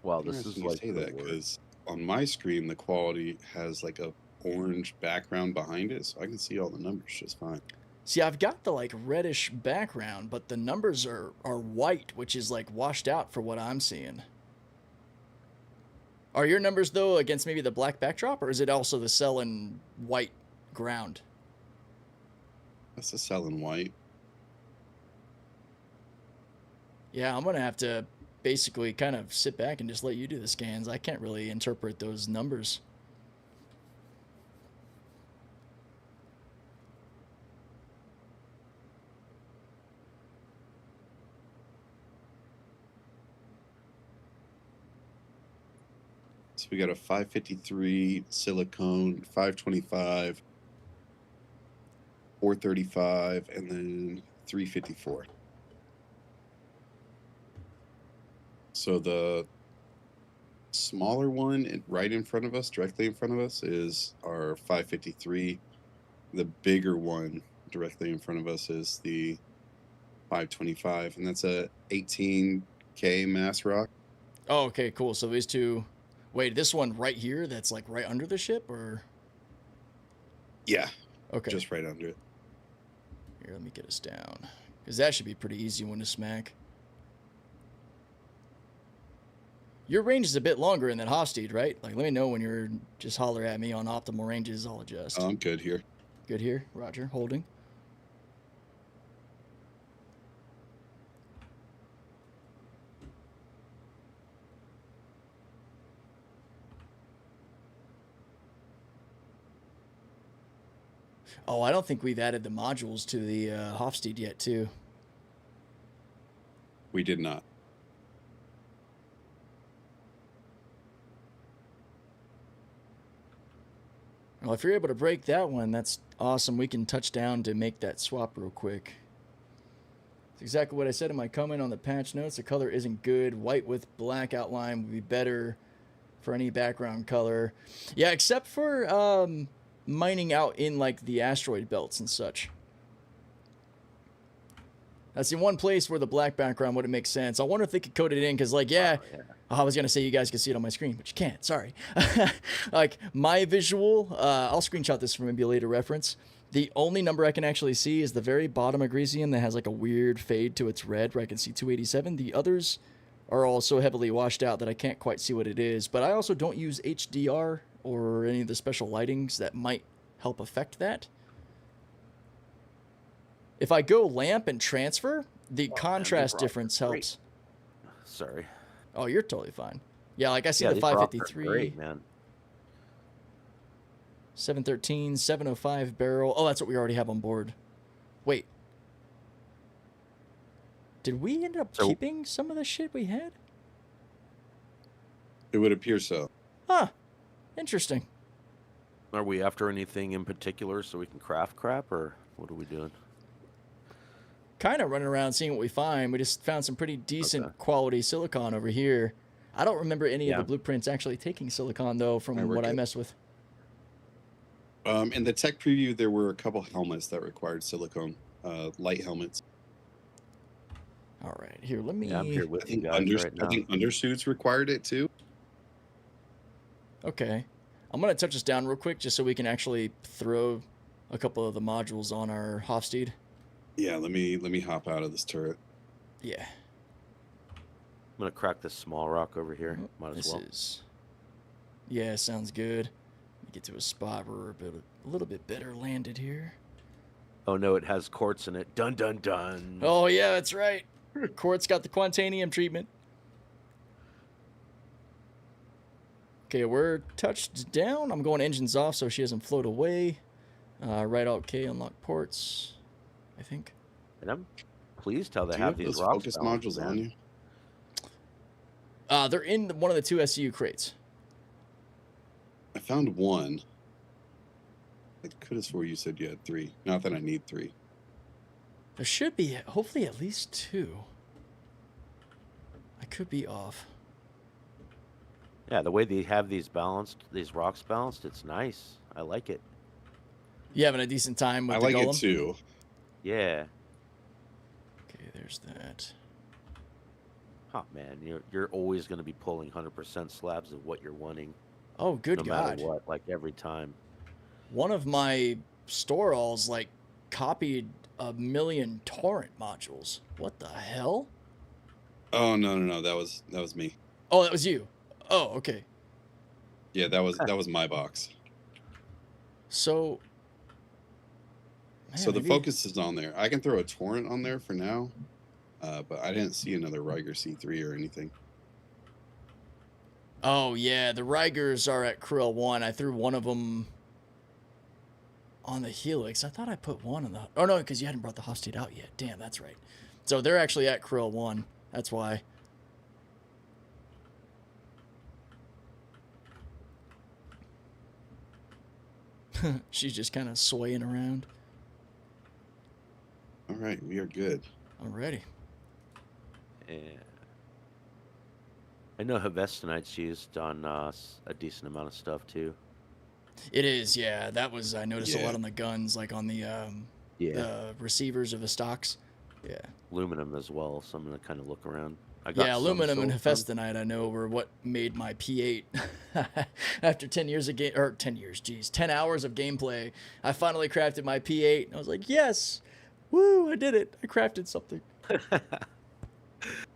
Wow, this is like that because on my screen the quality has like a orange background behind it, so I can see all the numbers just fine. See, I've got the like reddish background, but the numbers are white, which is like washed out for what I'm seeing. Are your numbers though against maybe the black backdrop, or is it also the cell and white ground? That's the cell in white. Yeah, I'm gonna have to basically kind of sit back and just let you do the scans. I can't really interpret those numbers. So we got a 553 silicone, 525, 435, and then 354. So the smaller one right in front of us, directly in front of us, is our 553. The bigger one directly in front of us is the 525, and that's a 18K mass rock. Oh, okay, cool. So these two... Wait, this one right here that's like right under the ship, or? Yeah. Okay. Just right under it. Here, let me get us down, because that should be a pretty easy one to smack. Your range is a bit longer in that Hofstede, right? Like, let me know when you're... Just holler at me on optimal ranges. I'll adjust. I'm good here. Good here. Roger. Holding. Oh, I don't think we've added the modules to the Hofstede yet, too. We did not. Well, if you're able to break that one, that's awesome. We can touch down to make that swap real quick. It's exactly what I said in my comment on the patch notes. The color isn't good. White with black outline would be better for any background color. Yeah, except for mining out in like the asteroid belts and such. That's the one place where the black background wouldn't make sense. I wonder if they could code it in, because like, yeah, I was going to say you guys can see it on my screen, but you can't. Sorry. Like my visual, I'll screenshot this for maybe a later reference. The only number I can actually see is the very bottom Agresian that has like a weird fade to its red where I can see 287. The others are all so heavily washed out that I can't quite see what it is. But I also don't use HDR or any of the special lightings that might help affect that. If I go lamp and transfer, the contrast difference helps. Sorry. Oh, you're totally fine. Yeah, like I see the 553. Great, man. 713, 705 barrel. Oh, that's what we already have on board. Wait. Did we end up keeping some of the shit we had? It would appear so. Huh. Interesting. Are we after anything in particular so we can craft crap, or what are we doing? Kind of running around seeing what we find. We just found some pretty decent quality silicon over here. I don't remember any of the blueprints actually taking silicon, though, from what I messed with. In the tech preview, there were a couple helmets that required silicone, light helmets. All right, here, let me... I'm here with you guys right now. I think undersuits required it, too. Okay. I'm going to touch this down real quick just so we can actually throw a couple of the modules on our Hofstede. Yeah, let me hop out of this turret. Yeah. I'm going to crack this small rock over here. Might as well. Yeah, sounds good. Get to a spot where we're a little bit better landed here. Oh, no, it has quartz in it. Dun, dun, dun. Oh, yeah, that's right. Quartz got the quantanium treatment. Okay, we're touched down. I'm going engines off so she doesn't float away. Right out K, unlock ports, I think. And I'm pleased how they have these rocks focus modules on you. They're in one of the 2 SU crates. I found one. I could have swore you said you had 3. Not that I need 3. There should be, hopefully, at least 2. I could be off. Yeah, the way they have these rocks balanced, it's nice. I like it. You having a decent time with the golem? I like it too. Yeah. Okay, there's that. Oh man, you're always going to be pulling 100% slabs of what you're wanting. Oh, good God. No matter what, like every time. One of my store-alls, like, copied 1 million torrent modules. What the hell? Oh, no. That was me. Oh, that was you. Oh, okay. Yeah, that was my box. So... Man, so the focus is on there. I can throw a torrent on there for now, but I didn't see another Ryger C3 or anything. Oh, yeah, the Rygers are at Krill 1. I threw one of them on the Helix. I thought I put one on the... Oh, no, because you hadn't brought the Hofstede out yet. Damn, that's right. So they're actually at Krill 1. That's why. She's just kind of swaying around. All right, we are good. I'm ready. Yeah. I know Hephaestonite's used on a decent amount of stuff too. It is, yeah. That was, I noticed a lot on the guns, like on the receivers of the stocks. Yeah. Aluminum as well, so I'm going to kind of look around. Aluminum and Hephaestonite I know were what made my P8. After 10 years of 10 hours of gameplay, I finally crafted my P8. And I was like, yes, woo, I did it. I crafted something.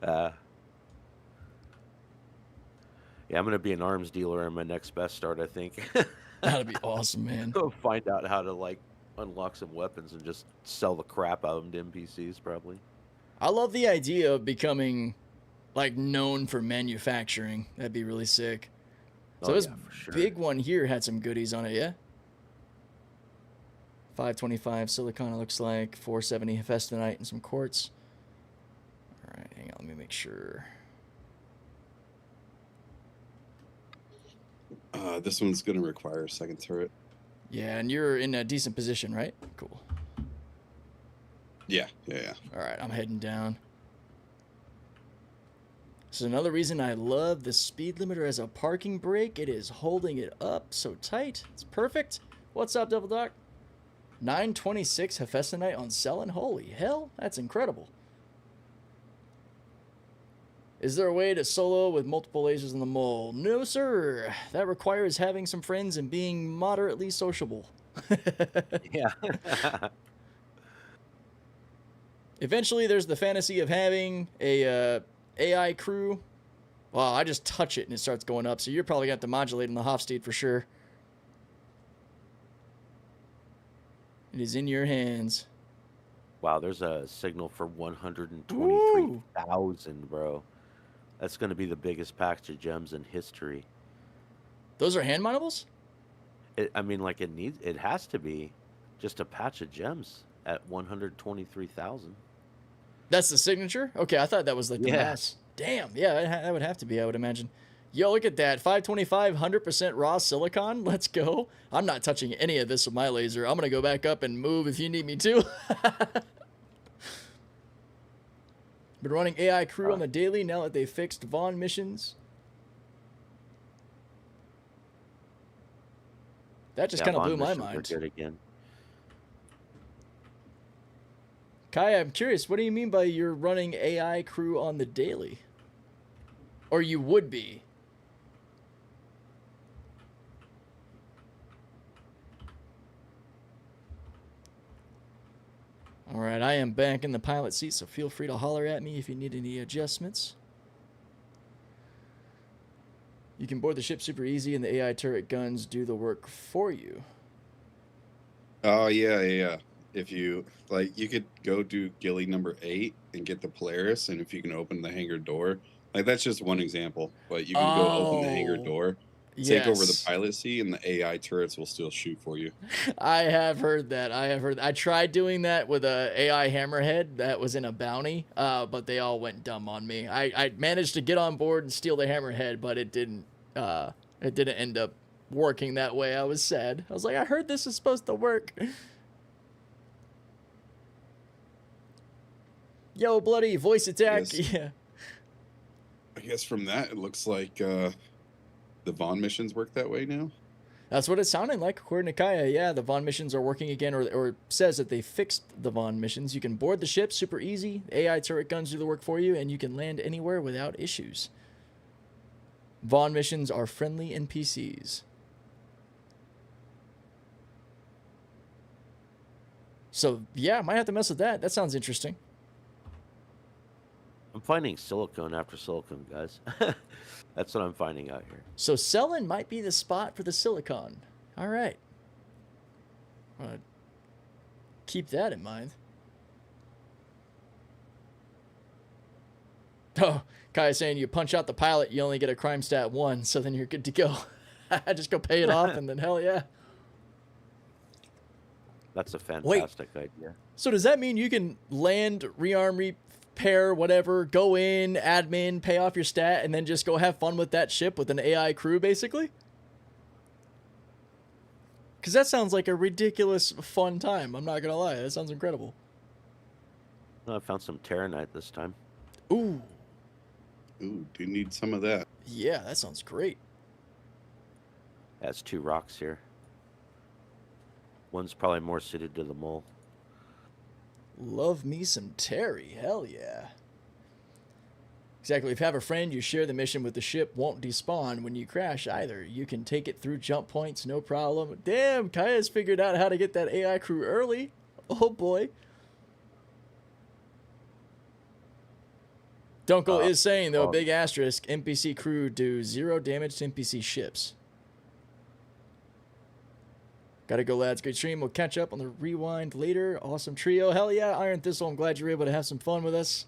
Yeah, I'm going to be an arms dealer in my next best start, I think. That'd be awesome, man. Go find out how to, like, unlock some weapons and just sell the crap out of them to NPCs, probably. I love the idea of becoming, like, known for manufacturing. That'd be really sick. So this big one here had some goodies on it, yeah? 525 silicon, it looks like. 470 Hephaestonite and some quartz. All right, hang on, let me make sure. This one's going to require a second turret. Yeah, and you're in a decent position, right? Cool. Yeah. All right, I'm heading down. This is another reason I love the speed limiter as a parking brake. It is holding it up so tight. It's perfect. What's up, Double Doc? 926 Hephaestonite on selling. Holy hell, that's incredible. Is there a way to solo with multiple lasers in the mole? No, sir. That requires having some friends and being moderately sociable. Yeah. Eventually, there's the fantasy of having a AI crew. Well, I just touch it and it starts going up, so you're probably got to modulate on the Hofstede for sure. It is in your hands. Wow, there's a signal for 123,000, bro. That's going to be the biggest package of gems in history. Those are hand mountables? I mean, like it has to be just a patch of gems at 123,000. That's the signature? Okay, I thought that was like the Yeah. mass. Damn, yeah, that would have to be, I would imagine. Yo, look at that. 525, 100% raw silicon. Let's go. I'm not touching any of this with my laser. I'm going to go back up and move if you need me to. Been running AI crew on the daily now that they fixed Vaughn missions. That just kind of blew my mind. Good again. Kai, I'm curious, what do you mean by you're running AI crew on the daily? Or you would be? All right, I am back in the pilot seat, so feel free to holler at me if you need any adjustments. You can board the ship super easy, and the AI turret guns do the work for you. Oh, yeah. If you, like, you could go do ghillie number 8 and get the Polaris, and if you can open the hangar door, like, that's just one example, but you can go open the hangar door, take over the pilot seat, and the AI turrets will still shoot for you. I have heard that. I tried doing that with a AI hammerhead that was in a bounty, but they all went dumb on me. I managed to get on board and steal the hammerhead, but it didn't end up working that way. I was sad. I was like, I heard this is supposed to work. Yo, bloody voice attack. Yeah. I guess from that, it looks like the Vaughn missions work that way now. That's what it's sounding like, according to Kaya. Yeah, the Vaughn missions are working again, or says that they fixed the Vaughn missions. You can board the ship super easy. AI turret guns do the work for you, and you can land anywhere without issues. Vaughn missions are friendly NPCs. So, yeah, might have to mess with that. That sounds interesting. I'm finding silicone after silicone, guys. That's what I'm finding out here. So selling might be the spot for the silicon. All right. Keep that in mind. Oh, Kai is saying you punch out the pilot, you only get a crime stat 1, so then you're good to go. Just go pay it off, and then hell yeah. That's a fantastic idea. So does that mean you can land, rearm, repair, whatever, go in, admin, pay off your stat, and then just go have fun with that ship with an AI crew, basically? Because that sounds like a ridiculous fun time. I'm not going to lie. That sounds incredible. Oh, I found some Terranite this time. Ooh. Ooh, do you need some of that? Yeah, that sounds great. That's 2 rocks here. One's probably more suited to the mole. Love me some Terry. Hell yeah. Exactly. If you have a friend, you share the mission with the ship, won't despawn when you crash either. You can take it through jump points, no problem. Damn, Kaya's figured out how to get that AI crew early. Oh boy. Dunkel is saying, though, big asterisk, NPC crew do 0 damage to NPC ships. Gotta go, lads. Great stream. We'll catch up on the rewind later. Awesome trio. Hell yeah, Iron Thistle. I'm glad you're able to have some fun with us.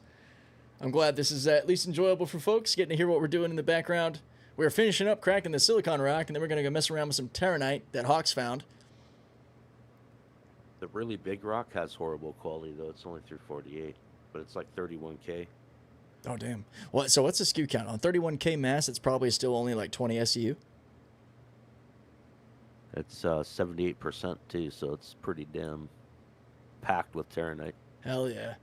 I'm glad this is at least enjoyable for folks, getting to hear what we're doing in the background. We're finishing up cracking the silicon rock, and then we're going to go mess around with some Terranite that Hawks found. The really big rock has horrible quality, though. It's only 348, but it's like 31K. Oh, damn. So what's the SKU count? On 31K mass, it's probably still only like 20 SCU? It's 78% too, so it's pretty damn packed with Terranite. Hell yeah.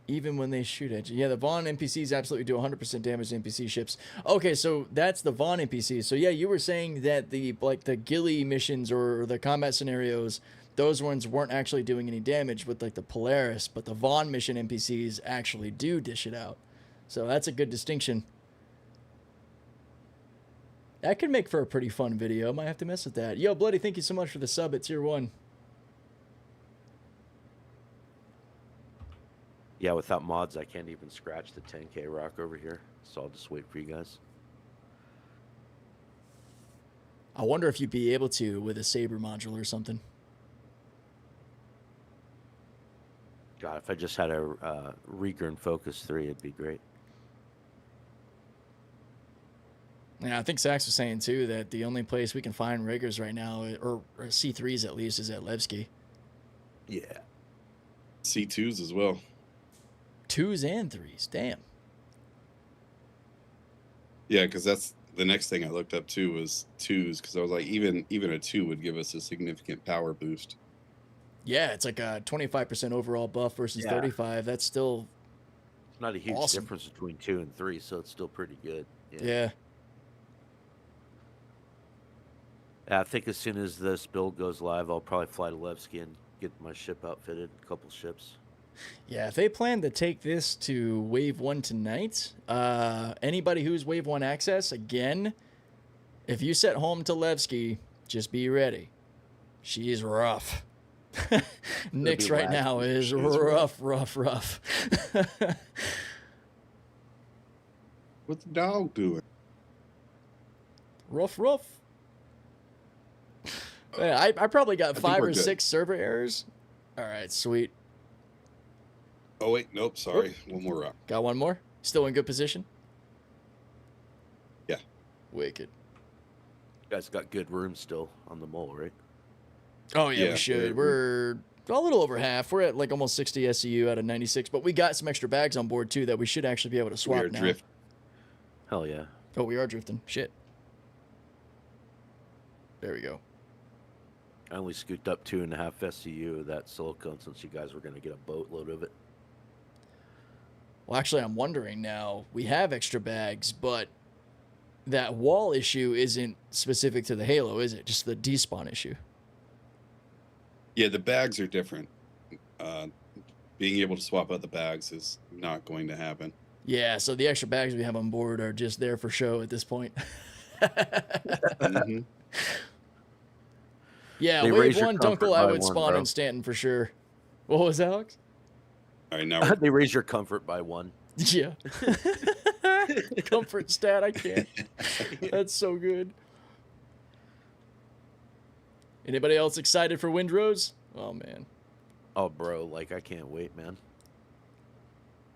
Even when they shoot at you. Yeah, the Vaughn NPCs absolutely do 100% damage to NPC ships. Okay, so that's the Vaughn NPCs. So yeah, you were saying that the ghillie missions or the combat scenarios, those ones weren't actually doing any damage with like the Polaris, but the Vaughn mission NPCs actually do dish it out. So that's a good distinction. That could make for a pretty fun video. Might have to mess with that. Yo, Bloody, thank you so much for the sub at tier 1. Yeah, without mods, I can't even scratch the 10K rock over here. So I'll just wait for you guys. I wonder if you'd be able to with a Saber module or something. God, if I just had a Reeker and Focus 3, it'd be great. 'Cause, yeah, if you have a friend, you share the mission with the ship, won't despawn when you crash either. You can take it through jump points, no problem. Damn, Kaya's figured out how to get that AI crew early. Oh boy. Yeah, I think Sax was saying too that the only place we can find riggers right now, or C3s at least, is at Levski. Yeah. C2s as well. 2s and 3s, damn. Yeah, because that's the next thing I looked up too was 2s, because I was like, even a 2 would give us a significant power boost. Yeah, it's like a 25% overall buff versus 35. That's still it's not a huge awesome difference between 2 and 3, so it's still pretty good. Yeah. I think as soon as this build goes live, I'll probably fly to Levski and get my ship outfitted, a couple ships. Yeah, if they plan to take this to Wave 1 tonight, anybody who's Wave 1 access, again, if you set home to Levski, just be ready. She is rough. Nyx right now is rough. What's the dog doing? Rough. Yeah, I probably got 5 or 6 server errors. All right, sweet. Oh, wait, nope, sorry. One more rock. Got one more? Still in good position? Yeah. Wicked. You guys got good room still on the mole, right? Oh, yeah, we should. We're a little over half. We're at like almost 60 SCU out of 96, but we got some extra bags on board, too, that we should actually be able to swap now. Drift. Hell yeah. Oh, we are drifting. Shit. There we go. I only scooped up 2.5 SCU of that silicone since you guys were going to get a boatload of it. Well, actually, I'm wondering now. We have extra bags, but that wall issue isn't specific to the Halo, is it? Just the despawn issue. Yeah, the bags are different. Being able to swap out the bags is not going to happen. Yeah, so the extra bags we have on board are just there for show at this point. Mm-hmm. Yeah, They Wave raise your 1 comfort Dunkel, I by would one, spawn bro. in Stanton for sure. What was that, Alex? All right, now They raise your comfort by 1. Yeah. Comfort stat, I can't. That's so good. Anybody else excited for Windrose? Oh, man. Oh, bro, like, I can't wait, man.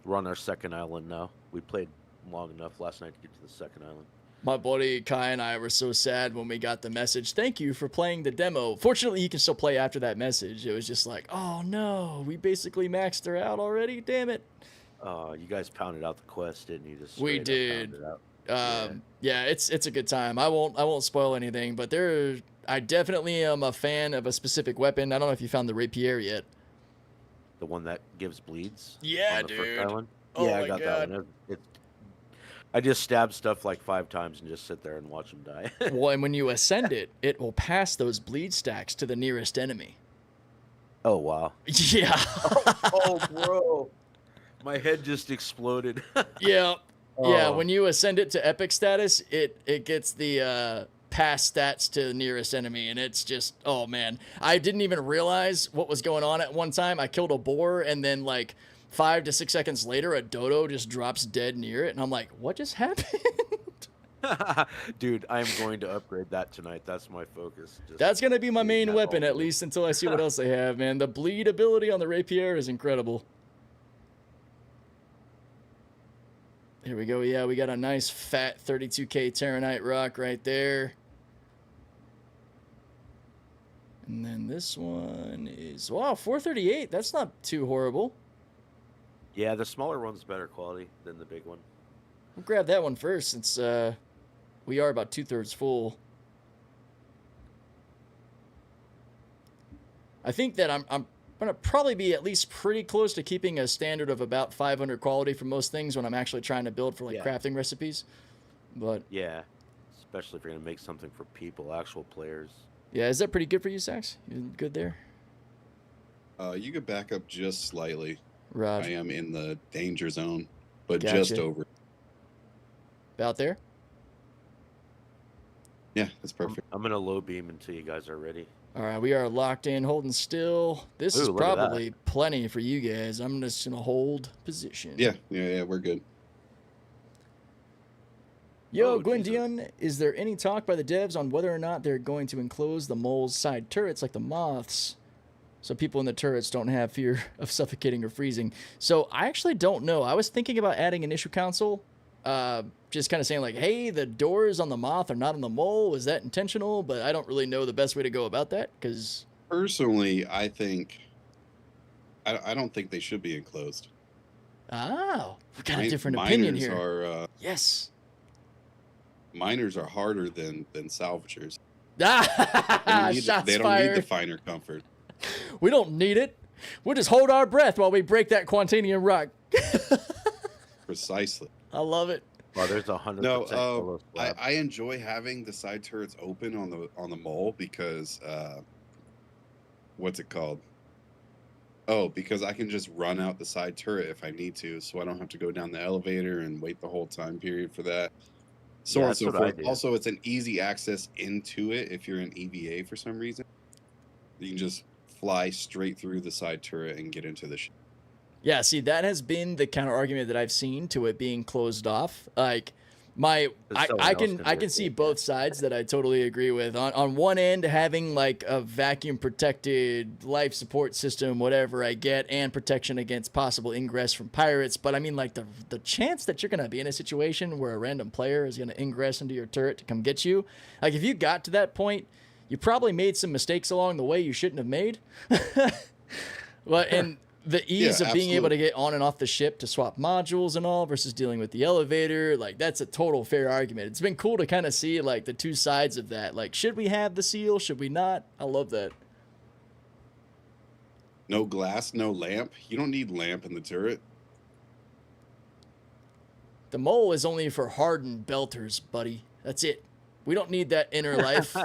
We're on our second island now. We played long enough last night to get to the second island. My buddy Kai and I were so sad when we got the message. Thank you for playing the demo. Fortunately, you can still play after that message. It was just like, oh no, we basically maxed her out already. Damn it. You guys pounded out the quest, didn't you? Just We straight up did. pounded out. Yeah, it's a good time. I won't spoil anything, but I definitely am a fan of a specific weapon. I don't know if you found the Rapier yet. The one that gives bleeds? Yeah, on the first dude. island? Oh yeah, my I got God. that one. I just stab stuff like 5 times and just sit there and watch them die. Well, and when you ascend it, it will pass those bleed stacks to the nearest enemy. Oh, wow. Yeah. Oh, bro. My head just exploded. Yeah. Oh. Yeah, when you ascend it to epic status, it gets the pass stats to the nearest enemy, and it's just, oh man. I didn't even realize what was going on at one time. I killed a boar, and then like 5 to 6 seconds later, a dodo just drops dead near it, and I'm like, what just happened? Dude, I'm going to upgrade that tonight. That's my focus. Just That's going to be my main that weapon, all at day. least until I see what else they have, man. The bleed ability on the Rapier is incredible. Here we go. Yeah, we got a nice fat 32K Terranite rock right there. And then this one is, wow, 438. That's not too horrible. Yeah, the smaller one's better quality than the big one. We'll grab that one first since we are about 2/3 full. I think that I'm going to probably be at least pretty close to keeping a standard of about 500 quality for most things when I'm actually trying to build for like crafting recipes. But yeah, especially if you're going to make something for people, actual players. yeah, is that pretty good for you, Sax? You good there? You could back up just slightly. Rod. I am in the danger zone, but Gotcha. just over. About there? Yeah, that's perfect. I'm going to low beam until you guys are ready. All right, we are locked in, holding still. This is Ooh, look at that. probably plenty for you guys. I'm just going to hold position. Yeah, we're good. Yo, Oh, Gwen Jesus. Dion, is there any talk by the devs on whether or not they're going to enclose the mole's side turrets like the moths so people in the turrets don't have fear of suffocating or freezing? So I actually don't know. I was thinking about adding an issue console just kind of saying like, hey, the doors on the Moth are not on the Mole. Was that intentional? But I don't really know the best way to go about that because personally, I don't think they should be enclosed. Oh, we've got a different opinion here. Yes. Miners are harder than salvagers. They don't need the finer comfort. We don't need it. We'll just hold our breath while we break that Quantanium rock. Precisely. I love it. Well, there's 100%. No, I enjoy having the side turrets open on the Mole because what's it called? Oh, because I can just run out the side turret if I need to, so I don't have to go down the elevator and wait the whole time period for that. So on and so forth. Also, it's an easy access into it if you're in EVA for some reason. You can just fly straight through the side turret and get into the ship. Yeah, see, that has been the counter argument that I've seen to it being closed off. Like, I can see both sides that I totally agree with. On one end, having like a vacuum protected life support system, whatever I get, and protection against possible ingress from pirates. But I mean, like the chance that you're gonna be in a situation where a random player is gonna ingress into your turret to come get you, like if you got to that point, you probably made some mistakes along the way you shouldn't have made. Well, and the ease of being able to get on and off the ship to swap modules and all versus dealing with the elevator, like that's a total fair argument. It's been cool to kind of see like the two sides of that. Like, should we have the seal? Should we not? I love that. No glass, no lamp. You don't need lamp in the turret. The Mole is only for hardened belters, buddy. That's it. We don't need that inner life.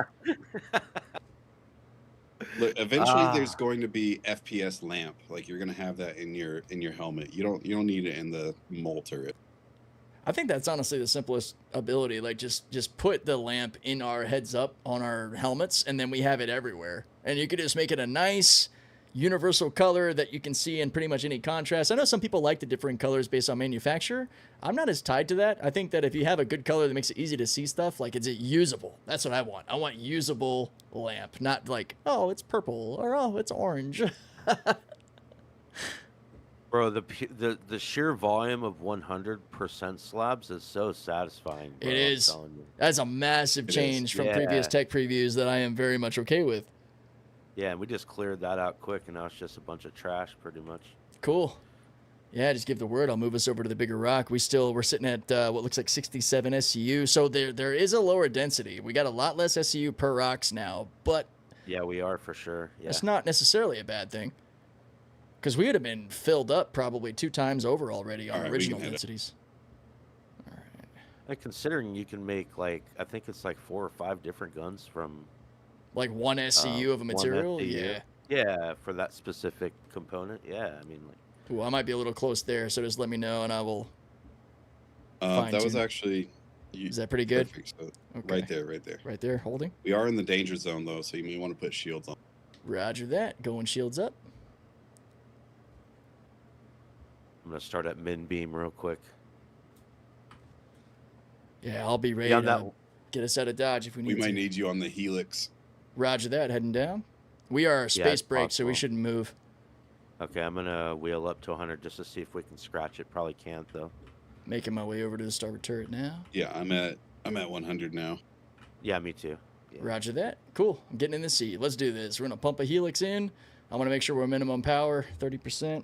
Look, eventually there's going to be FPS lamp. Like you're going to have that in your helmet. You don't need it in the Mole turret. I think that's honestly the simplest ability. Like just put the lamp in our heads up on our helmets, and then we have it everywhere. And you could just make it a nice universal color that you can see in pretty much any contrast. I know some people like the differing colors based on manufacturer. I'm not as tied to that. I think that if you have a good color that makes it easy to see stuff, like it's usable. That's what I want. I want usable lamp, not like, oh, it's purple or oh, it's orange. Bro, the sheer volume of 100% slabs is so satisfying. Bro, it is. That's a massive change from previous tech previews that I am very much okay with. Yeah, and we just cleared that out quick, and now it's just a bunch of trash, pretty much. Cool. Yeah, just give the word. I'll move us over to the bigger rock. We're sitting at what looks like 67 SCU. So there is a lower density. We got a lot less SCU per rocks now, but yeah, we are for sure. Yeah, it's not necessarily a bad thing because we would have been filled up probably 2 times over already on original densities. All right. Like considering you can make like I think it's like 4 or 5 different guns from. Like 1 SCU of a material? Yeah. Yeah, for that specific component. Yeah, I mean, like. Ooh, I might be a little close there, so just let me know and I will. That was actually. Is that pretty good? Perfect. So okay. Right there. Right there, holding. We are in the danger zone, though, so you may want to put shields on. Roger that. Going shields up. I'm going to start at min beam real quick. Yeah, I'll be ready to get us out of dodge if we need to. We might need you on the helix. Roger that, heading down. We are space break, so we shouldn't move. Okay, I'm going to wheel up to 100 just to see if we can scratch it. Probably can't, though. Making my way over to the starboard turret now. Yeah, I'm at 100 now. Yeah, me too. Yeah. Roger that. Cool. I'm getting in the seat. Let's do this. We're going to pump a helix in. I want to make sure we're minimum power, 30%.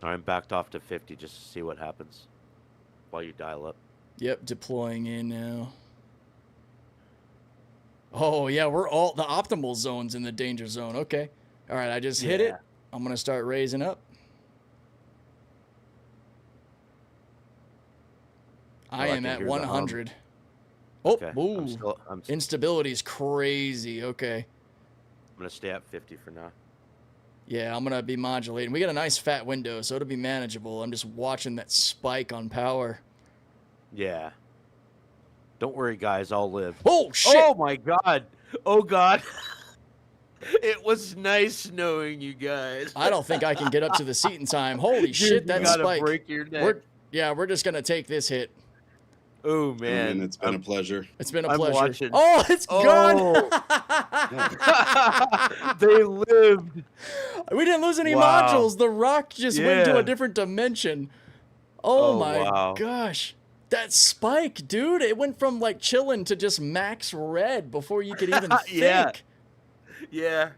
I'm backed off to 50 just to see what happens while you dial up. Yep, deploying in now. Oh, yeah, we're all the optimal zone's in the danger zone. Okay. All right, I just hit it. I'm going to start raising up. I am at 100. Oh, okay. ooh. Instability is crazy. Okay. I'm going to stay at 50 for now. Yeah, I'm going to be modulating. We got a nice fat window, so it'll be manageable. I'm just watching that spike on power. Yeah. Don't worry, guys. I'll live. Oh, shit. Oh, my God. Oh, God. It was nice knowing you guys. I don't think I can get up to the seat in time. Holy shit, that spike. Break your neck. We're just going to take this hit. Oh, man. It's been a pleasure. It's been a pleasure. Watching. Oh, it's gone. They lived. We didn't lose any modules. The rock just went to a different dimension. Oh, my gosh. That spike, dude, it went from like chilling to just max red before you could even Yeah. think. Yeah.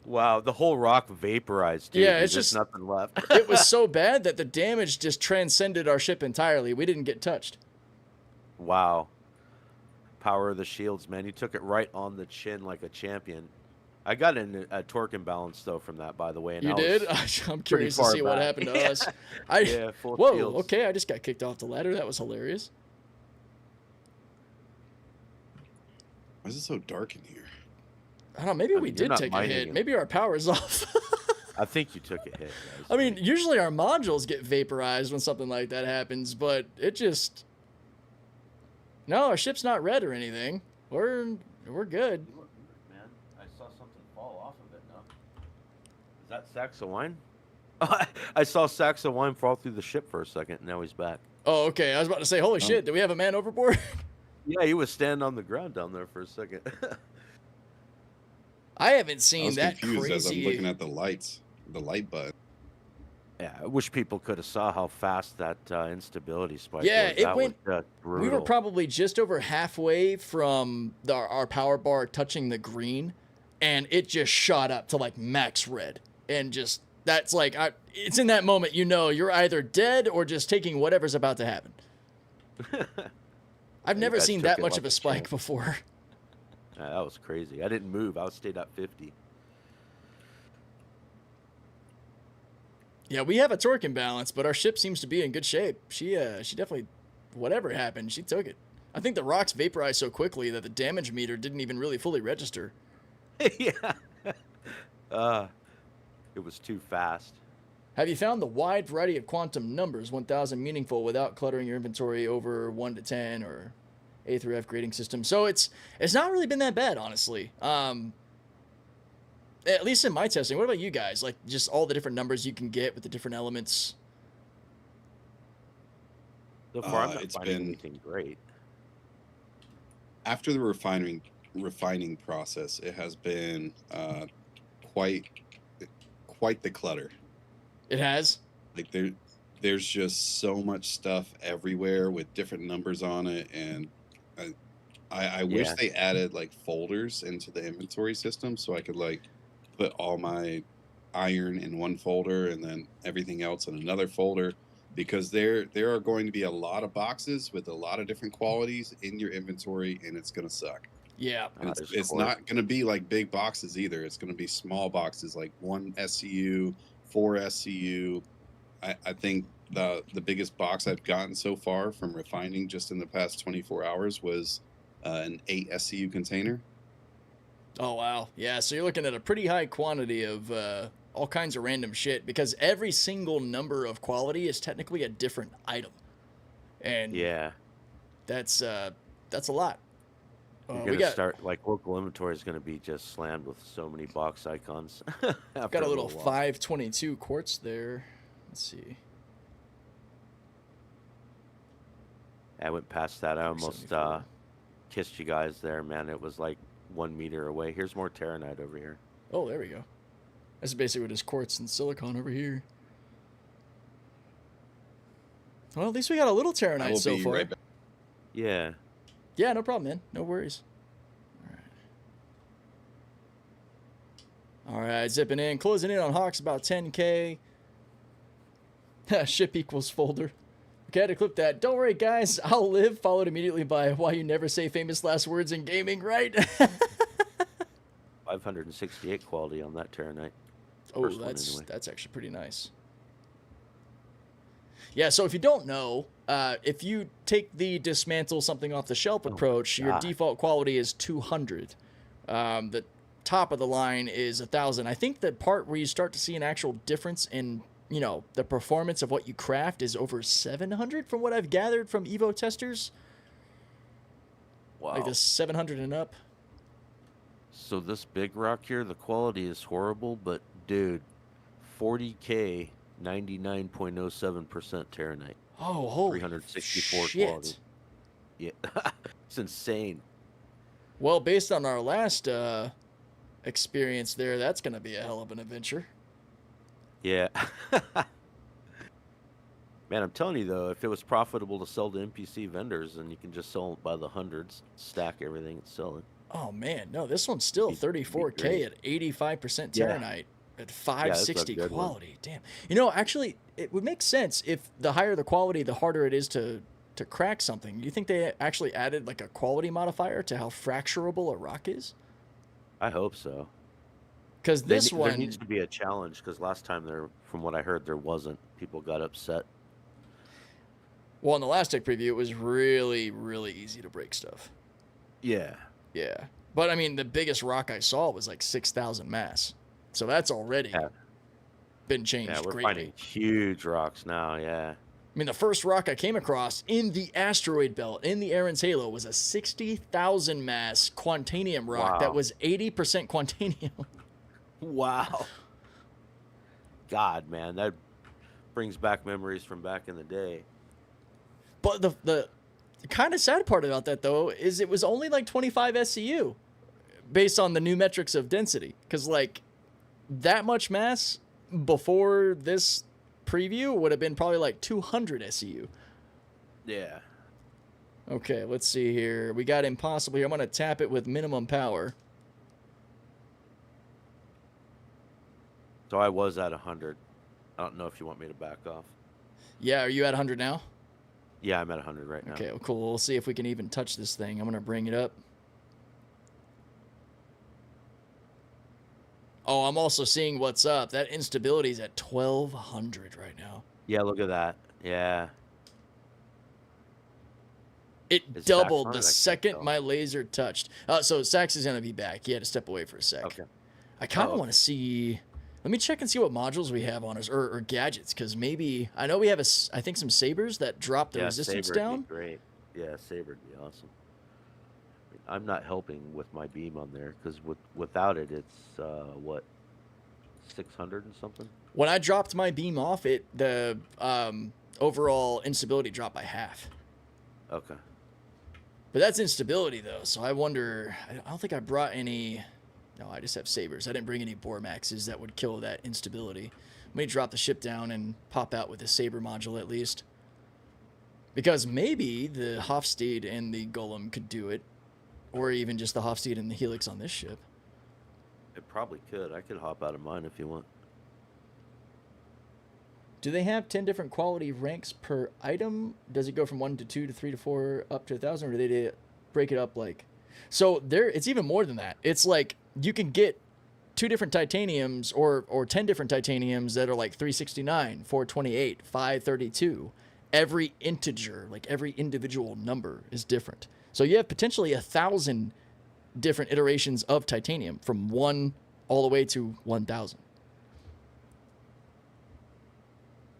Wow, the whole rock vaporized, dude. Yeah, Dude, it's there's just nothing left. it was so bad that the damage just transcended our ship entirely. We didn't get touched. Wow. Power of the shields, man. You took it right on the chin like a champion. I got a torque imbalance though from that, by the way. And You I did? was I'm curious to far see what back. happened to Yeah. us. Yeah, full Whoa, shields. okay, I just got kicked off the ladder. That was hilarious. Why is it so dark in here? I don't know, maybe I we mean, you're did not take a mining hit. it. Maybe our power's off. I think you took a hit, guys. I mean, usually our modules get vaporized when something like that happens, but it just... No, our ship's not red or anything. We're good. You look weird, man. I saw something fall off of it now. Is that sacks of wine? I saw sacks of wine fall through the ship for a second, and now he's back. Oh, okay. I was about to say, holy shit, did we have a man overboard? Yeah, he was standing on the ground down there for a second. I haven't I seen was that confused as I'm crazy... looking at the lights, the light button. Yeah, I wish people could have saw how fast that instability spike Yeah, was. it That went- was just brutal. We were probably just over halfway from our power bar touching the green, and it just shot up to like max red. And just, that's like, it's in that moment, you know, you're either dead or just taking whatever's about to happen. I've never guys seen took that it much like of a a spike champ. before. That was crazy. I didn't move. I stayed at 50. Yeah, we have a torque imbalance, but our ship seems to be in good shape. She definitely, whatever happened, she took it. I think the rocks vaporized so quickly that the damage meter didn't even really fully register. Yeah. It was too fast. Have you found the wide variety of quantum numbers, 1,000 meaningful, without cluttering your inventory over 1 to 10 or A through F grading system? So it's not really been that bad, honestly. At least in my testing. What about you guys? Like, just all the different numbers you can get with the different elements. So far, I'm not It's finding been- anything great. After the refining process, it has been quite the clutter. It has? Like there's just so much stuff everywhere with different numbers on it, and I wish Yeah. they added like folders into the inventory system so I could like put all my iron in one folder and then everything else in another folder, because there are going to be a lot of boxes with a lot of different qualities in your inventory, and it's going to suck. Yeah. And That is it's correct. not going to be like big boxes either. It's going to be small boxes, like 1 SCU, 4 SCU. I think the biggest box I've gotten so far from refining just in the past 24 hours was an 8 SCU container. Oh, wow. Yeah, so you're looking at a pretty high quantity of all kinds of random shit, because every single number of quality is technically a different item. And Yeah. that's a lot. You're We going to got start, like, local inventory is going to be just slammed with so many box icons. got a little 522 quartz there. Let's see. I went past that. I almost 74. kissed you guys there, man. It was like 1 meter away. Here's more Terranite over here. Oh, there we go. That's basically what is quartz and silicon over here. Well, at least we got a little I Terranite will so be far. right back. Yeah. Yeah, no problem, man. No worries. All right, zipping in, closing in on Hawks about 10K. Ship equals folder. Okay, I had to clip that. Don't worry, guys. I'll live. Followed immediately by why you never say famous last words in gaming, right? 568 quality on that Terranite. Oh, First one, that's anyway. that's actually pretty nice. Yeah, so if you don't know, if you take the dismantle something off the shelf approach, your God. default quality is 200. The top of the line is 1,000. I think the part where you start to see an actual difference in, you know, the performance of what you craft is over 700 from what I've gathered from Evo testers. Wow. Like the 700 and up. So this big rock here, the quality is horrible, but dude, 40K, 99.07% Terranite. Oh, holy 364 shit. quality. Yeah. It's insane. Well, based on our last experience there, that's going to be a hell of an adventure. Yeah. Man, I'm telling you though, if it was profitable to sell to NPC vendors, then you can just sell by the hundreds, stack everything and sell it. Oh man, no, this one's still It'd be 34K great. at 85% Yeah. Terranite at that's a 560 good one. quality. Damn. You know, actually, it would make sense if the higher the quality, the harder it is to crack something. Do you think they actually added like a quality modifier to how fracturable a rock is? I hope so. Because this There one, needs to be a challenge because last time from what I heard, there wasn't. People got upset. well, in the last tech preview, it was really, really easy to break stuff. Yeah. Yeah. But I mean, the biggest rock I saw was like 6,000 mass. So that's already been changed Yeah, we're greatly. finding huge rocks now. Yeah. I mean, the first rock I came across in the asteroid belt, in the Aaron's Halo, was a 60,000 mass Quantanium rock that was 80% Quantanium. Wow. God, man, that brings back memories from back in the day. But the kind of sad part about that, though, is it was only like 25 SCU based on the new metrics of density. Because, like, that much mass before this preview would have been probably like 200 SCU. Yeah. Okay, let's see here. We got impossible here. I'm going to tap it with minimum power. So I was at 100. I don't know if you want me to back off. Yeah, are you at 100 now? Yeah, I'm at 100 right now. Okay, well, cool. We'll see if we can even touch this thing. I'm going to bring it up. Oh, I'm also seeing what's up. That instability is at 1,200 right now. Yeah, look at that. Yeah. It Is Sax doubled on the it? I can't second tell. my laser touched. So Sax is going to be back. He had to step away for a sec. Okay. I kind of Oh, want to see... Let me check and see what modules we have on us, or gadgets, because maybe... I know we have, I think, some sabers that drop the resistance Saber would down. be great. Yeah, Saber would be awesome. I'm not helping with my beam on there because without it, it's what, 600 and something. When I dropped my beam off, the overall instability dropped by half. Okay. But that's instability, though, so I wonder... I don't think I brought any... No, I just have sabers. I didn't bring any bore maxes that would kill that instability. Let me drop the ship down and pop out with a saber module at least. Because maybe the Hofstede and the Golem could do it. Or even just the Hofstede and the Helix on this ship. It probably could. I could hop out of mine if you want. Do they have 10 different quality ranks per item? Does it go from 1 to 2 to 3 to 4 up to 1,000? Or do they break it up like... So it's even more than that. It's like you can get 2 different titaniums or 10 different titaniums that are like 369, 428, 532. Every integer, like every individual number is different. So you have potentially 1,000 different iterations of titanium from 1 all the way to 1,000.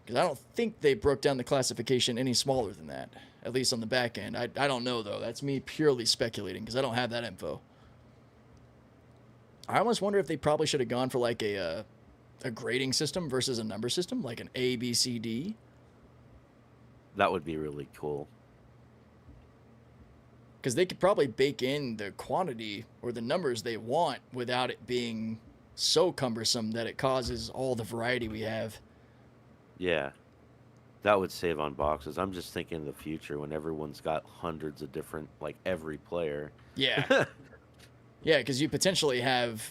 Because I don't think they broke down the classification any smaller than that, at least on the back end. I don't know, though. That's me purely speculating because I don't have that info. I almost wonder if they probably should have gone for like a grading system versus a number system, like an A, B, C, D. That would be really cool. Because they could probably bake in the quantity or the numbers they want without it being so cumbersome that it causes all the variety we have. Yeah. That would save on boxes. I'm just thinking of the future when everyone's got hundreds of different, like every player. Yeah. Yeah, because you potentially have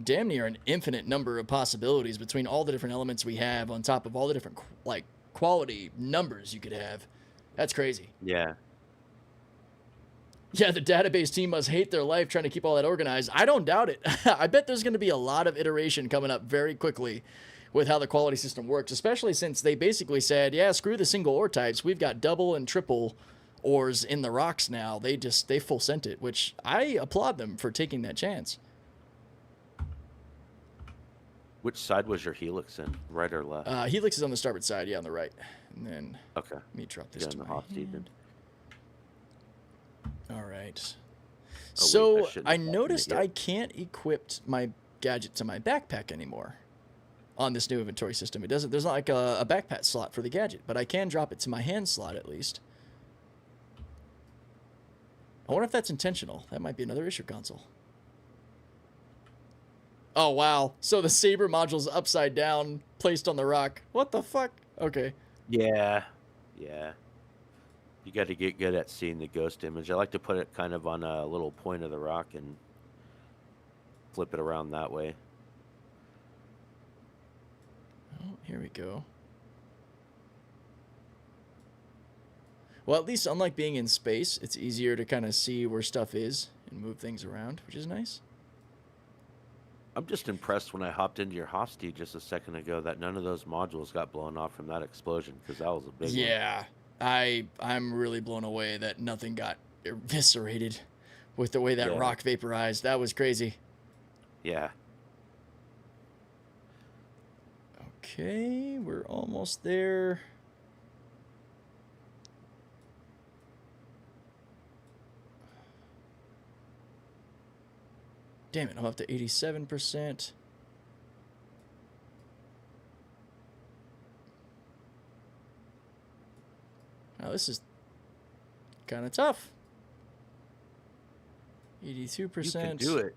damn near an infinite number of possibilities between all the different elements we have on top of all the different like quality numbers you could have. That's crazy. Yeah. Yeah, the database team must hate their life trying to keep all that organized. I don't doubt it. I bet there's going to be a lot of iteration coming up very quickly with how the quality system works, especially since they basically said, yeah, screw the single ore types. We've got double and triple ores in the rocks now. They full sent it, which I applaud them for taking that chance. Which side was your helix in? Right or left? Helix is on the starboard side, yeah, on the right. And then Okay. let me drop this Yeah, to in the my Hofstede. hand. All right. Oh, wait, So shouldn't I have happened noticed yet. I can't equip my gadget to my backpack anymore on this new inventory system. It doesn't. There's not like a backpack slot for the gadget, but I can drop it to my hand slot at least. I wonder if that's intentional. That might be another issue console. Oh, wow. So the Saber module's upside down, placed on the rock. What the fuck? Okay. Yeah. Yeah. You got to get good at seeing the ghost image. I like to put it kind of on a little point of the rock and flip it around that way. Oh, here we go. Well, at least unlike being in space, it's easier to kind of see where stuff is and move things around, which is nice. I'm just impressed when I hopped into your hostie just a second ago that none of those modules got blown off from that explosion, because that was a big one. Yeah, I'm really blown away that nothing got eviscerated with the way that rock vaporized. That was crazy. Yeah. Okay, we're almost there. Damn it, I'm up to 87%. Now this is kind of tough. 82%. You can do it.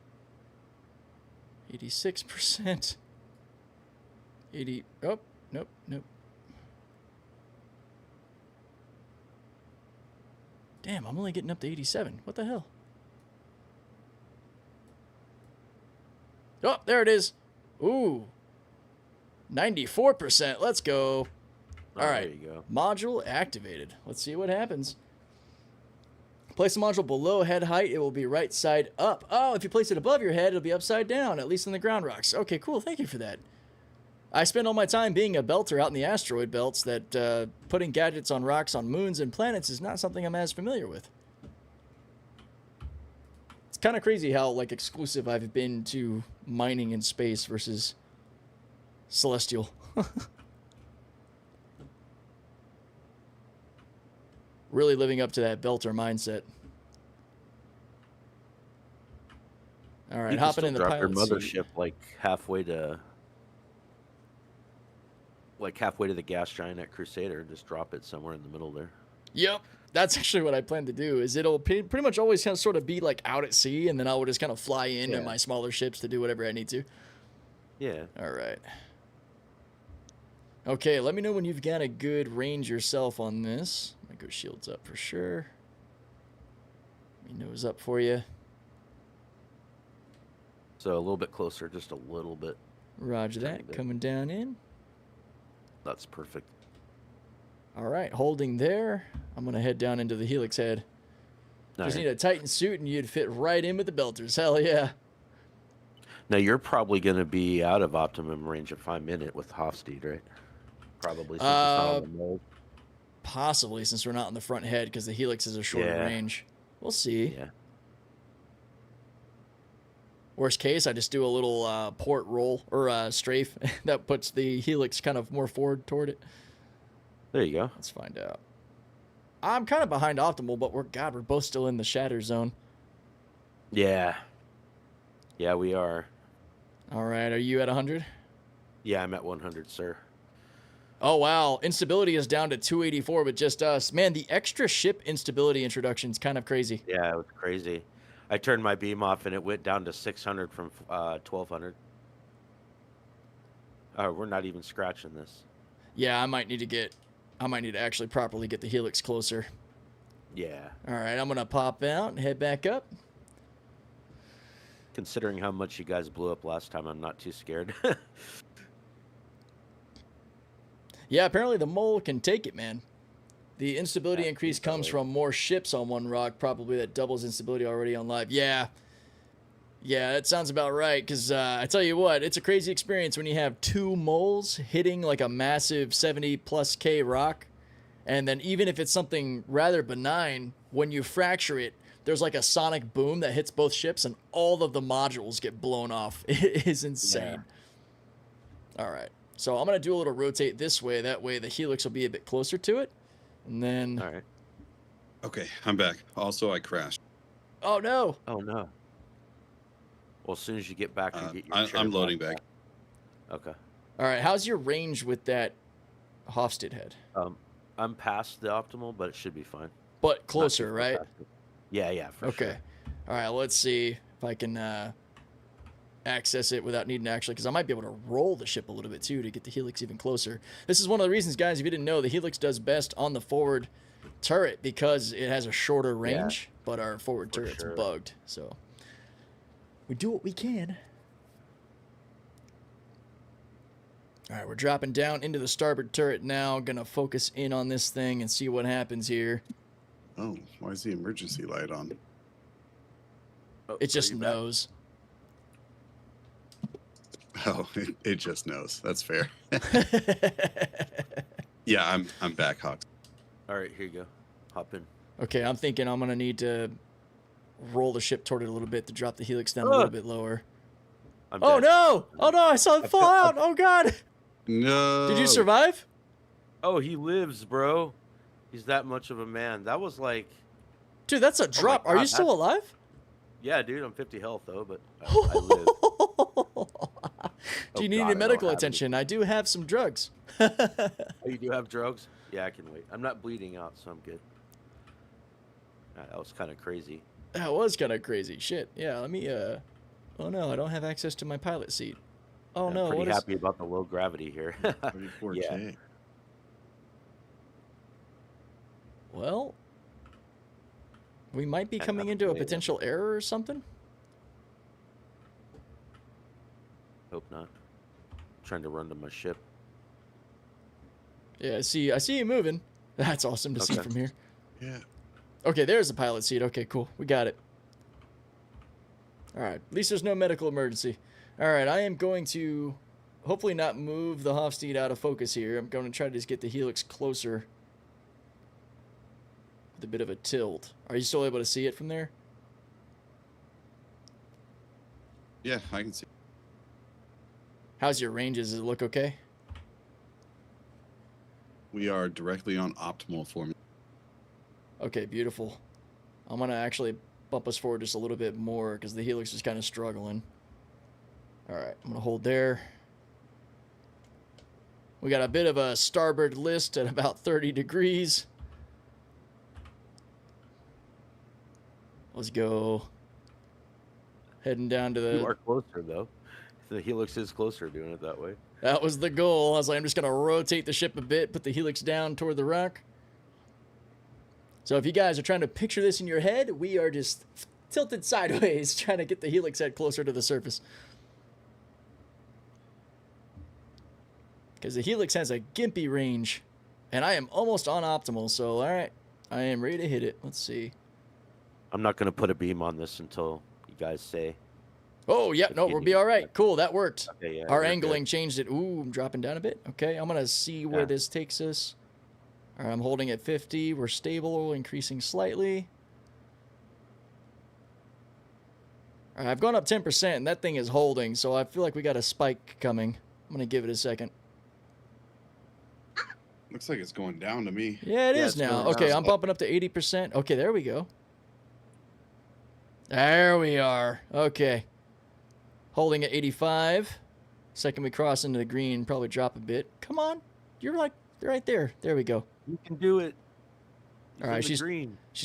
86%. 80. Oh, nope. Damn, I'm only getting up to 87. What the hell? Oh, there it is. Ooh. 94%. Let's go. All right. There you go. Module activated. Let's see what happens. Place the module below head height. It will be right side up. Oh, if you place it above your head, it'll be upside down, at least in the ground rocks. Okay, cool. Thank you for that. I spend all my time being a belter out in the asteroid belts that putting gadgets on rocks on moons and planets is not something I'm as familiar with. It's kind of crazy how like exclusive I've been to mining in space versus celestial. Really living up to that belter mindset. All right, hopping in the pilot pilot your seat. mothership like halfway to the gas giant at Crusader. Just drop it somewhere in the middle there. Yep, that's actually what I plan to do. Is it'll pretty much always kind of sort of be like out at sea, and then I will just kind of fly in my smaller ships to do whatever I need to. Yeah. All right. Okay, let me know when you've got a good range yourself on this. I'm gonna go shields up for sure. Let me nose up for you. So a little bit closer, just a little bit. Roger that. Coming down in. That's perfect. All right, holding there. I'm gonna head down into the helix head. Just need a Titan suit, and you'd fit right in with the belters. Hell yeah. Now you're probably gonna be out of optimum range if I'm in it with Hofstede, right? Probably. Since it's not on the mold. Possibly, since we're not on the front head, because the helix is a shorter range. We'll see. Yeah. Worst case, I just do a little port roll or strafe that puts the helix kind of more forward toward it. There you go. Let's find out. I'm kind of behind optimal, but we're both still in the shatter zone. Yeah. Yeah, we are. All right, are you at 100? Yeah, I'm at 100, sir. Oh, wow. Instability is down to 284 with just us. Man, the extra ship instability introduction is kind of crazy. Yeah, it was crazy. I turned my beam off, and it went down to 600 from 1,200. We're not even scratching this. Yeah, I might need to actually properly get the helix closer. Yeah. All right, I'm going to pop out and head back up. Considering how much you guys blew up last time, I'm not too scared. Yeah, apparently the mole can take it, man. The instability increase comes from more ships on one rock, probably that doubles instability already on live. Yeah. Yeah, that sounds about right, because I tell you what, it's a crazy experience when you have two moles hitting like a massive 70+ K rock, and then even if it's something rather benign, when you fracture it, there's like a sonic boom that hits both ships, and all of the modules get blown off. It is insane. Yeah. All right. So I'm going to do a little rotate this way. That way the helix will be a bit closer to it. And then... All right. Okay, I'm back. Also, I crashed. Oh, no. Oh, no. Well, as soon as you get back, you get your I'm loading back. Okay. All right. How's your range with that Hofstede head? I'm past the optimal, but it should be fine. But closer, right? Yeah, for sure. Okay. All right. Let's see if I can access it without needing to actually, because I might be able to roll the ship a little bit too to get the helix even closer. This is one of the reasons, guys, if you didn't know, the helix does best on the forward turret because it has a shorter range, but our forward turret's bugged. So we do what we can. All right, we're dropping down into the starboard turret now. Gonna focus in on this thing and see what happens here. Oh, why is the emergency light on? Oh, It just knows. Oh, it just knows. That's fair. Yeah, I'm back, Hawks. All right, here you go. Hop in. Okay, I'm thinking I'm gonna need to roll the ship toward it a little bit to drop the helix down a little bit lower. Oh no! Oh no! I saw it fall out! Oh god! No. Did you survive? Oh, he lives, bro. He's that much of a man. That was like... Dude, that's a drop. Are you still alive? Yeah, dude. I'm 50 health, though, but I live. Do you need any medical attention? I do have some drugs. Oh, you do have drugs? Yeah, I can wait. I'm not bleeding out, so I'm good. That was kind of crazy. That was kind of crazy. Shit. Yeah, let me... Oh, no, I don't have access to my pilot seat. Oh, I'm no. pretty happy about the low gravity here. 34K. Yeah. Well, we might be coming into a potential error or something. Hope not. Trying to run to my ship. Yeah, I see you moving. That's awesome to see from here. Yeah. Okay, there's the pilot seat. Okay, cool. We got it. All right. At least there's no medical emergency. All right, I am going to hopefully not move the Hofstede out of focus here. I'm going to try to just get the helix closer with a bit of a tilt. Are you still able to see it from there? Yeah, I can see. How's your ranges? Does it look okay? We are directly on optimal for me. Okay, beautiful. I'm going to actually bump us forward just a little bit more because the helix is kind of struggling. All right, I'm going to hold there. We got a bit of a starboard list at about 30 degrees. Let's go. Heading down to the... You are closer, though. The helix is closer doing it that way. That was the goal. I was like, I'm just going to rotate the ship a bit, put the helix down toward the rock. So if you guys are trying to picture this in your head, we are just tilted sideways, trying to get the helix head closer to the surface. Because the helix has a gimpy range, and I am almost on optimal, so all right, I am ready to hit it. Let's see. I'm not going to put a beam on this until you guys say. Oh, yeah, no, we'll be all right. Cool, that worked. Okay, yeah, our angling changed it. Ooh, I'm dropping down a bit. Okay, I'm going to see where this takes us. All right, I'm holding at 50. We're stable, increasing slightly. All right, I've gone up 10%, and that thing is holding, so I feel like we got a spike coming. I'm going to give it a second. Looks like it's going down to me. Yeah, it is now. Okay, I'm bumping up to 80%. Okay, there we go. There we are. Okay. Holding at 85. Second we cross into the green, probably drop a bit. Come on. You're right there. There we go. You can do it. All right, she's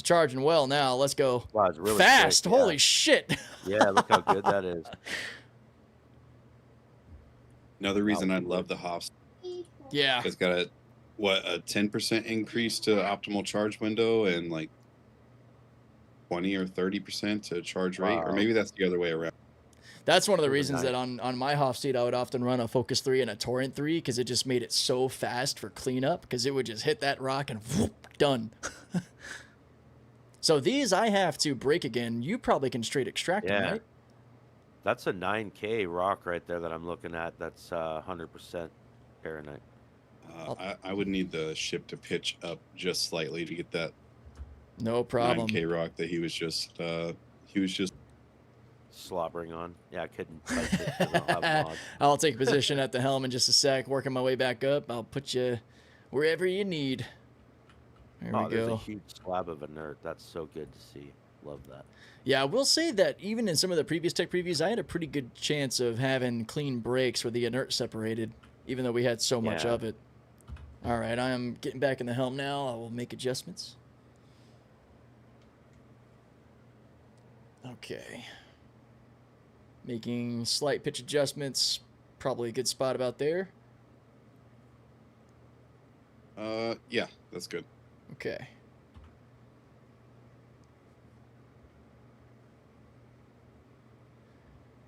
charging well now. Let's go. Wow, it's really fast. quick, Holy shit. Yeah, look how good that is. Another reason I love the Hofs. Yeah. It's got a 10% increase to optimal charge window and like 20 or 30% to charge rate, or maybe that's the other way around. That's one of the reasons that on my Hofstede I would often run a Focus 3 and a Torrent 3 because it just made it so fast for cleanup because it would just hit that rock and whoop, done. So these I have to break again. You probably can straight extract them, right? That's a 9K rock right there that I'm looking at. That's 100% Paranite. I would need the ship to pitch up just slightly to get that. No problem. 9K rock that he was just slobbering on. Yeah, I couldn't touch it. I don't have mod. I'll take a position at the helm in just a sec, working my way back up. I'll put you wherever you need. There we go. There's a huge slab of inert. That's so good to see. Love that. Yeah, I will say that even in some of the previous tech previews, I had a pretty good chance of having clean breaks where the inert separated, even though we had so much of it. All right, I am getting back in the helm now. I will make adjustments. Okay. Making slight pitch adjustments. Probably a good spot about there. Yeah, that's good. Okay.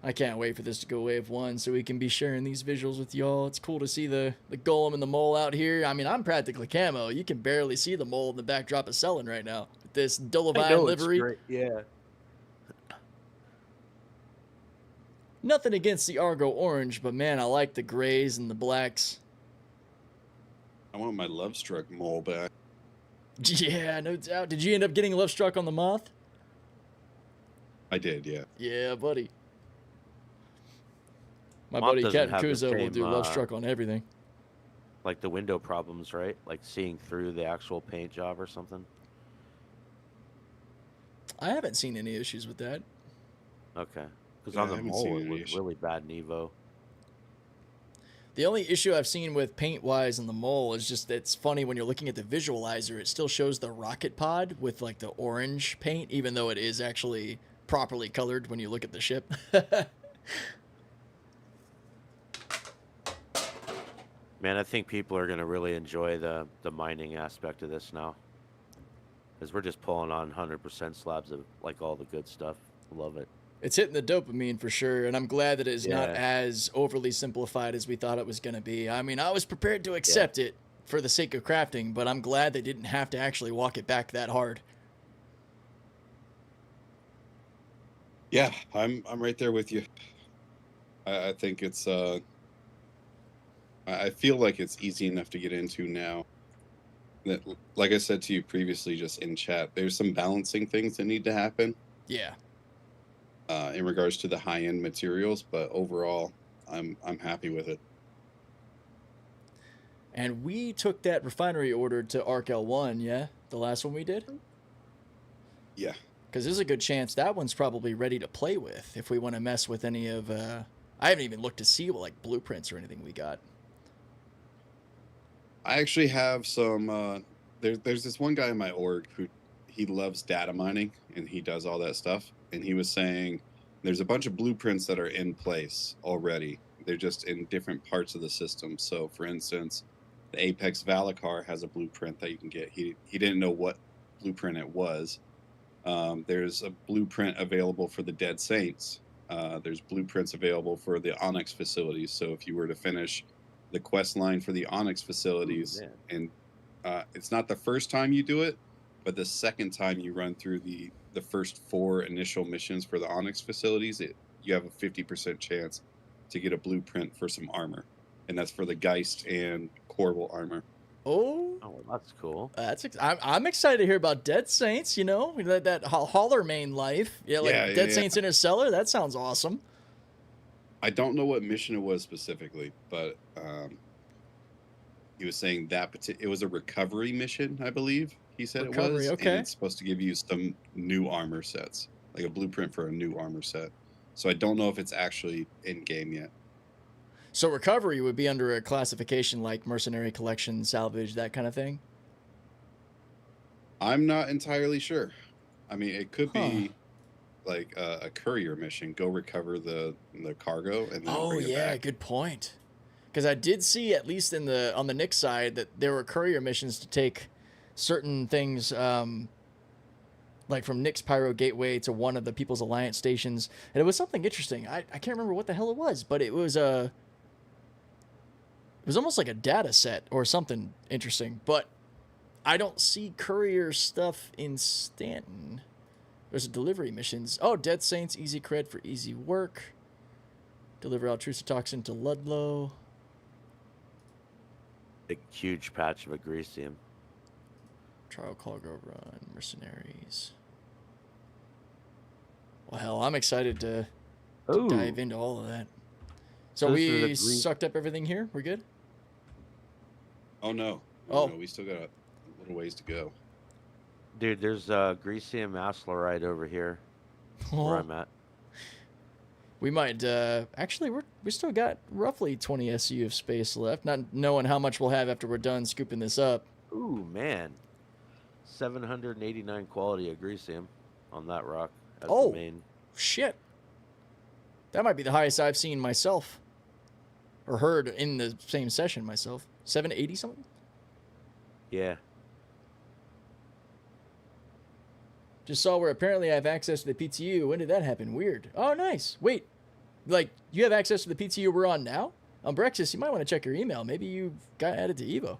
I can't wait for this to go wave 1 so we can be sharing these visuals with y'all. It's cool to see the golem and the mole out here. I mean, I'm practically camo. You can barely see the mole in the backdrop of selling right now. With this Dolivine livery. Great. Yeah. Nothing against the Argo Orange, but man, I like the grays and the blacks. I want my Love Struck mole back. Yeah, no doubt. Did you end up getting Love Struck on the Moth? I did, yeah. Yeah, buddy. My Moth buddy doesn't Cat have the Kuzo will same, do Love Struck on everything. Like the window problems, right? Like seeing through the actual paint job or something? I haven't seen any issues with that. Okay. Because Yeah, I on the haven't mole, seen it any was issue. really bad in Evo. The only issue I've seen with paint-wise in the mole is just it's funny when you're looking at the visualizer, it still shows the rocket pod with like the orange paint, even though it is actually properly colored when you look at the ship. Man, I think people are going to really enjoy the mining aspect of this now. Because we're just pulling on 100% slabs of like all the good stuff. Love it. It's hitting the dopamine for sure, and I'm glad that it's not Yeah. as overly simplified as we thought it was going to be. I mean, I was prepared to accept it for the sake of crafting, but I'm glad they didn't have to actually walk it back that hard. Yeah, I'm right there with you. I think it's I feel like it's easy enough to get into now. That, like I said to you previously, just in chat, there's some balancing things that need to happen Yeah. in regards to the high-end materials, but overall, I'm happy with it. And we took that refinery order to ARC L1, yeah? The last one we did? Yeah. Because there's a good chance that one's probably ready to play with if we want to mess with any of... I haven't even looked to see what, like, blueprints or anything we got. I actually have some. There's this one guy in my org who he loves data mining and he does all that stuff. And he was saying there's a bunch of blueprints that are in place already. They're just in different parts of the system. So, for instance, the Apex Valacar has a blueprint that you can get. He didn't know what blueprint it was. There's a blueprint available for the Dead Saints. There's blueprints available for the Onyx facilities. So if you were to finish the quest line for the Onyx facilities, and it's not the first time you do it, but the second time you run through the first 4 initial missions for the Onyx facilities, you have a 50% chance to get a blueprint for some armor, and that's for the Geist and Corval armor. Oh, that's cool. I'm excited to hear about Dead Saints, you know, that hauler main life. Yeah, like Dead Saints Interstellar, that sounds awesome. I don't know what mission it was specifically, but he was saying that it was a recovery mission, I believe. He said recovery, it was. Okay. And it's supposed to give you some new armor sets, like a blueprint for a new armor set. So I don't know if it's actually in game yet. So recovery would be under a classification like mercenary collection, salvage, that kind of thing? I'm not entirely sure. I mean, it could be like a courier mission. Go recover the cargo and then bring it back. Good point. Because I did see, at least on the Nick side, that there were courier missions to take certain things, like from Nick's Pyro Gateway to one of the People's Alliance stations, and it was something interesting. I can't remember what the hell it was, but it was almost like a data set or something interesting. But I don't see courier stuff in Stanton. There's delivery missions. Oh, Dead Saints, easy cred for easy work. Deliver Altrusotoxin to Ludlow. A huge patch of Agresium. Trial cargo run, mercenaries. Well, hell, I'm excited to dive into all of that. So we sucked up everything here? We're good? Oh, no. No, we still got a little ways to go. Dude, there's Agresium Asteroid over here where I'm at. We might, actually, we still got roughly 20 SU of space left, not knowing how much we'll have after we're done scooping this up. Ooh, man. 789 quality Agresium on that rock as the main. Shit. That might be the highest I've seen myself. Or heard in the same session myself. 780 something? Yeah. Just saw where apparently I have access to the PTU. When did that happen? Weird. Oh, nice. Wait. Like, you have access to the PTU we're on now? On Brexis, you might want to check your email. Maybe you got added to Evo.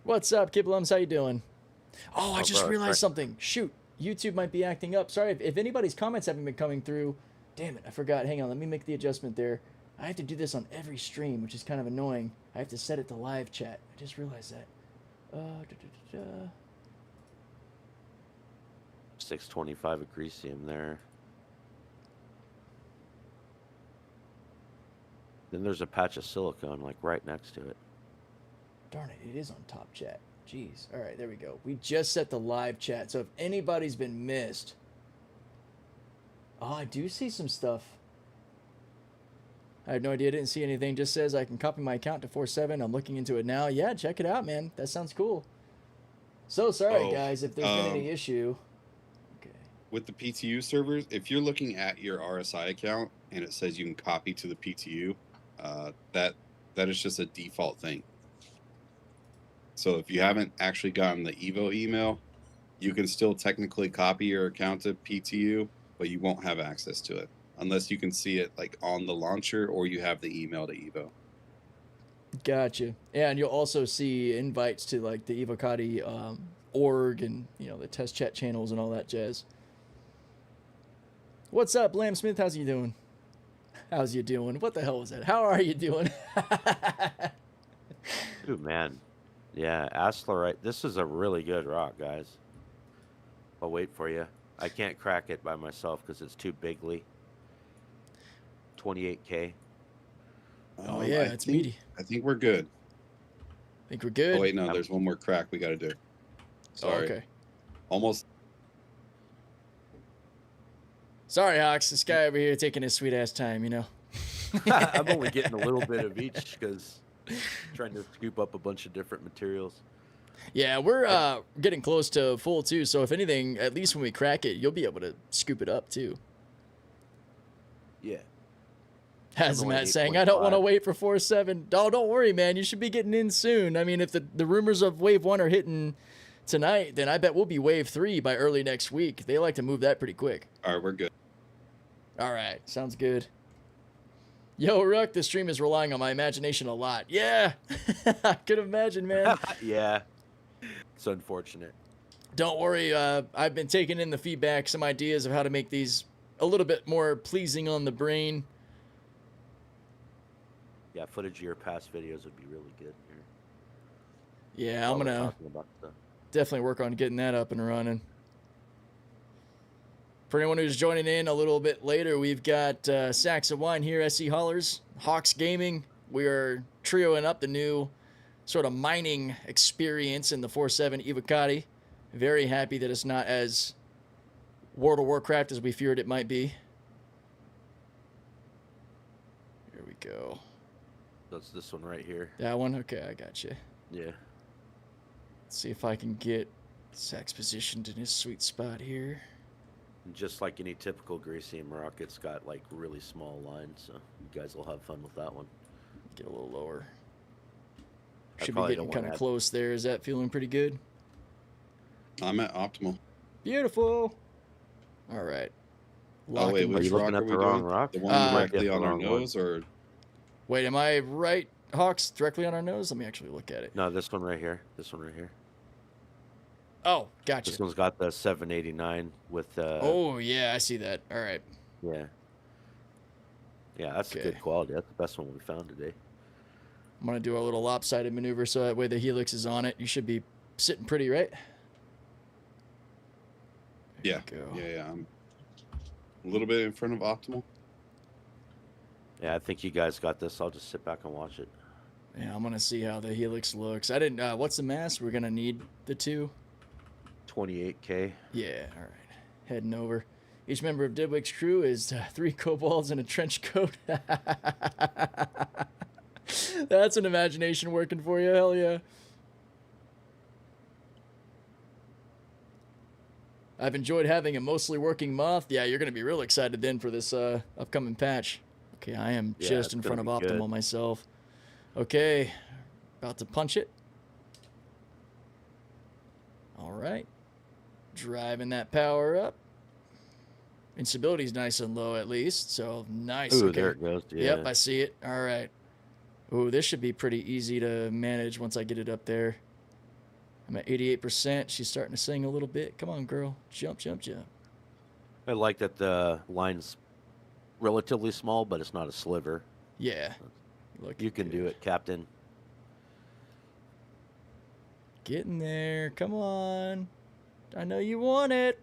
What's up, Kiblums? How you doing? Oh, I just realized something. Shoot. YouTube might be acting up. Sorry, if anybody's comments haven't been coming through. Damn it, I forgot. Hang on, let me make the adjustment there. I have to do this on every stream, which is kind of annoying. I have to set it to live chat. I just realized that. 625 of Greasium there. Then there's a patch of silicone like right next to it. Darn it, it is on top chat. Jeez. All right, there we go. We just set the live chat, so if anybody's been missed... Oh, I do see some stuff. I have no idea. I didn't see anything. Just says I can copy my account to 4.7. I'm looking into it now. Yeah, check it out, man. That sounds cool. So sorry, guys, if there's been any issue. Okay. With the PTU servers, if you're looking at your RSI account and it says you can copy to the PTU, that is just a default thing. So if you haven't actually gotten the Evo email, you can still technically copy your account to PTU, but you won't have access to it unless you can see it like on the launcher or you have the email to Evo. Gotcha. Yeah, and you'll also see invites to like the Evocati org and, you know, the test chat channels and all that jazz. What's up, Lamb Smith? How's you doing? How's you doing? What the hell was that? How are you doing? Dude, man. Yeah, Asteroid. This is a really good rock, guys. I'll wait for you. I can't crack it by myself because it's too bigly. 28K. Oh, yeah, it's meaty. I think we're good. Think we're good? Oh, wait, no, there's one more crack we got to do. Sorry. Oh, okay. Almost. Sorry, Hawks. This guy over here taking his sweet-ass time, you know? I'm only getting a little bit of each because trying to scoop up a bunch of different materials. Yeah, we're getting close to full, too. So if anything, at least when we crack it, you'll be able to scoop it up, too. Yeah. As Matt saying, I don't want to wait for 4.7. Oh, don't worry, man. You should be getting in soon. I mean, if the rumors of Wave 1 are hitting tonight, then I bet we'll be Wave 3 by early next week. They like to move that pretty quick. All right, we're good. All right, sounds good. Yo, Rook, the stream is relying on my imagination a lot. Yeah, I could imagine, man. Yeah, it's unfortunate. Don't worry. I've been taking in the feedback, some ideas of how to make these a little bit more pleasing on the brain. Yeah, footage of your past videos would be really good here. Yeah, I'm going to definitely work on getting that up and running. For anyone who's joining in a little bit later, we've got Sacks of Wine here, SC Haulers, Hawks Gaming. We are trioing up the new sort of mining experience in the 4.7 Evocati. Very happy that it's not as World of Warcraft as we feared it might be. Here we go. That's this one right here. That one? Okay, I got you. Yeah. Let's see if I can get Sacks positioned in his sweet spot here. And just like any typical Greasium rock, it's got like really small lines, so you guys will have fun with that one. Get a little lower. Should be getting kind of close there. Is that feeling pretty good? I'm at optimal. Beautiful. All right. Oh, wait, which rock are we doing? Rock? The one directly on our nose, or? Wait, am I right, Hawks? Directly on our nose? Let me actually look at it. No, this one right here. This one right here. Oh, gotcha. This one's got the 789 with. Oh yeah, I see that. All right. Yeah. Yeah, that's good quality. That's the best one we found today. I'm gonna do a little lopsided maneuver so that way the helix is on it. You should be sitting pretty, right? Yeah. Yeah. I'm a little bit in front of optimal. Yeah, I think you guys got this. I'll just sit back and watch it. Yeah, I'm gonna see how the helix looks. I didn't. What's the mass? We're gonna need the 2. 28K. Yeah. All right. Heading over. Each member of Deadwake's crew is 3 kobolds in a trench coat. That's an imagination working for you. Hell yeah. I've enjoyed having a mostly working moth. Yeah, you're going to be real excited then for this upcoming patch. Okay, I am just in front of optimal myself. Okay, about to punch it. All right. Driving that power up. Instability's nice and low at least, so nice. Ooh, okay. There it goes. Yeah. Yep, I see it. All right. Ooh, this should be pretty easy to manage once I get it up there. I'm at 88%. She's starting to sing a little bit. Come on, girl. Jump, jump, jump. I like that the line's relatively small, but it's not a sliver. Yeah. Look, you can do it, Captain. Getting there. Come on. I know you want it.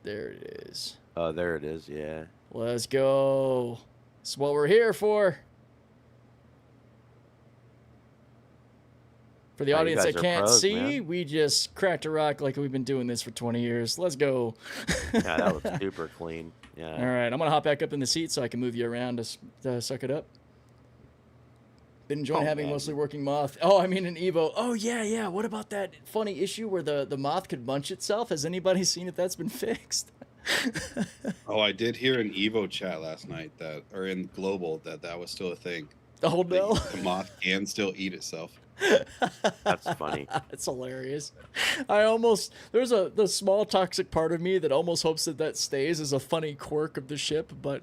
There it is. Oh, there it is. Yeah. Let's go. That's what we're here for. For the audience that can't see, man. We just cracked a rock like we've been doing this for 20 years. Let's go. Yeah, that was super clean. Yeah. All right, I'm going to hop back up in the seat so I can move you around to suck it up. Been enjoying having mostly working moth. Oh, I mean an Evo. Oh, yeah. What about that funny issue where the moth could munch itself? Has anybody seen if that's been fixed? Oh, I did hear in Evo chat last night or in Global that was still a thing. Oh, no. The moth can still eat itself. That's funny. It's hilarious. There's the small toxic part of me that almost hopes that stays as a funny quirk of the ship, but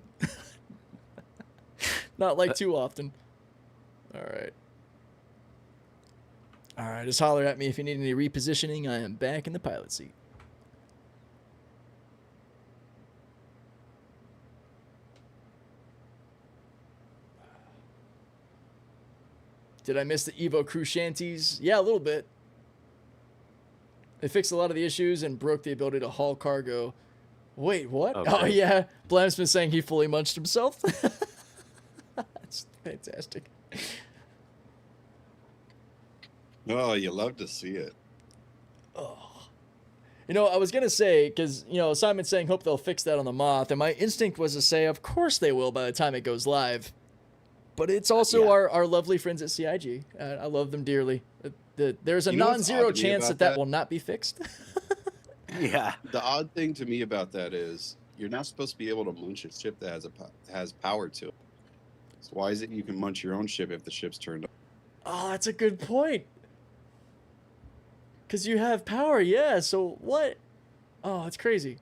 not like too often. All right, just holler at me if you need any repositioning. I am back in the pilot seat. Did I miss the Evo crew shanties? Yeah, a little bit. They fixed a lot of the issues and broke the ability to haul cargo. Wait, what? Okay. Oh, yeah. Blam's been saying he fully munched himself. That's fantastic. Oh, you love to see it. Oh. You know, I was going to say, because, Simon's saying, hope they'll fix that on the Moth. And my instinct was to say, of course they will by the time it goes live. But it's also our lovely friends at CIG. I love them dearly. There's a non-zero chance that will not be fixed. Yeah. The odd thing to me about that is you're not supposed to be able to munch a ship that has power to it. So why is it you can munch your own ship if the ship's turned on? Oh, that's a good point. Because you have power, yeah. So what? Oh, it's crazy.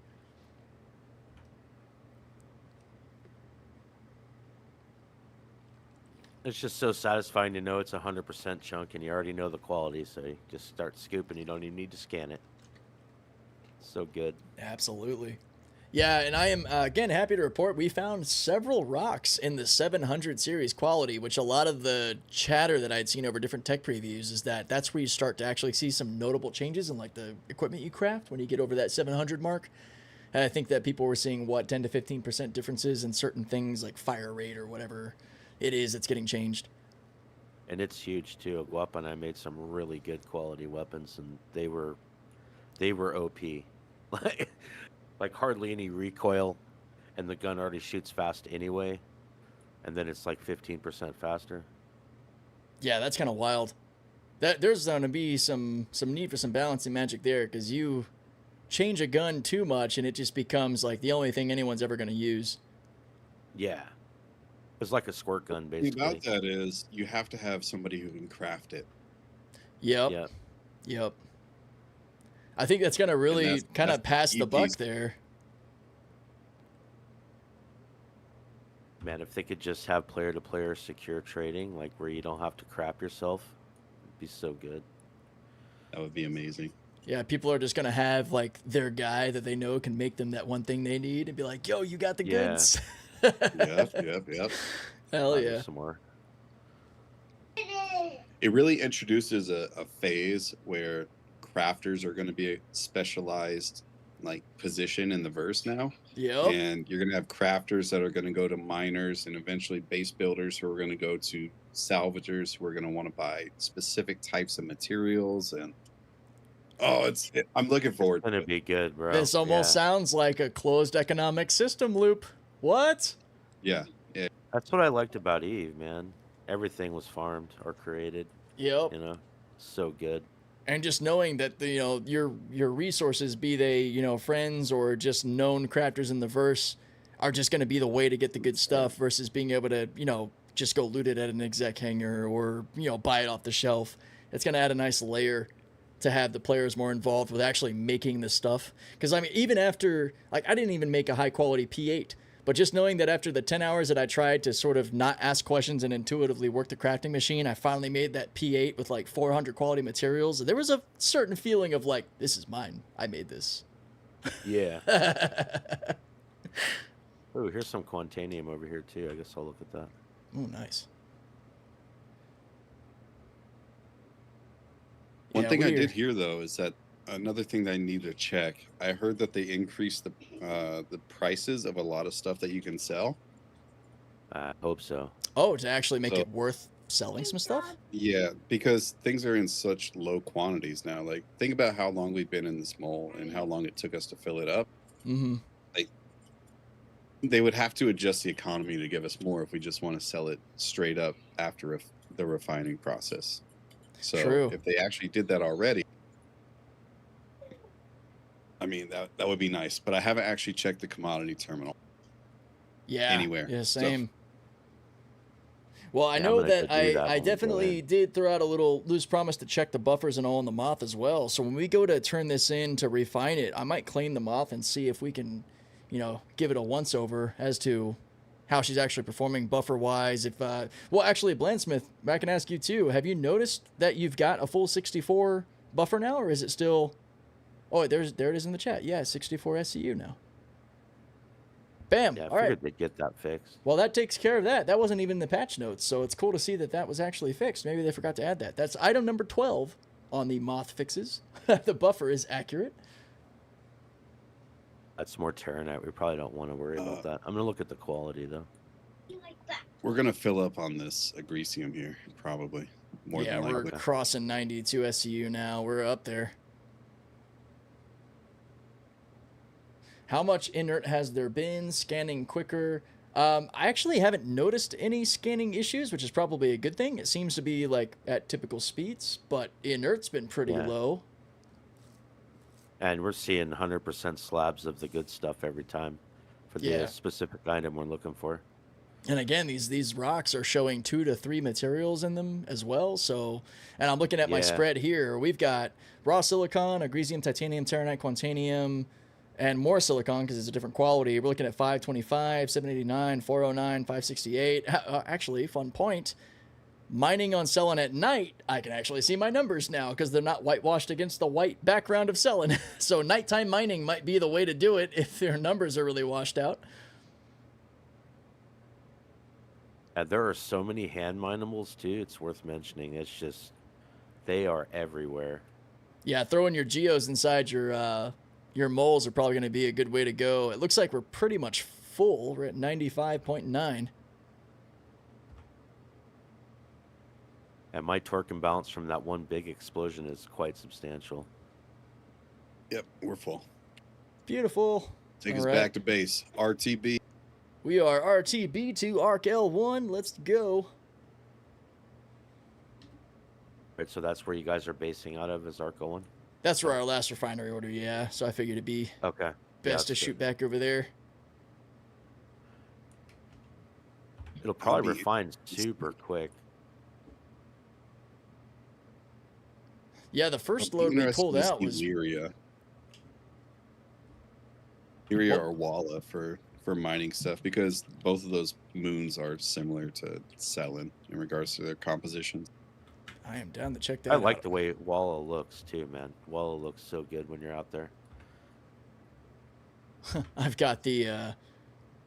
It's just so satisfying to know it's 100% chunk and you already know the quality, so you just start scooping. You don't even need to scan it. So good. Absolutely. Yeah, and I am, again, happy to report we found several rocks in the 700 series quality, which a lot of the chatter that I'd seen over different tech previews is that's where you start to actually see some notable changes in like the equipment you craft when you get over that 700 mark. And I think that people were seeing, 10 to 15% differences in certain things like fire rate or whatever it is that's getting changed. And it's huge too. Guap and I made some really good quality weapons, and they were OP. Like hardly any recoil, and the gun already shoots fast anyway, and then it's like 15% faster. Yeah, that's kind of wild. There's going to be some need for some balancing magic there, because you change a gun too much and it just becomes like the only thing anyone's ever going to use. Yeah. It's like a squirt gun, basically. The thing about that is you have to have somebody who can craft it. Yep. I think that's going to really kind of pass the buck there. Man, if they could just have player-to-player secure trading, like where you don't have to crap yourself, it'd be so good. That would be amazing. Yeah, people are just going to have like their guy that they know can make them that one thing they need and be like, yo, you got the goods. Yep. Hell yeah. Some more. It really introduces a phase where crafters are going to be a specialized like position in the verse now. Yep. And you're going to have crafters that are going to go to miners, and eventually base builders who are going to go to salvagers who are going to want to buy specific types of materials. And I'm looking forward to it. It's going to be good, bro. This almost sounds like a closed economic system loop. What? Yeah. That's what I liked about Eve, man. Everything was farmed or created. Yep. So good. And just knowing that your resources, be they friends or just known crafters in the verse, are just going to be the way to get the good stuff versus being able to just go loot it at an exec hangar or buy it off the shelf. It's going to add a nice layer to have the players more involved with actually making the stuff. Because I mean, even after, like, I didn't even make a high quality P8, but just knowing that after the 10 hours that I tried to sort of not ask questions and intuitively work the crafting machine, I finally made that P8 with like 400 quality materials. There was a certain feeling of like, this is mine. I made this. Yeah. Oh, here's some Quantanium over here too. I guess I'll look at that. Oh, nice. One thing I did hear though is that another thing that I need to check. I heard that they increased the prices of a lot of stuff that you can sell. I hope so. Oh, to actually make it worth selling some stuff? Yeah, because things are in such low quantities now. Like, think about how long we've been in this mole and how long it took us to fill it up. Mm-hmm. Like, they would have to adjust the economy to give us more if we just want to sell it straight up after the refining process. So True. If they actually did that already, I mean, that would be nice. But I haven't actually checked the commodity terminal. Yeah. Anywhere. Yeah, same. So, well, I know that I definitely did throw out a little loose promise to check the buffers and all in the Moth as well. So when we go to turn this in to refine it, I might clean the Moth and see if we can, give it a once over as to how she's actually performing buffer wise. If well, actually, Blandsmith, I can ask you too. Have you noticed that you've got a full 64 buffer now, or is it still? Oh, there it is in the chat. Yeah, 64 SCU now. Bam. Yeah, I all right. figured they'd get that fixed. Well, that takes care of that. That wasn't even in the patch notes, so it's cool to see that that was actually fixed. Maybe they forgot to add that. That's item number 12 on the Moth fixes. The buffer is accurate. That's more Terranite. We probably don't want to worry about that. I'm going to look at the quality, though. we're going to fill up on this Agresium here, probably. More than likely. We're crossing 92 SCU now. We're up there. How much inert has there been? Scanning quicker. I actually haven't noticed any scanning issues, which is probably a good thing. It seems to be like at typical speeds, but inert's been pretty low. And we're seeing 100% slabs of the good stuff every time for the specific item we're looking for. And again, these rocks are showing 2 to 3 materials in them as well. So, and I'm looking at my spread here. We've got raw silicon, agresium, titanium, terranite, quantanium, and more silicon because it's a different quality. We're looking at 525, 789, 409, 568. Actually, fun point. Mining on Cellin at night, I can actually see my numbers now because they're not whitewashed against the white background of Cellin. So nighttime mining might be the way to do it if their numbers are really washed out. And there are so many hand minables too. It's worth mentioning. It's just, they are everywhere. Yeah, throwing your geos inside your moles are probably going to be a good way to go. It looks like we're pretty much full. We're at 95.9. And my torque imbalance from that one big explosion is quite substantial. Yep, we're full. Beautiful. Take us back to base. RTB. We are RTB to ARC L1. Let's go. Right, so that's where you guys are basing out of, is ARC L1? That's where our last refinery order, yeah. So I figured it'd be best to shoot back over there. It'll probably refine super quick. Yeah, the first load we pulled out was Lyria or Walla for mining stuff, because both of those moons are similar to Cellin in regards to their composition. I am down to check that out. I like the way Walla looks too, man. Walla looks so good when you're out there. I've got the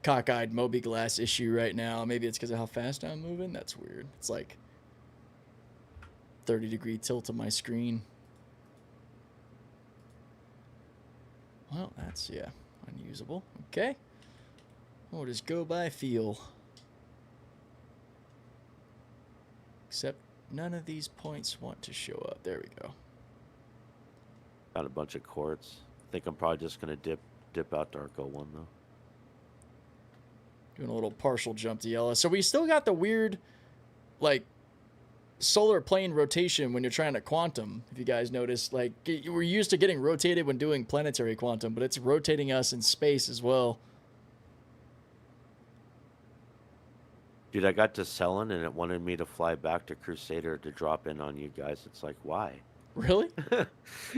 cockeyed Moby Glass issue right now. Maybe it's because of how fast I'm moving. That's weird. It's like 30-degree tilt on my screen. Well, that's, unusable. Okay. We'll just go by feel. Except none of these points want to show up. There we go. Got a bunch of quartz. I think I'm probably just going to dip out to ARC L1, though. Doing a little partial jump to yellow. So we still got the weird, like, solar plane rotation when you're trying to quantum. If you guys notice, like we're used to getting rotated when doing planetary quantum, but it's rotating us in space as well. Dude, I got to selling and it wanted me to fly back to Crusader to drop in on you guys. It's like, why? Really?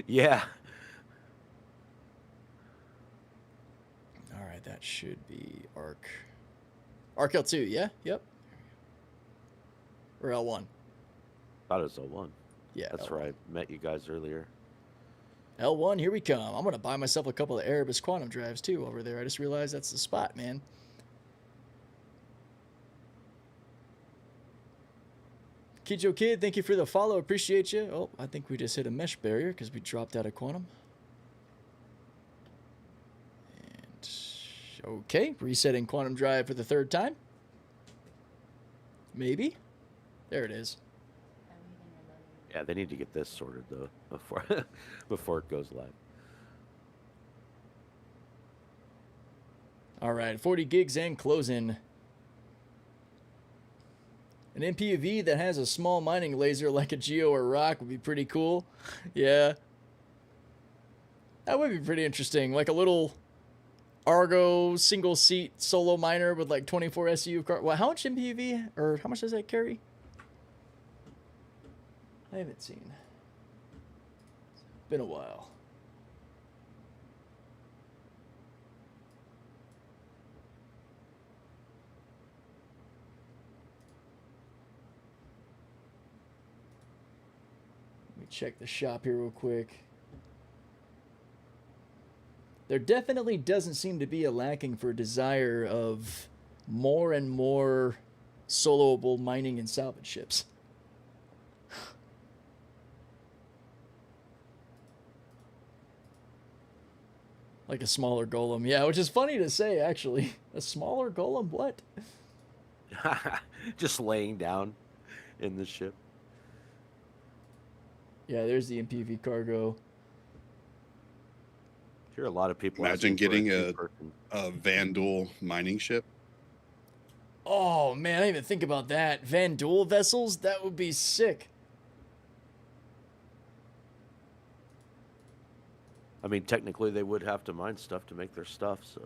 Yeah. All right, that should be Arc L2, yeah? Yep. Or L1. Thought it was L1. Yeah. That's L1. right. Met you guys earlier. L1, here we come. I'm going to buy myself a couple of Erebus quantum drives too over there. I just realized that's the spot, man. Kijo Kid, thank you for the follow. Appreciate you. Oh, I think we just hit a mesh barrier because we dropped out of quantum. And okay, resetting quantum drive for the third time. Maybe. There it is. Yeah, they need to get this sorted though before it goes live. All right, 40 gigs and closing. An MPUV that has a small mining laser like a Geo or Rock would be pretty cool. Yeah. That would be pretty interesting. Like a little Argo single seat solo miner with like 24 SU car. Well, how much MPUV or how much does that carry? I haven't seen. Been a while. Check the shop here real quick. There definitely doesn't seem to be a lacking for desire of more and more soloable mining and salvage ships. Like a smaller golem. Yeah, which is funny to say, actually. A smaller golem? What? Just laying down in the ship. Yeah, there's the MPV cargo. Here, a lot of people imagine getting a Vandal mining ship. Oh man, I didn't even think about that. Vandal vessels? That would be sick. I mean, technically, they would have to mine stuff to make their stuff. So,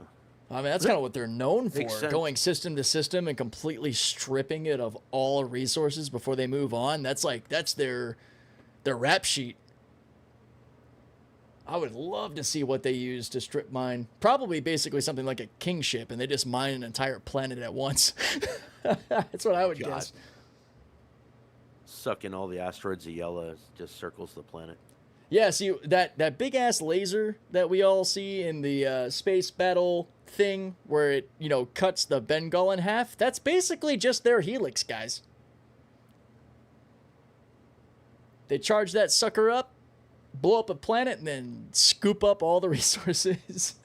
I mean, that's kind of what they're known for, Makes sense. going system to system and completely stripping it of all resources before they move on. That's their rap sheet. I would love to see what they use to strip mine. Probably basically something like a kingship, and they just mine an entire planet at once. That's what I would guess. Suck in all the asteroids of yellow, just circles the planet. Yeah, see, that big-ass laser that we all see in the space battle thing where it, cuts the Bengal in half, that's basically just their helix, guys. They charge that sucker up, blow up a planet, and then scoop up all the resources.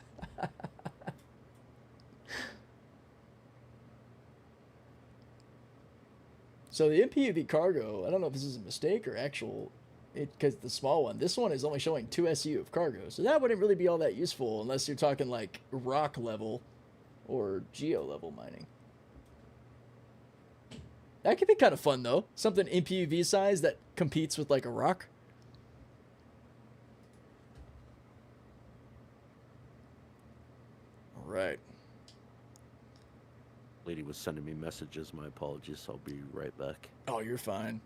So the MPUV cargo, I don't know if this is a mistake or actual, because the small one, this one is only showing 2 SU of cargo. So that wouldn't really be all that useful unless you're talking like rock level or geo level mining. That could be kind of fun though. Something MPUV size that competes with like a rock. All right. Lady was sending me messages. My apologies. I'll be right back. Oh, you're fine.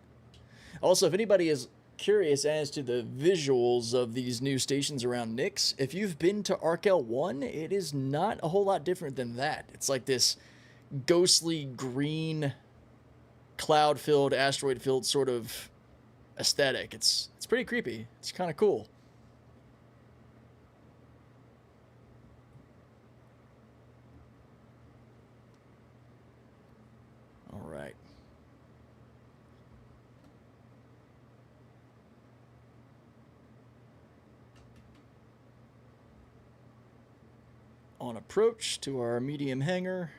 Also, if anybody is curious as to the visuals of these new stations around Nix, if you've been to Arc L1, it is not a whole lot different than that. It's like this ghostly green, cloud-filled, asteroid-filled sort of aesthetic. It's pretty creepy. It's kind of cool. All right. On approach to our medium hangar.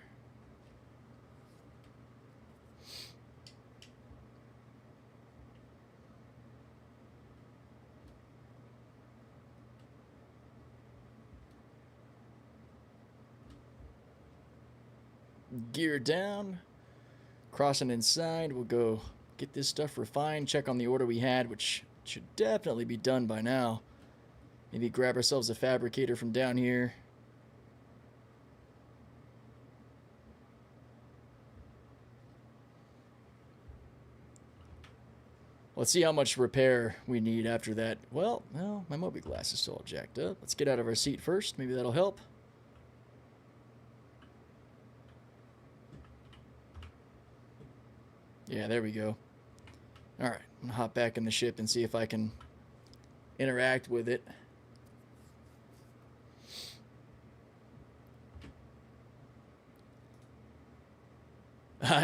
Gear down. Crossing inside, we'll go get this stuff refined, check on the order we had, which should definitely be done by now. Maybe grab ourselves a fabricator from down here. Let's see how much repair we need after that. Well, no, my Moby glass is still all jacked up. Let's get out of our seat first. Maybe that'll help. Yeah, there we go. All right, I'm gonna hop back in the ship and see if I can interact with it.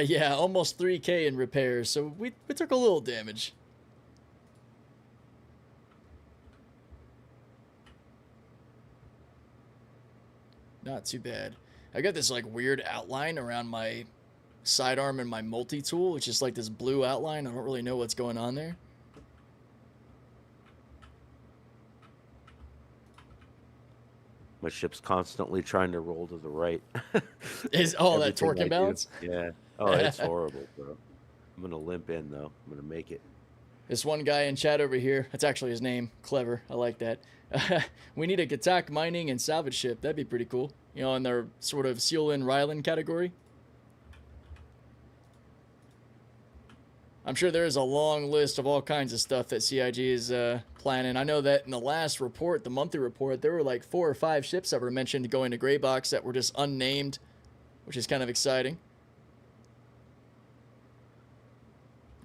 Yeah, almost 3K in repairs, so we took a little damage. Not too bad. I got this like weird outline around my sidearm and my multi-tool. It's just like this blue outline. I don't really know what's going on there. My ship's constantly trying to roll to the right. Is all that torque imbalance? Yeah. Oh, it's horrible, bro. I'm gonna limp in though. I'm gonna make it. This one guy in chat over here, that's actually his name. Clever. I like that. We need a Gatak mining and salvage ship. That'd be pretty cool. You know, in their sort of Seal-in Ryland category. I'm sure there is a long list of all kinds of stuff that CIG is planning. I know that in the last report, the monthly report, there were like 4 or 5 ships that were mentioned going to Gray Box that were just unnamed, which is kind of exciting.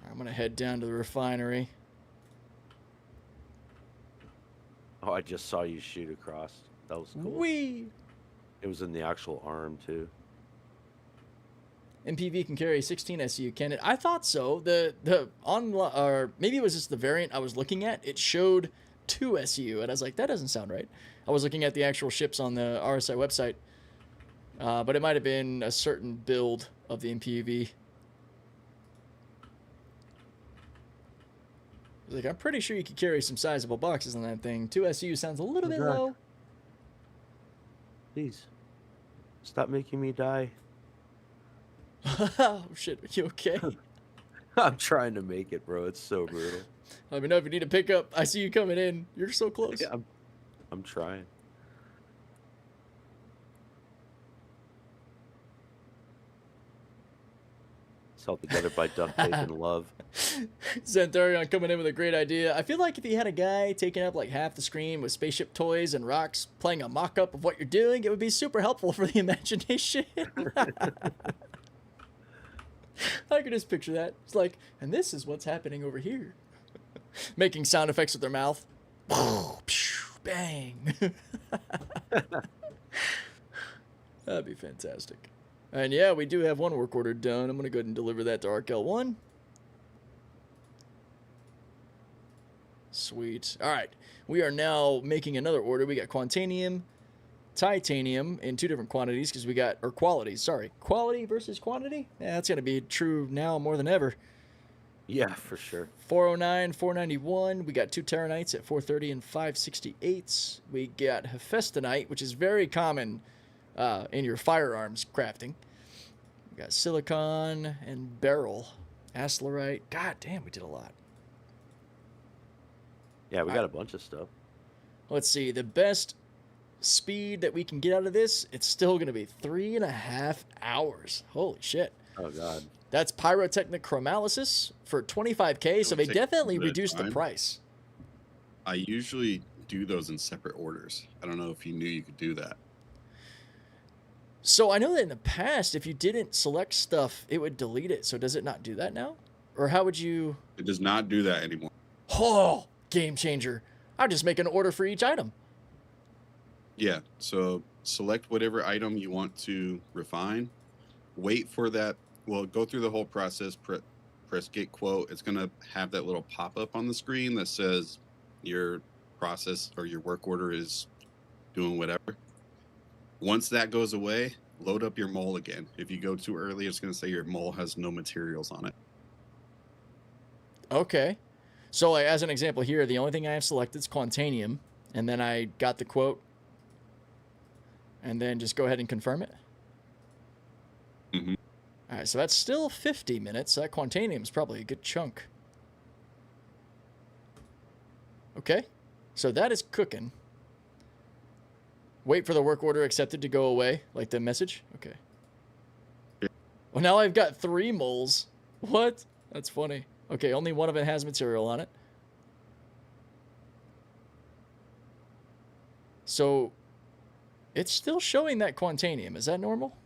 I'm going to head down to the refinery. Oh, I just saw you shoot across. That was cool. Whee! It was in the actual arm, too. MPV can carry 16 SU, can it? I thought so. Or maybe it was just the variant I was looking at. It showed 2 SU, and I was like, that doesn't sound right. I was looking at the actual ships on the RSI website, but it might have been a certain build of the MPV. Like, I'm pretty sure you could carry some sizable boxes on that thing. 2 SU sounds a little bit low. Please, stop making me die. Oh, shit. Are you okay? I'm trying to make it, bro. It's so brutal. Let me know if you need to pick up. I see you coming in. You're so close. Yeah, I'm trying. It's held together by duct tape and love. Xantharion coming in with a great idea. I feel like if you had a guy taking up like half the screen with spaceship toys and rocks playing a mock-up of what you're doing, it would be super helpful for the imagination. I could just picture that. It's like, and this is what's happening over here. Making sound effects with their mouth. Bang. That'd be fantastic. And yeah, we do have one work order done. I'm going to go ahead and deliver that to ArcL1. Sweet. All right. We are now making another order. We got Quantanium, Titanium in 2 different quantities because we got, or qualities, sorry. Quality versus quantity? Yeah, that's going to be true now more than ever. Yeah, for sure. 409, 491. We got 2 Terranites at 430 and 568. We got Hephaestonite, which is very common in your firearms crafting. We got Silicon and Beryl. Asteroid. God damn, we did a lot. Yeah, we got a bunch of stuff. Let's see. The best speed that we can get out of this, it's still going to be 3.5 hours. Holy shit. Oh, God. That's Pyrotechnic Chromalysis for 25K, so they definitely reduced the price. I usually do those in separate orders. I don't know if you knew you could do that. So I know that in the past, if you didn't select stuff, it would delete it. So does it not do that now? Or how would you... It does not do that anymore. Oh, game changer. I'll just make an order for each item. Yeah, so select whatever item you want to refine. Wait for that. Well, go through the whole process. Press get quote. It's going to have that little pop-up on the screen that says your process or your work order is doing whatever. Once that goes away, load up your mole again. If you go too early, it's going to say your mole has no materials on it. Okay. So like, as an example here, the only thing I have selected is Quantanium, and then I got the quote, and then just go ahead and confirm it. Mm-hmm. All right, so that's still 50 minutes. That Quantanium is probably a good chunk. Okay, so that is cooking. Wait for the work order accepted to go away, like the message? Okay. Well, now I've got 3 moles. What? That's funny. Okay, only one of it has material on it. So, it's still showing that Quantanium. Is that normal?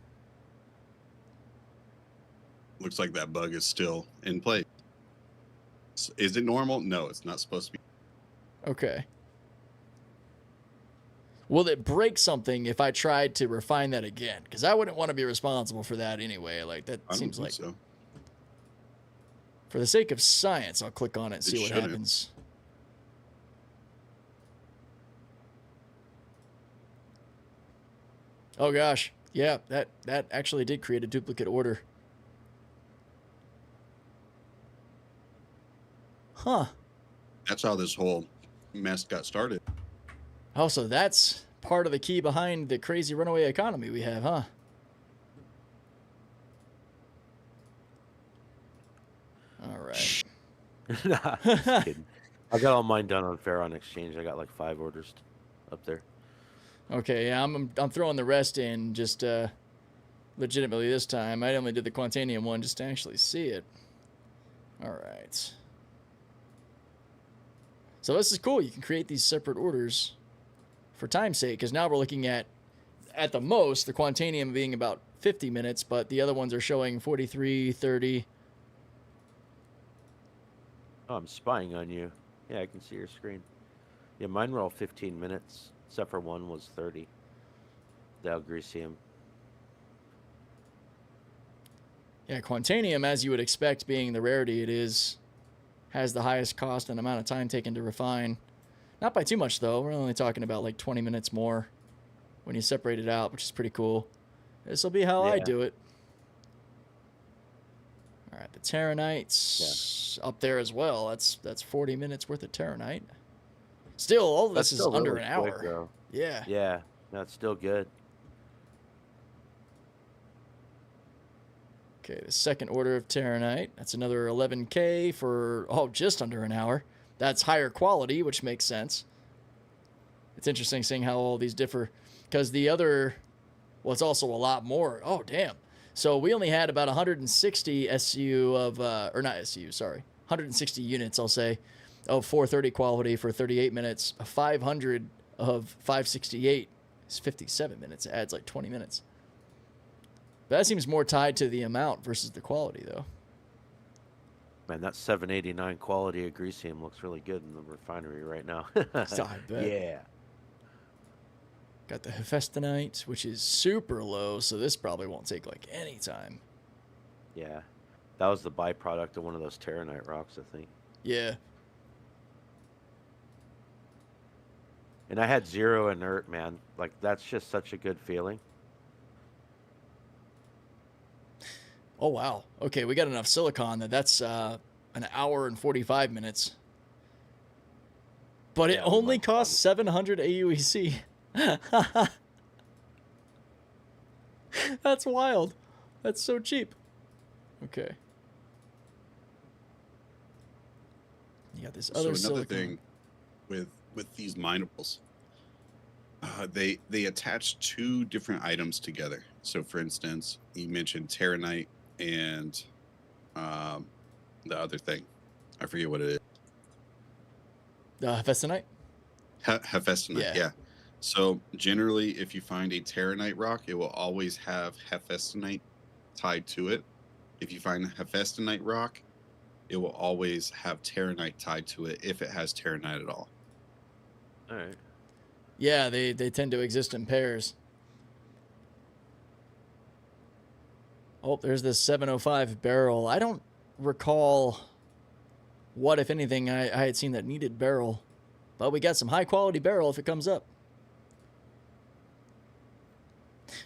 Looks like that bug is still in place. Is it normal? No, it's not supposed to be. Okay. Will it break something if I tried to refine that again? Because I wouldn't want to be responsible for that anyway. Like, that seems like... So. For the sake of science, I'll click on it and see what happens. Oh gosh, yeah, that actually did create a duplicate order. Huh. That's how this whole mess got started. Oh, so that's part of the key behind the crazy runaway economy we have, huh? All right. Nah, just kidding. I got all mine done on Fair Exchange. I got like 5 orders up there. Okay, yeah, I'm throwing the rest in just legitimately this time. I only did the Quantanium one just to actually see it. All right. So this is cool. You can create these separate orders for time's sake, because now we're looking at the most, the Quantanium being about 50 minutes, but the other ones are showing 43, 30. Oh, I'm spying on you. Yeah, I can see your screen. Yeah, mine were all 15 minutes, except for one was 30. The Algricium. Yeah, Quantanium, as you would expect, being the rarity it is, has the highest cost and amount of time taken to refine. Not by too much, though. We're only talking about like 20 minutes more when you separate it out, which is pretty cool. This will be how I do it. All right, the Terranites up there as well. That's 40 minutes worth of Terranite. Still, all of this is under an hour. Though. Yeah. Yeah, that's still good. Okay, the second order of Terranite. That's another 11K for, just under an hour. That's higher quality, which makes sense. It's interesting seeing how all these differ. Because the other, well, it's also a lot more. Oh, damn. So we only had about 160 SU of, or not SU, sorry. 160 units, I'll say, of 430 quality for 38 minutes. 500 of 568 is 57 minutes. It adds like 20 minutes. But that seems more tied to the amount versus the quality, though. Man, that 789 quality Agricium looks really good in the refinery right now. I bet. Yeah. Got the Hephaestonite, which is super low, so this probably won't take like any time. Yeah. That was the byproduct of one of those Terranite rocks, I think. Yeah. And I had 0 inert, man. Like, that's just such a good feeling. Oh, wow. Okay, we got enough silicon that's an hour and 45 minutes. But it only costs 700 AUEC. That's wild. That's so cheap. Okay. You got this other So another silicon. thing with these minables, they attach 2 different items together. So for instance, you mentioned Terranite and the other thing. I forget what it is. The Hephaestonite? Hephaestonite, yeah. So generally, if you find a Terranite rock, it will always have Hephaestonite tied to it. If you find a Hephaestonite rock, it will always have Terranite tied to it if it has Terranite at all. All right. Yeah, they tend to exist in pairs. Oh, there's this 705 barrel. I don't recall what, if anything, I had seen that needed barrel. But we got some high-quality barrel if it comes up.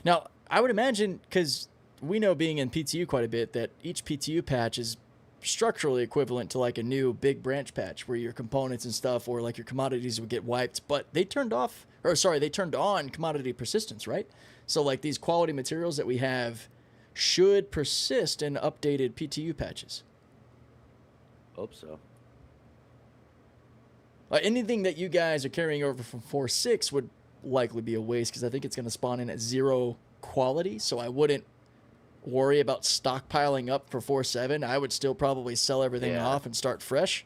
Now, I would imagine, because we know being in PTU quite a bit, that each PTU patch is structurally equivalent to like a new big branch patch where your components and stuff or like your commodities would get wiped. But they turned on commodity persistence, right? So like these quality materials that we have should persist in updated PTU patches. Hope so. Anything that you guys are carrying over from 4.6 would likely be a waste because I think it's going to spawn in at 0 quality, so I wouldn't worry about stockpiling up for 4.7. I would still probably sell everything off and start fresh.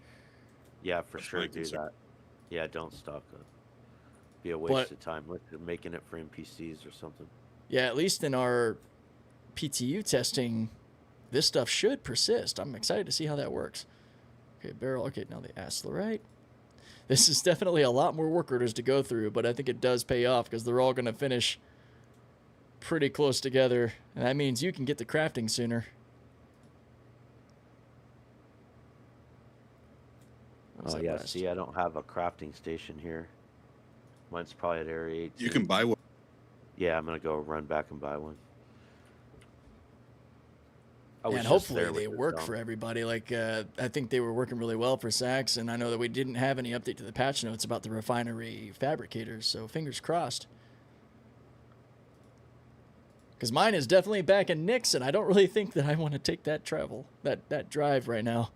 Yeah, for sure, do that. Yeah, don't stock up. Be a waste of time. Like you're making it for NPCs or something. Yeah, at least in our PTU testing, this stuff should persist. I'm excited to see how that works. Okay, barrel. Okay, now the Asteroid. This is definitely a lot more work orders to go through, but I think it does pay off because they're all going to finish pretty close together, and that means you can get the crafting sooner. Oh yeah, see, I don't have a crafting station here. Mine's probably at Area 8. You can buy one. Yeah, I'm gonna go run back and buy one. And hopefully they work for everybody. Like, I think they were working really well for Sachs, and I know that we didn't have any update to the patch notes about the refinery fabricators, so fingers crossed. Because mine is definitely back in Nix, and I don't really think that I want to take that that drive right now.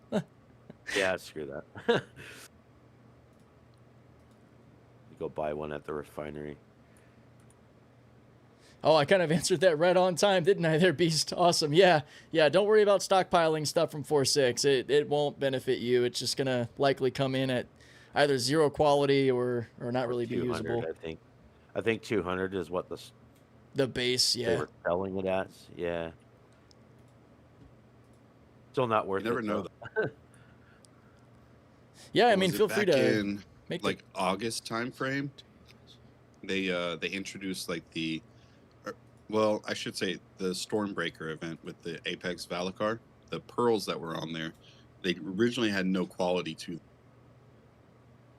Yeah, screw that. You go buy one at the refinery. Oh, I kind of answered that right on time, didn't I there, Beast? Awesome. Yeah, don't worry about stockpiling stuff from 4.6. It won't benefit you. It's just going to likely come in at either 0 quality or not really be usable. I think 200 is what the base, they were selling it at. Yeah. Still not worth it. You never know. Yeah, I mean, feel free to make like August time frame. They introduced like well, I should say the Stormbreaker event with the Apex Valacar. The pearls that were on there, they originally had no quality to them.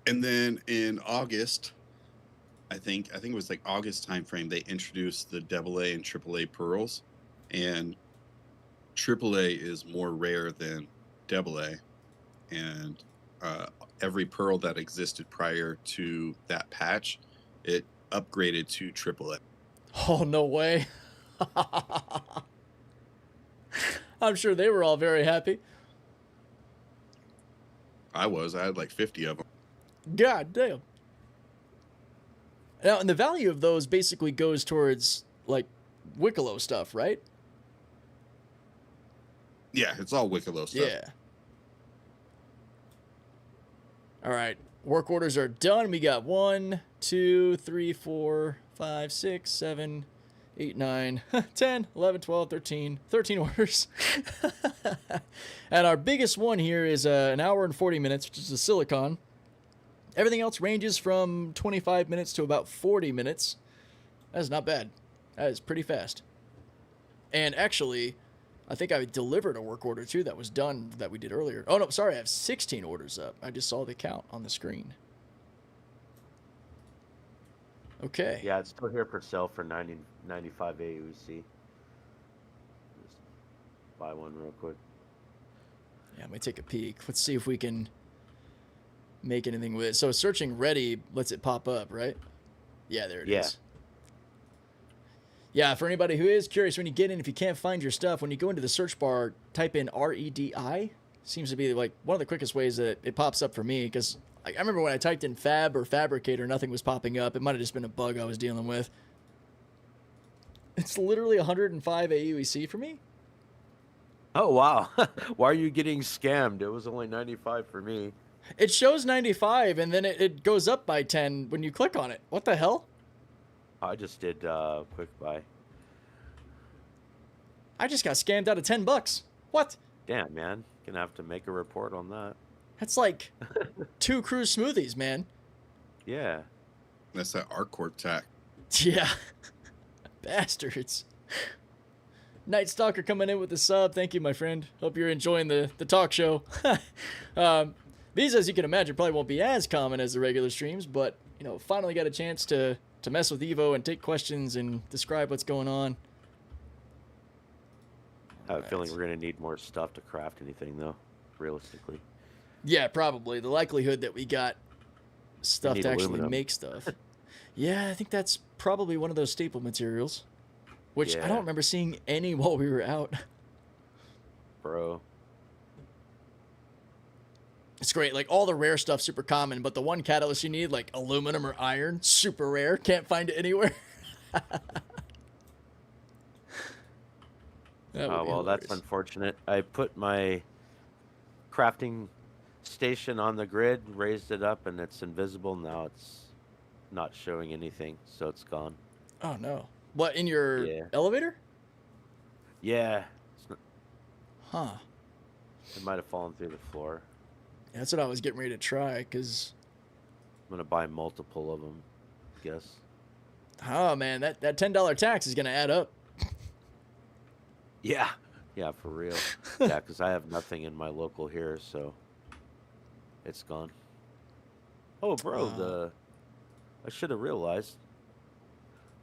And then in August, I think it was like August time frame, they introduced the AA and AAA pearls, and AAA is more rare than AA, and every pearl that existed prior to that patch, it upgraded to AAA. Oh, no way. I'm sure they were all very happy. I had like 50 of them. God damn. Now, and the value of those basically goes towards, like, Wicklow stuff, right? Yeah, it's all Wicklow stuff. Yeah. All right. Work orders are done. We got 1, 2, 3, 4, 5, 6, 7, 8, 9, 10, 11, 12, 13 orders. And our biggest one here is an hour and 40 minutes, which is a silicon. Everything else ranges from 25 minutes to about 40 minutes. That is not bad. That is pretty fast. And actually, I think I delivered a work order too that was done that we did earlier. Oh, no, sorry. I have 16 orders up. I just saw the count on the screen. Okay. Yeah, it's still here for sale for 95 AUC. Just buy one real quick. Yeah, let me take a peek. Let's see if we can make anything with it. So searching ready lets it pop up, right? Yeah, there it is. Yeah, for anybody who is curious, when you get in, if you can't find your stuff, when you go into the search bar, type in REDI. Seems to be like one of the quickest ways that it pops up for me, because I remember when I typed in fab or fabricator, nothing was popping up. It might have just been a bug I was dealing with. It's literally 105 AUEC for me. Oh, wow. Why are you getting scammed? It was only 95 for me. It shows 95, and then it goes up by 10 when you click on it. What the hell? I just did quick buy. I just got scammed out of $10. What? Damn, man. Gonna have to make a report on that. That's like 2 cruise smoothies, man. Yeah. That's that ARC tack. Yeah. Bastards. Night Stalker coming in with the sub. Thank you, my friend. Hope you're enjoying the talk show. These, as you can imagine, probably won't be as common as the regular streams, but, you know, finally got a chance to mess with Evo and take questions and describe what's going on. I have a feeling we're going to need more stuff to craft anything, though, realistically. Yeah, probably. The likelihood that we got stuff to actually make stuff. Yeah, I think that's probably one of those staple materials. which I don't remember seeing any while we were out. Bro. It's great. Like, all the rare stuff, super common, but the one catalyst you need, like aluminum or iron, super rare. Can't find it anywhere. Oh, well, that's unfortunate. I put my crafting station on the grid, raised it up, and it's invisible. Now it's not showing anything, so it's gone. Oh, no. What, in your elevator? Yeah. Huh. It might have fallen through the floor. That's what I was getting ready to try, because... I'm going to buy multiple of them, I guess. Oh, man, that $10 tax is going to add up. Yeah. Yeah, for real. Yeah, because I have nothing in my local here, so it's gone. Oh, bro, I should have realized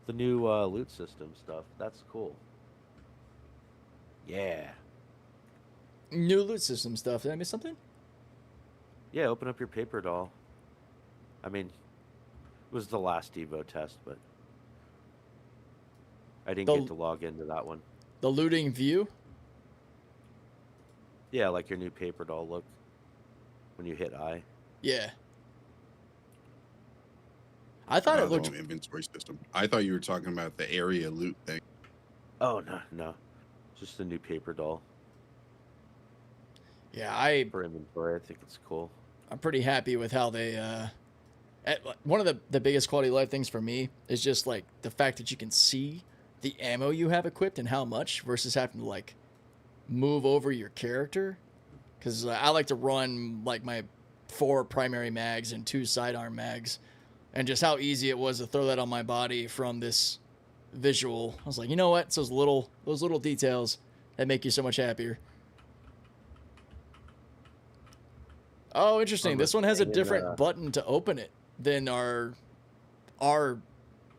the new loot system stuff. That's cool. Yeah. New loot system stuff. Did I miss something? Yeah, open up your paper doll. I mean, it was the last Evo test, but I didn't get to log into that one. The looting view? Yeah, like your new paper doll look when you hit I. Yeah. I thought it looked... inventory system. I thought you were talking about the area loot thing. Oh, no. Just the new paper doll. Yeah, for inventory, I think it's cool. I'm pretty happy with how they... one of the biggest quality of life things for me is just, like, the fact that you can see the ammo you have equipped and how much versus having to, like, move over your character. Because I like to run, like, my 4 primary mags and 2 sidearm mags. And just how easy it was to throw that on my body from this visual. I was like, you know what? It's those little details that make you so much happier. Oh, interesting. This one has a different button to open it than our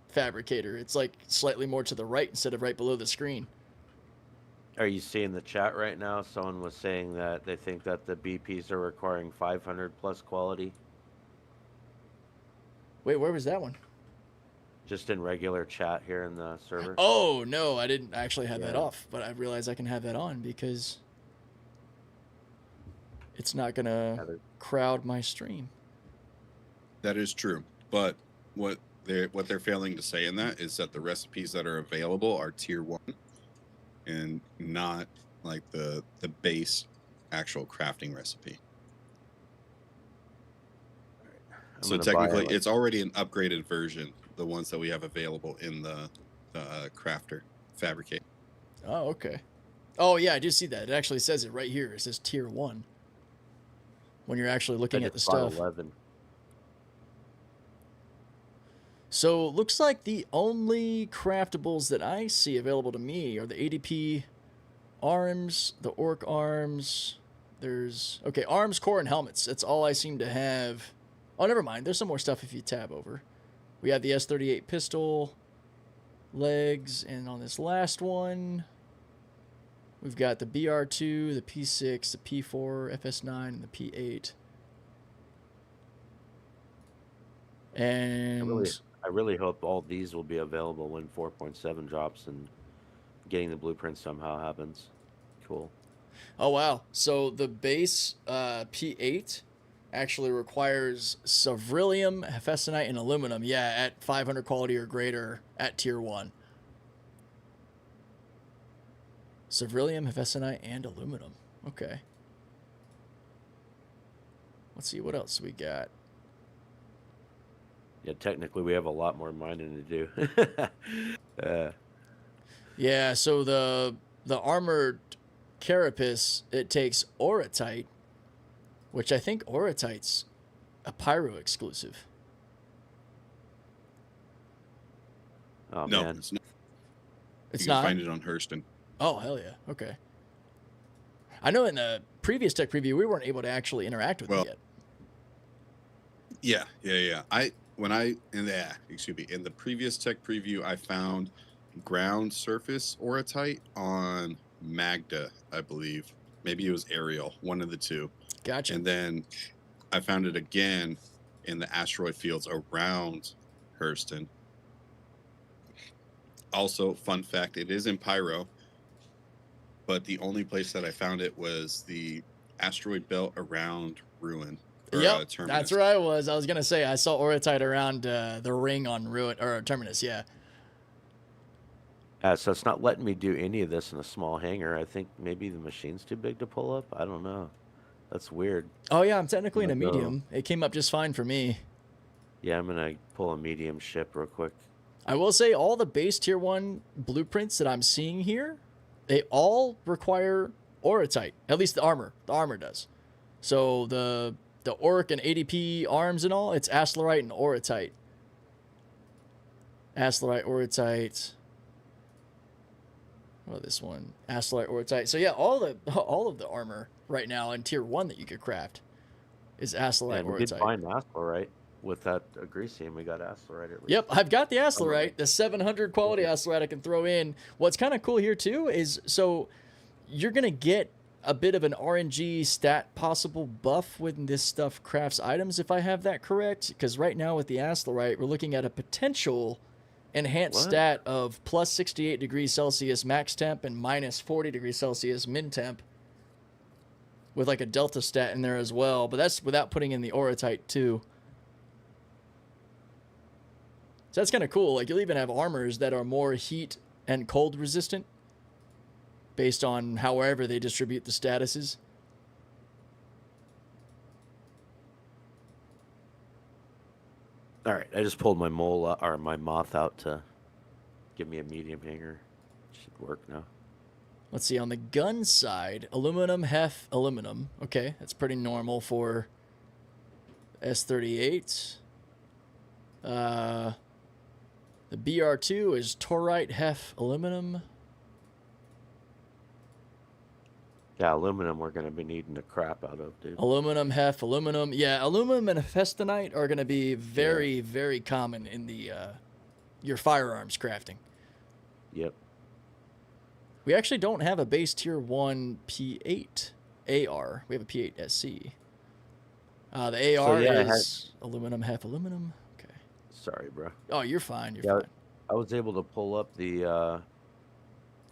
fabricator. It's like slightly more to the right instead of right below the screen. Are you seeing the chat right now? Someone was saying that they think that the BPs are requiring 500 plus quality. Wait, where was that one? Just in regular chat here in the server. Oh, no, I didn't actually have that off, but I realized I can have that on because it's not going to crowd my stream. That is true, but what they're failing to say in that is that the recipes that are available are tier 1 and not like the base actual crafting recipe. So technically, it's already an upgraded version, the ones that we have available in the crafter fabricate. Oh, okay. Oh, yeah, I do see that. It actually says it right here. It says tier 1 when you're actually looking at the stuff. 11. So it looks like the only craftables that I see available to me are the ADP arms, the orc arms. There's, okay, arms, core, and helmets. That's all I seem to have. Oh, never mind. There's some more stuff if you tab over. We have the S38 pistol, legs, and on this last one, we've got the BR2, the P6, the P4, FS9, and the P8. And I really hope all these will be available when 4.7 drops and getting the blueprint somehow happens. Cool. Oh, wow. So the base P8 actually requires Ceruleum, Hephaestonite, and Aluminum. Yeah, at 500 quality or greater at tier 1. Ceruleum, Hephaestonite, and Aluminum. Okay. Let's see, what else we got? Yeah, technically we have a lot more mining to do. Yeah, so the armored carapace, it takes Auratite, which I think Auratite's a Pyro exclusive. Oh, no, man. it's not. It's you can not? find it on Hurston. Oh, hell yeah. Okay. I know in the previous tech preview, we weren't able to actually interact with it yet. Yeah. In the previous tech preview, I found ground surface Auratite on Magda, I believe. Maybe it was Ariel, one of the two. Gotcha. And then I found it again in the asteroid fields around Hurston. also, fun fact, it is in Pyro, but the only place that I found it was the asteroid belt around Ruin. Yep, that's where I was. I was going to say, I saw Orotite around the ring on Ruin, or Terminus, yeah. So it's not letting me do any of this in a small hangar. I think maybe the machine's too big to pull up. I don't know. That's weird. Oh, yeah, I'm technically in a medium. It came up just fine for me. Yeah, I'm going to pull a medium ship real quick. I will say all the base tier 1 blueprints that I'm seeing here, they all require Orotite. At least the armor. The armor does. So the Orc and ADP arms and all, it's Asteroid and Orotite. Asteroid, Orotite. Oh, this one. Asteroid, Orotite. So yeah, all of the armor right now in tier 1 that you could craft is Asteroid, Orotite. We did find Asteroid. With that Agresium, we got Asteroid at least. Yep, I've got the Asteroid, the 700 quality Asteroid I can throw in. What's kind of cool here too is, so you're going to get a bit of an RNG stat possible buff when this stuff crafts items, if I have that correct. Because right now with the Asteroid, we're looking at a potential enhanced stat of plus 68 degrees Celsius max temp and minus 40 degrees Celsius min temp, with like a delta stat in there as well. But that's without putting in the Orotite too. So that's kind of cool. Like, you'll even have armors that are more heat and cold resistant based on however they distribute the statuses. All right, I just pulled my my moth out to give me a medium hanger. Should work now. Let's see, on the gun side, aluminum, hef, aluminum. Okay, that's pretty normal for S38. The BR2 is torite, hef, aluminum. Yeah, aluminum we're going to be needing the crap out of, dude. Aluminum, hef, aluminum. Yeah, aluminum and hephaestonite are going to be very, very common in the your firearms crafting. Yep. We actually don't have a base tier 1 P8 AR. We have a P8 SC. The AR is aluminum, hef, aluminum. Sorry, bro. Oh, you're fine. You're fine. I was able to pull up the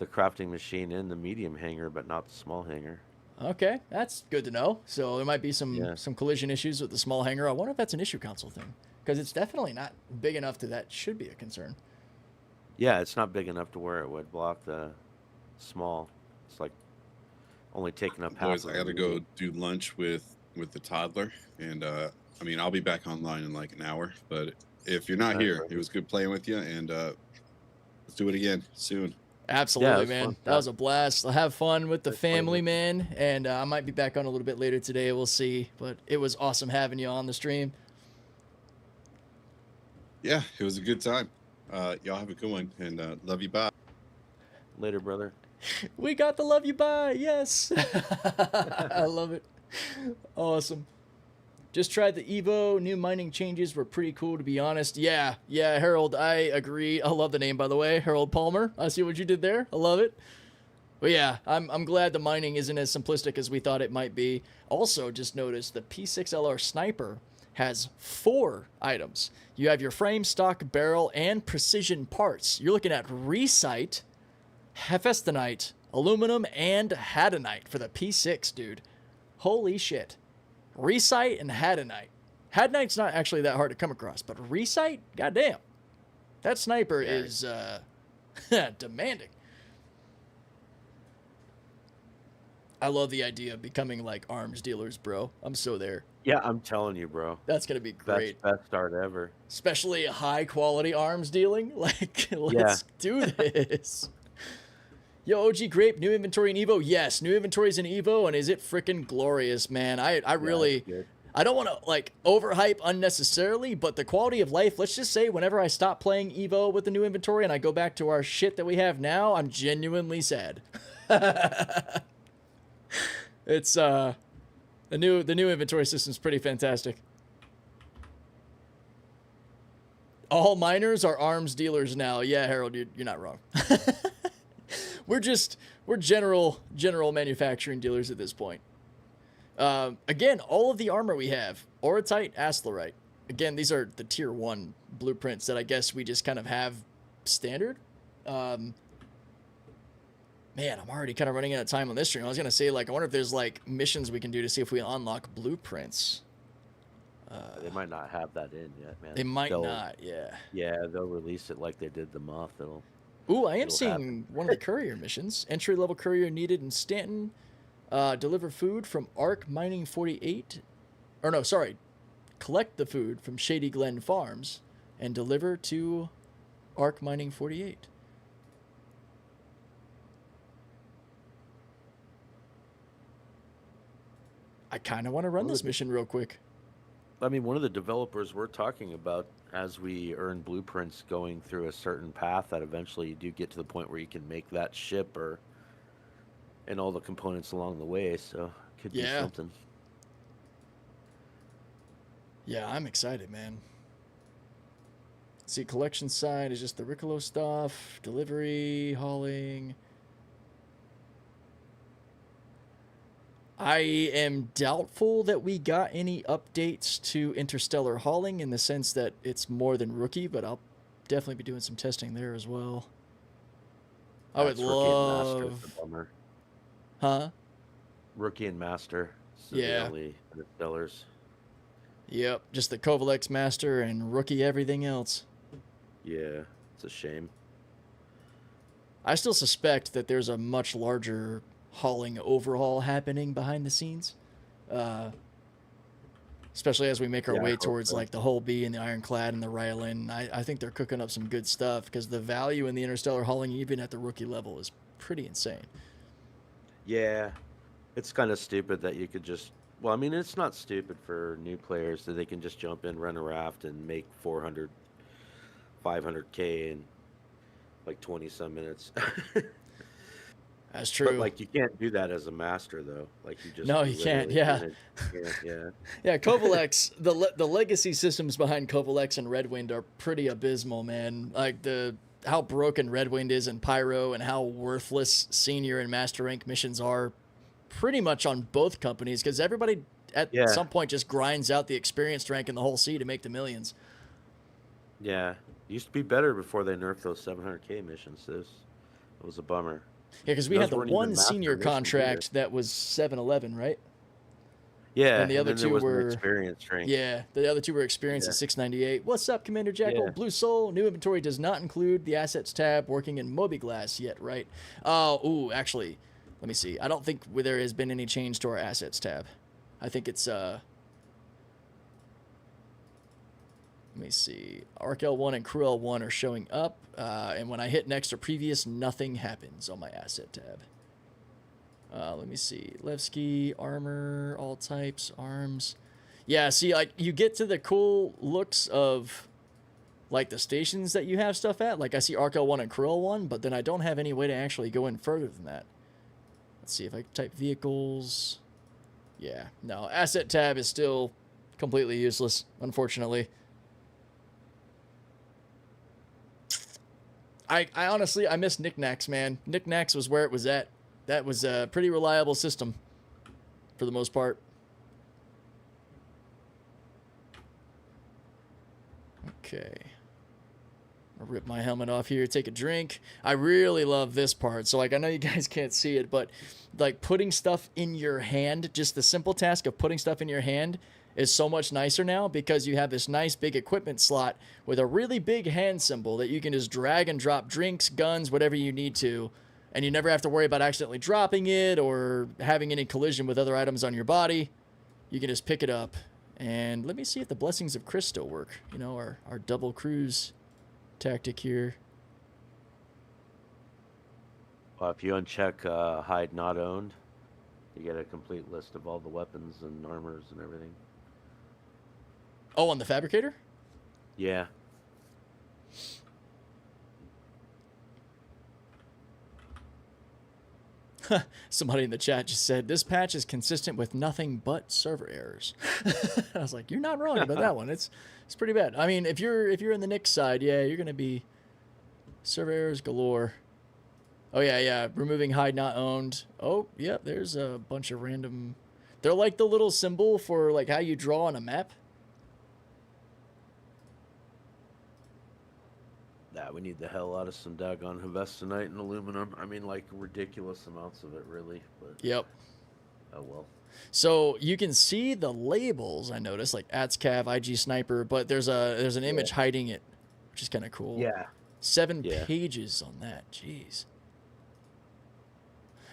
crafting machine in the medium hangar, but not the small hangar. Okay, that's good to know. So there might be some collision issues with the small hangar. I wonder if that's an issue console thing, because it's definitely not big enough that should be a concern. Yeah, it's not big enough to where it would block the small. It's like only taking up half. Boys, I got to go do lunch with the toddler, and I mean, I'll be back online in like an hour, but if you're not here, it was good playing with you, and let's do it again soon. Absolutely, man. That was a blast. I'll have fun with the family, man, and I might be back on a little bit later today. We'll see, but it was awesome having you on the stream. Yeah, it was a good time. Y'all have a good one, and love you. Bye. Later, brother. We got the love you bye. Yes. I love it. Awesome. Just tried the Evo. New mining changes were pretty cool, to be honest. Yeah, Harold, I agree. I love the name, by the way. Harold Palmer. I see what you did there. I love it. But yeah, I'm glad the mining isn't as simplistic as we thought it might be. Also, just noticed the P6LR Sniper has 4 items. You have your frame, stock, barrel, and precision parts. You're looking at Recite, Hephaestonite, aluminum, and Hadanite for the P6, dude. Holy shit. Recite and Hadanite. Hadanite's not actually that hard to come across, but Recite, goddamn, that sniper is demanding. I love the idea of becoming like arms dealers, bro. I'm so there. Yeah, I'm telling you, bro. That's gonna be great. Best start ever. Especially high quality arms dealing. Like, let's do this. Yo, OG Grape, new inventory in Evo? Yes, new inventory's in Evo, and is it freaking glorious, man. I really, I don't want to, like, overhype unnecessarily, but the quality of life, let's just say whenever I stop playing Evo with the new inventory and I go back to our shit that we have now, I'm genuinely sad. It's, the new inventory system's pretty fantastic. All miners are arms dealers now. Yeah, Harold, you're not wrong. We're general manufacturing dealers at this point. Again, all of the armor we have, Orotite, Asteroid. Again, these are the tier 1 blueprints that I guess we just kind of have standard. Man, I'm already kind of running out of time on this stream. I was going to say, like, I wonder if there's, like, missions we can do to see if we unlock blueprints. They might not have that in yet, man. They might not, yeah. Yeah, they'll release it like they did the Moth. Ooh, I am seeing one of the courier missions. Entry-level courier needed in Stanton. Deliver food from Arc Mining 48. Or no, sorry. Collect the food from Shady Glen Farms and deliver to Arc Mining 48. I kind of want to run this mission real quick. I mean, one of the developers we're talking about, as we earn blueprints going through a certain path, that eventually you do get to the point where you can make that ship and all the components along the way. So could be something. Yeah, I'm excited, man. See, collection side is just the Regolith stuff, delivery, hauling. I am doubtful that we got any updates to Interstellar hauling in the sense that it's more than Rookie, but I'll definitely be doing some testing there as well. I would love... Huh? Rookie and Master. So yeah. The only Interstellars. Yep, just the Kovalex Master and Rookie everything else. Yeah, it's a shame. I still suspect that there's a much larger hauling overhaul happening behind the scenes, especially as we make our way towards like the Hull B and the Ironclad and the Rylan. I think they're cooking up some good stuff because the value in the Interstellar hauling, even at the Rookie level, is pretty insane. Yeah, it's kind of stupid that you could just... Well, I mean, it's not stupid for new players that they can just jump in, run a raft, and make 400, 500K in like 20-some minutes. That's true. But, like, you can't do that as a master, though. Like, you just... No, you can't, yeah. Yeah. Yeah, Kovalex, the legacy systems behind Kovalex and Redwind are pretty abysmal, man. Like, how broken Redwind is in Pyro and how worthless Senior and Master Rank missions are pretty much on both companies, because everybody at some point just grinds out the experienced rank in the whole sea to make the millions. Yeah. It used to be better before they nerfed those 700K missions. It was a bummer. Yeah, because we had the one senior contract that was 711, right? Yeah, and the other two were experienced rank. Yeah, the other two were experienced at 698. What's up, Commander Jackal? Yeah. Blue Soul, new inventory does not include the assets tab working in Mobiglass yet, right? Ooh, actually, let me see. I don't think there has been any change to our assets tab. I think it's, let me see. Arc L1 and Crew L1 are showing up, and when I hit next or previous, nothing happens on my asset tab. Let me see. Levski, armor, all types, arms. Yeah, see, like, you get to the cool looks of, like, the stations that you have stuff at. Like, I see Arc L1 and Crew L1, but then I don't have any way to actually go in further than that. Let's see if I type vehicles. Yeah, no, asset tab is still completely useless, unfortunately. I honestly, I miss Knickknacks, man. Knickknacks was where it was at. That was a pretty reliable system for the most part. Okay. I'll rip my helmet off here, take a drink. I really love this part. So, like, I know you guys can't see it, but, like, putting stuff in your hand, just the simple task of putting stuff in your hand is so much nicer now because you have this nice big equipment slot with a really big hand symbol that you can just drag and drop drinks, guns, whatever you need to, and you never have to worry about accidentally dropping it or having any collision with other items on your body. You can just pick it up. And let me see if the Blessings of Chris still work. You know, our double cruise tactic here. Well, if you uncheck hide not owned, you get a complete list of all the weapons and armors and everything. Oh, on the Fabricator? Yeah. Somebody in the chat just said, this patch is consistent with nothing but server errors. I was like, you're not wrong about that one. It's pretty bad. I mean, if you're in the Nix side, yeah, you're going to be server errors galore. Oh, yeah. Removing hide not owned. Oh, yeah, there's a bunch of random... They're like the little symbol for like how you draw on a map. No, Yeah, we need the hell out of some daggone Hevestonite and aluminum. I mean, like, ridiculous amounts of it, really. But Yep. oh, well. So you can see the labels, I noticed, like AtsCav, IG Sniper, but there's an image hiding it, which is kind of cool. Yeah. 7 pages on that. Jeez.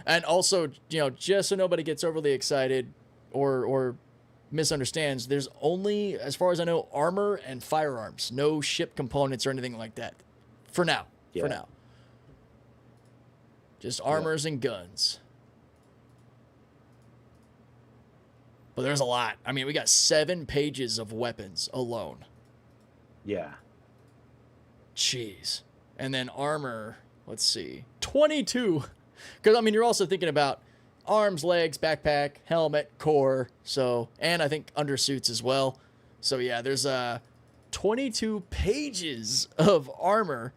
And also, you know, just so nobody gets overly excited or misunderstands, there's only, as far as I know, armor and firearms. No ship components or anything like that. For now. Yeah. For now. Just armors and guns. But there's a lot. I mean, we got 7 pages of weapons alone. Yeah. Jeez. And then armor, let's see, 22. Because, I mean, you're also thinking about arms, legs, backpack, helmet, core. So, and I think undersuits as well. So, yeah, there's 22 pages of armor.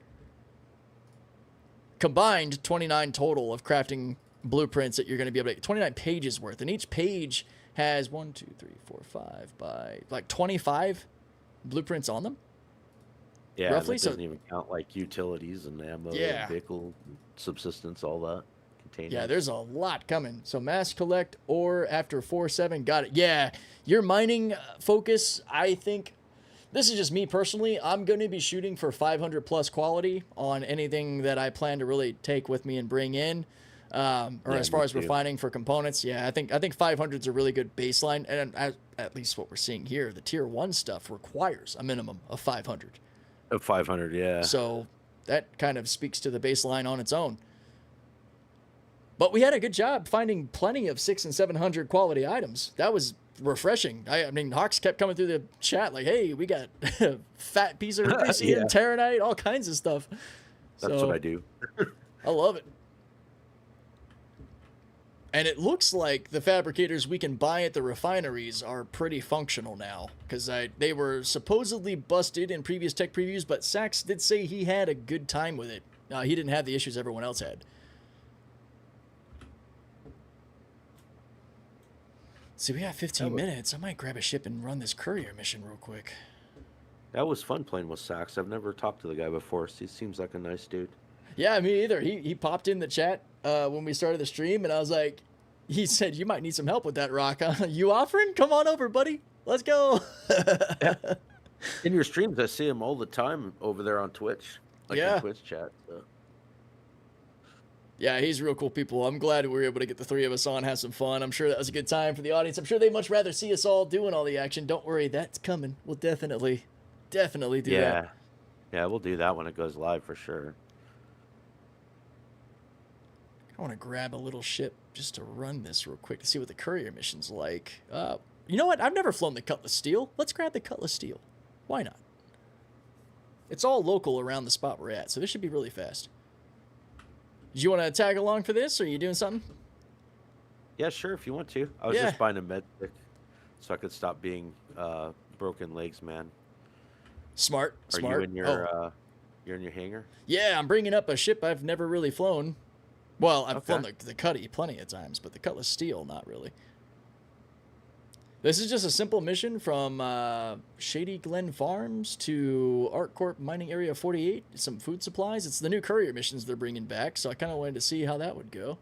Combined, 29 total of crafting blueprints that you're going to be able to, 29 pages worth. And each page has 1, 2, 3, 4, 5 by like 25 blueprints on them. Yeah, roughly. That doesn't even count like utilities and ammo, and vehicle subsistence, all that. Containers. Yeah, there's a lot coming. So mass collect or after 4.7, got it. Yeah, your mining focus, I think, this is just me personally, I'm going to be shooting for 500 plus quality on anything that I plan to really take with me and bring in. As far as refining for components, I think 500 is a really good baseline, and at least what we're seeing here, the tier 1 stuff requires a minimum of 500. Of 500, yeah. So that kind of speaks to the baseline on its own. But we had a good job finding plenty of 600 and 700 quality items. That was refreshing. I mean, Hawks kept coming through the chat like, "Hey, we got a fat piece of Rubidium, Terranite, all kinds of stuff." That's what I do. I love it. And it looks like the fabricators we can buy at the refineries are pretty functional now, because they were supposedly busted in previous tech previews, but Sax did say he had a good time with it. He didn't have the issues everyone else had. See, we got 15 minutes. I might grab a ship and run this courier mission real quick. That was fun playing with Sax. I've never talked to the guy before. He seems like a nice dude. Yeah, me either. He popped in the chat when we started the stream, and I was like, he said, "You might need some help with that rock. Huh? You offering? Come on over, buddy. Let's go." In your streams, I see him all the time over there on Twitch. Like in Twitch chat. So. Yeah, he's real cool people. I'm glad we were able to get the 3 of us on, have some fun. I'm sure that was a good time for the audience. I'm sure they'd much rather see us all doing all the action. Don't worry, that's coming. We'll definitely do that. Yeah, we'll do that when it goes live for sure. I want to grab a little ship just to run this real quick to see what the courier mission's like. You know what? I've never flown the Cutlass Steel. Let's grab the Cutlass Steel. Why not? It's all local around the spot we're at, so this should be really fast. Do you want to tag along for this, or are you doing something? Yeah, sure, if you want to. I was just buying a med stick so I could stop being broken legs, man. Smart. Are you in your you're in your hangar? Yeah, I'm bringing up a ship I've never really flown. Well, I've flown the Cuddy plenty of times, but the Cutlass Steel, not really. This is just a simple mission from Shady Glen Farms to Arc Corp Mining Area 48. Some food supplies. It's the new courier missions they're bringing back, so I kind of wanted to see how that would go.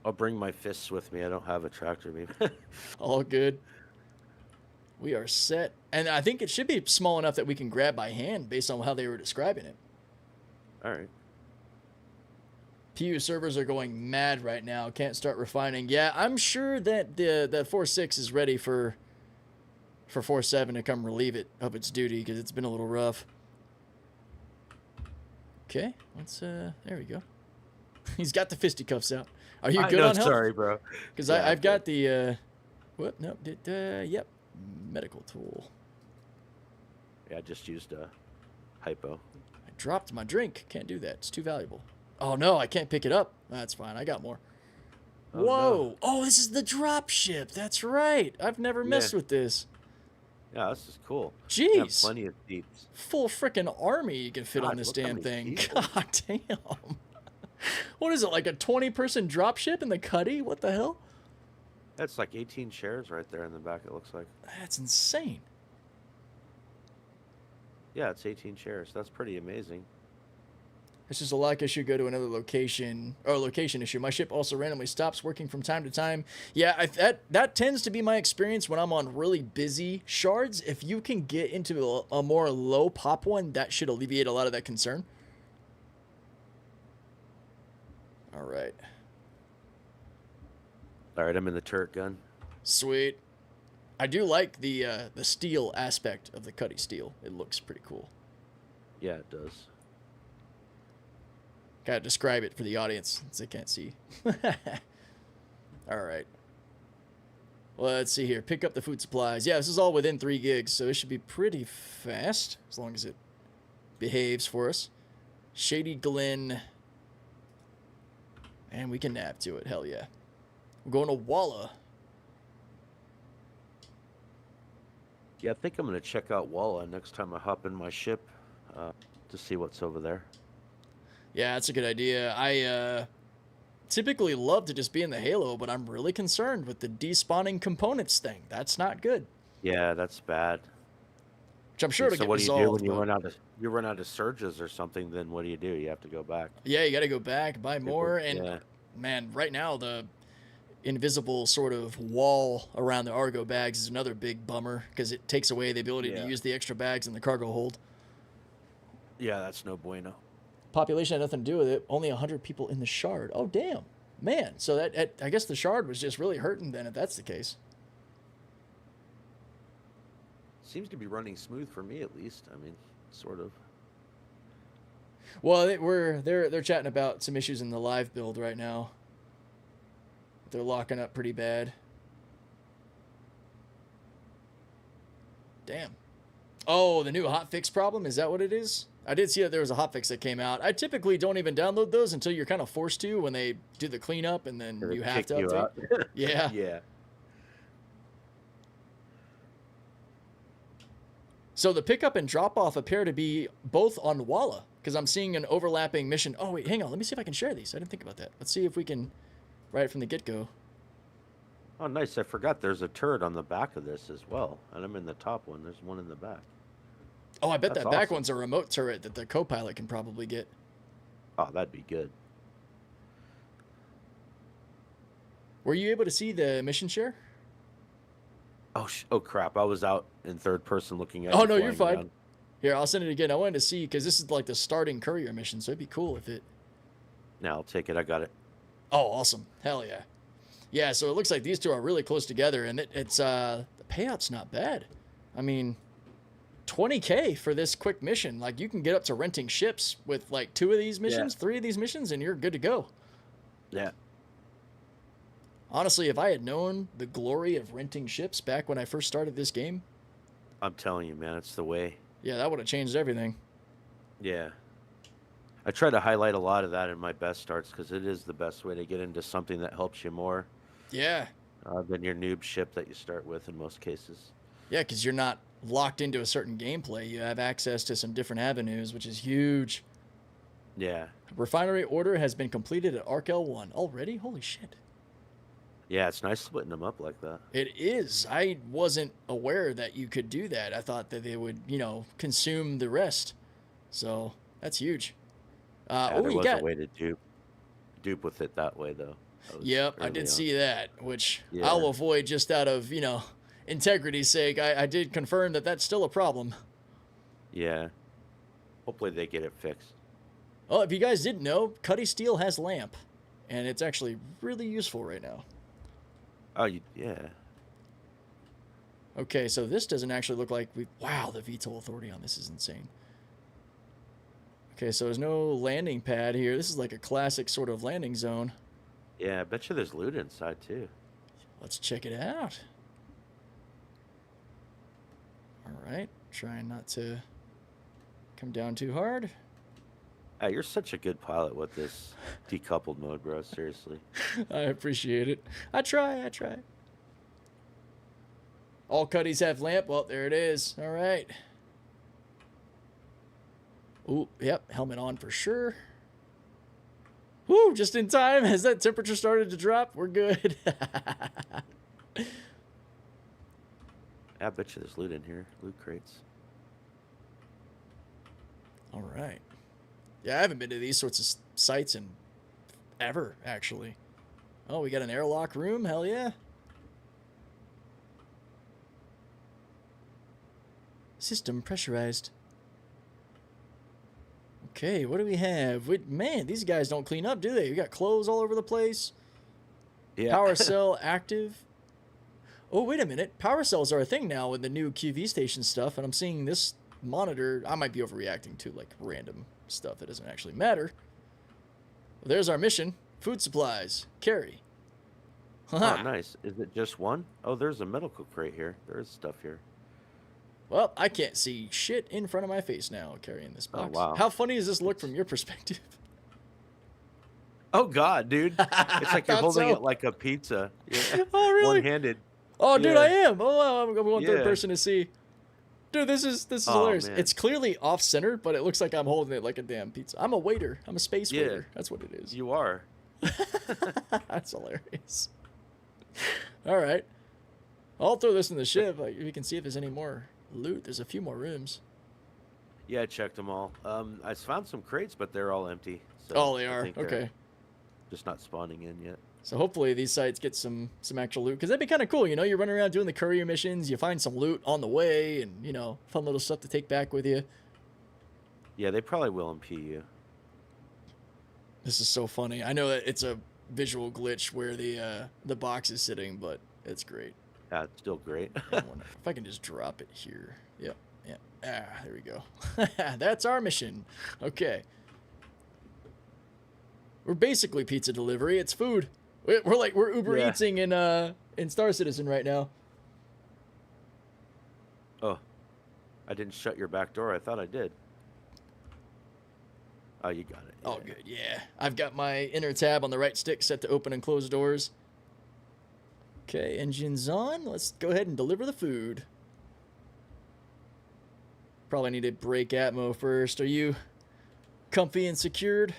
I'll bring my fists with me. I don't have a tractor beam. All good. We are set. And I think it should be small enough that we can grab by hand based on how they were describing it. All right. PU servers are going mad right now. Can't start refining. Yeah, I'm sure that the 4.6 is ready for 4.7 to come relieve it of its duty, because it's been a little rough. Okay, let's there we go. He's got the fisticuffs out. Are you good on health? Sorry, bro. Because I've got the what? No, yep, medical tool. Yeah, I just used a hypo. I dropped my drink. Can't do that. It's too valuable. Oh, no, I can't pick it up. That's fine. I got more. Oh, whoa. no. Oh, this is the drop ship. That's right. I've never messed with this. Yeah, this is cool. Jeez. You have plenty of seats. Full frickin' army you can fit on this damn thing. God damn. What is it, like a 20-person drop ship in the Cuddy? What the hell? That's like 18 shares right there in the back, it looks like. That's insane. Yeah, it's 18 shares. That's pretty amazing. It's just a lock issue. Go to another location, or location issue. My ship also randomly stops working from time to time. Yeah, that tends to be my experience when I'm on really busy shards. If you can get into a more low pop one, that should alleviate a lot of that concern. All right. All right, I'm in the turret gun. Sweet. I do like the steel aspect of the Cuddy steel. It looks pretty cool. Yeah, it does. Gotta describe it for the audience since they can't see. All right. Let's see here. Pick up the food supplies. Yeah, this is all within 3 gigs, so it should be pretty fast as long as it behaves for us. Shady Glen. And we can nap to it. Hell yeah. We're going to Walla. Yeah, I think I'm going to check out Walla next time I hop in my ship to see what's over there. Yeah, that's a good idea. I typically love to just be in the Halo, but I'm really concerned with the despawning components thing. That's not good. Yeah, that's bad. Which I'm sure it'll so get what do you resolved. do when you run out of surges or something? Then what do? You have to go back. Yeah, you got to go back, buy more, and yeah. Man, right now the invisible sort of wall around the Argo bags is another big bummer because it takes away the ability to use the extra bags in the cargo hold. Yeah, that's no bueno. Population had nothing to do with it. Only 100 people in the shard. Oh, damn. Man, so that I guess the shard was just really hurting then if that's the case. Seems to be running smooth for me at least. I mean, sort of. Well, they're chatting about some issues in the live build right now. They're locking up pretty bad. Damn. Oh, the new hotfix problem? Is that what it is? I did see that there was a hotfix that came out. I typically don't even download those until you're kind of forced to when they do the cleanup and then you have to update. Yeah. Yeah. So the pickup and drop off appear to be both on Walla because I'm seeing an overlapping mission. Oh, wait, hang on. Let me see if I can share these. I didn't think about that. Let's see if we can right from the get-go. Oh, nice. I forgot there's a turret on the back of this as well. And I'm in the top one. There's one in the back. Oh, I bet That's that back awesome. one's a remote turret that the co-pilot can probably get. Oh, that'd be good. Were you able to see the mission share? Oh crap. I was out in third person looking at it. Oh, no, you're flying fine. around. Here, I'll send it again. I wanted to see because this is like the starting courier mission, so it'd be cool if it... Now I'll take it. I got it. Oh, awesome. Hell yeah. Yeah, so it looks like these two are really close together, and it's the payout's not bad. I mean, 20K for this quick mission. Like, you can get up to renting ships with like 2 of these missions, 3 of these missions, and you're good to go. Yeah. Honestly, if I had known the glory of renting ships back when I first started this game, I'm telling you, man, it's the way. yeah, that would have changed everything. Yeah. I try to highlight a lot of that in my best starts because it is the best way to get into something that helps you more Yeah. than your noob ship that you start with in most cases. Yeah, because you're not locked into a certain gameplay. You have access to some different avenues, which is huge. Yeah. Refinery order has been completed at Arc L1 already? Holy shit. Yeah, it's nice splitting them up like that. It is. I wasn't aware that you could do that. I thought that they would, consume the rest. So that's huge. Yeah, there was a way to dupe with it that way, though. Yep, I did see that, which Yeah. I'll avoid just out of, integrity's sake. I did confirm that that's still a problem. Yeah. Hopefully they get it fixed. Oh, if you guys didn't know, Cuddy Steel has lamp, and it's actually really useful right now. Oh, yeah. Okay, so this doesn't actually look like wow, the VTOL authority on this is insane. Okay, so there's no landing pad here. This is like a classic sort of landing zone. Yeah, I bet you there's loot inside, too. Let's check it out. All right, trying not to come down too hard. Hey, you're such a good pilot with this decoupled mode, bro. Seriously. I appreciate it. I try. All Cuddies have lamp. Well, there it is. All right. Ooh, yep, helmet on for sure. Woo, just in time. Has that temperature started to drop? We're good. I bet you there's loot in here. Loot crates. All right. Yeah, I haven't been to these sorts of sites in ever, actually. Oh, we got an airlock room? Hell yeah. System pressurized. Okay, what do we have? Man, these guys don't clean up, do they? We got clothes all over the place. Yeah. Power cell active. Oh, wait a minute. Power cells are a thing now with the new QV station stuff, and I'm seeing this monitor. I might be overreacting to like random stuff that doesn't actually matter. Well, there's our mission. Food supplies. Carry. Oh, nice. Is it just one? Oh, there's a medical crate here. There is stuff here. Well, I can't see shit in front of my face now carrying this box. Oh, wow. How funny does this look from your perspective? Oh, God, dude. It's like you're holding it like a pizza. Yeah. Oh, really? One-handed. Oh, dude, Yeah. I am. Oh, I'm going third Yeah. person to see. Dude, this is Oh, hilarious. man. It's clearly off-center, but it looks like I'm holding it like a damn pizza. I'm a waiter. I'm a space Yeah. waiter. That's what it is. You are. That's hilarious. All right. I'll throw this in the ship. Like, you can see if there's any more loot. There's a few more rooms. Yeah, I checked them all. I found some crates, but they're all empty. So Oh, they I are? think they're Okay. Just not spawning in yet. So hopefully these sites get some actual loot, because that'd be kind of cool. You know, you're running around doing the courier missions, you find some loot on the way, and, you know, fun little stuff to take back with you. Yeah, they probably will in PU. This is so funny. I know that it's a visual glitch where the box is sitting, but it's great. Yeah, it's still great. If I can just drop it here. Yep. Yeah. Ah, there we go. That's our mission. Okay. We're basically pizza delivery. It's food. We're Uber Yeah. Eatsing in Star Citizen right now. Oh, I didn't shut your back door. I thought I did. Oh, you got it. Oh, good. Yeah. I've got my inner tab on the right stick set to open and close doors. Okay, engines on. Let's go ahead and deliver the food. Probably need to break Atmo first. Are you comfy and secured?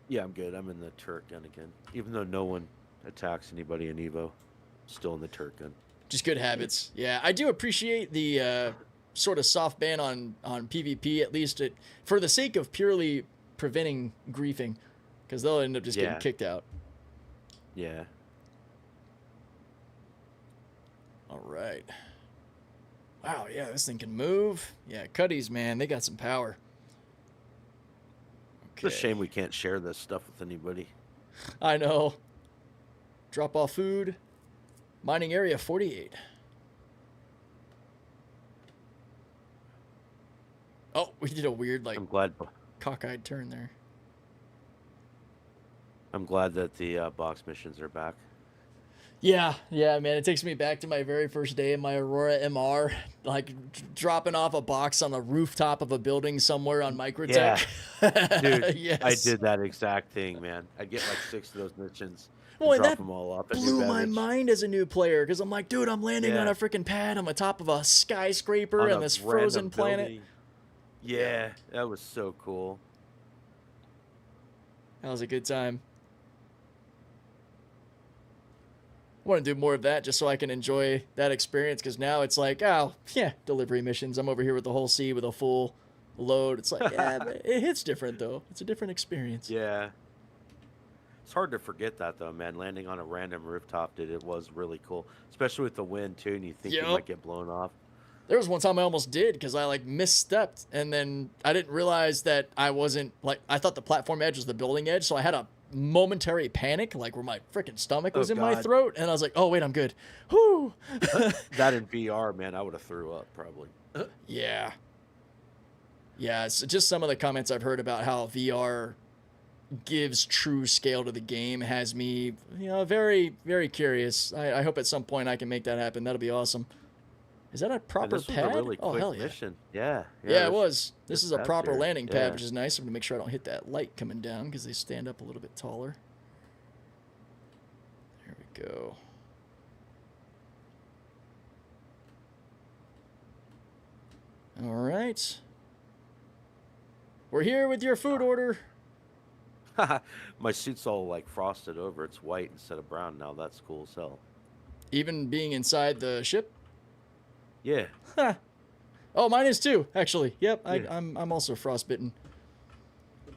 Yeah, I'm good. I'm in the turret gun again. Even though no one attacks anybody in Evo, still in the turret gun. Just good habits. Yeah, I do appreciate the sort of soft ban on PvP, at least for the sake of purely preventing griefing, because they'll end up just getting kicked out. Yeah. All right. Wow, yeah, this thing can move. Yeah, Cuddies, man, they got some power. Okay. It's a shame we can't share this stuff with anybody. I know. Drop off food. Mining area 48. Oh, we did a weird, like, I'm glad. cockeyed turn there. I'm glad that the box missions are back. Yeah, man. It takes me back to my very first day in my Aurora MR, like dropping off a box on the rooftop of a building somewhere on Microtech. Yeah. Dude, Yes. I did that exact thing, man. I get like 6 of those missions. Well, and drop that them all off at blew New my Beverage. mind as a new player, because I'm like, dude, I'm landing Yeah. on a freaking pad on the top of a skyscraper On on a this random frozen planet. building. Yeah, that was so cool. That was a good time. I want to do more of that just so I can enjoy that experience, because now it's like, oh, yeah, delivery missions. I'm over here with the whole C with a full load. It's like, yeah, but it hits different, though. It's a different experience. Yeah. It's hard to forget that, though, man. Landing on a random rooftop, it was really cool. Especially with the wind, too, and you think you Yep. might get blown off. There was one time I almost did, because I, like, misstepped, and then I didn't realize that I wasn't, like, I thought the platform edge was the building edge, so I had a momentary panic, like where my freaking stomach was in my God. throat, and I was like, oh, wait, I'm good. Whoo! That in VR, man, I would have threw up, probably. Yeah. Yeah, it's just some of the comments I've heard about how VR gives true scale to the game has me, you know, very, very curious. I hope at some point I can make that happen. That'll be awesome. Is that a And proper this was pad? a really Oh, quick hell yeah. mission. Yeah. Yeah, it there's- was. This is a pads proper here. landing pad, Yeah. which is nice. I'm going to make sure I don't hit that light coming down, because they stand up a little bit taller. There we go. All right. We're here with your food order. My suit's all like frosted over. It's white instead of brown now. That's cool as hell. Even being inside the ship? Yeah. Huh. Oh, mine is too, actually. Yep, Yeah. I'm also frostbitten.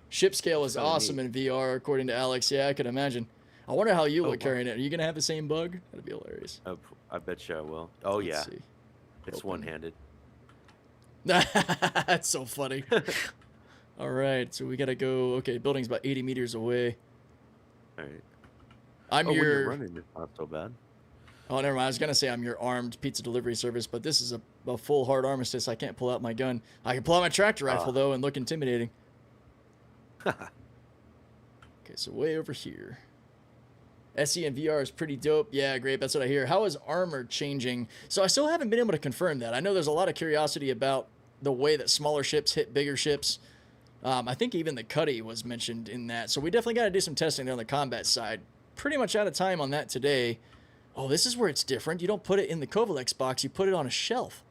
Ship scale is awesome in VR, according to Alex. Yeah, I could imagine. I wonder how you look carrying it. Are you gonna have the same bug? That'd be hilarious. I bet you I will. Oh, Let's yeah. see. It's one-handed. That's so funny. All right, so we gotta go. Okay, building's about 80 meters away. All right. I'm When your. you're running, it's not so bad. Oh, never mind. I was gonna say I'm your armed pizza delivery service, but this is a full hard armistice. I can't pull out my gun. I can pull out my tractor rifle though and look intimidating. Okay, so way over here. SE and VR is pretty dope. Yeah, great. That's what I hear. How is armor changing? So I still haven't been able to confirm that. I know there's a lot of curiosity about the way that smaller ships hit bigger ships. I think even the Cuddy was mentioned in that. So we definitely got to do some testing on the combat side. Pretty much out of time on that today. Oh, this is where it's different. You don't put it in the Kovalex box. You put it on a shelf.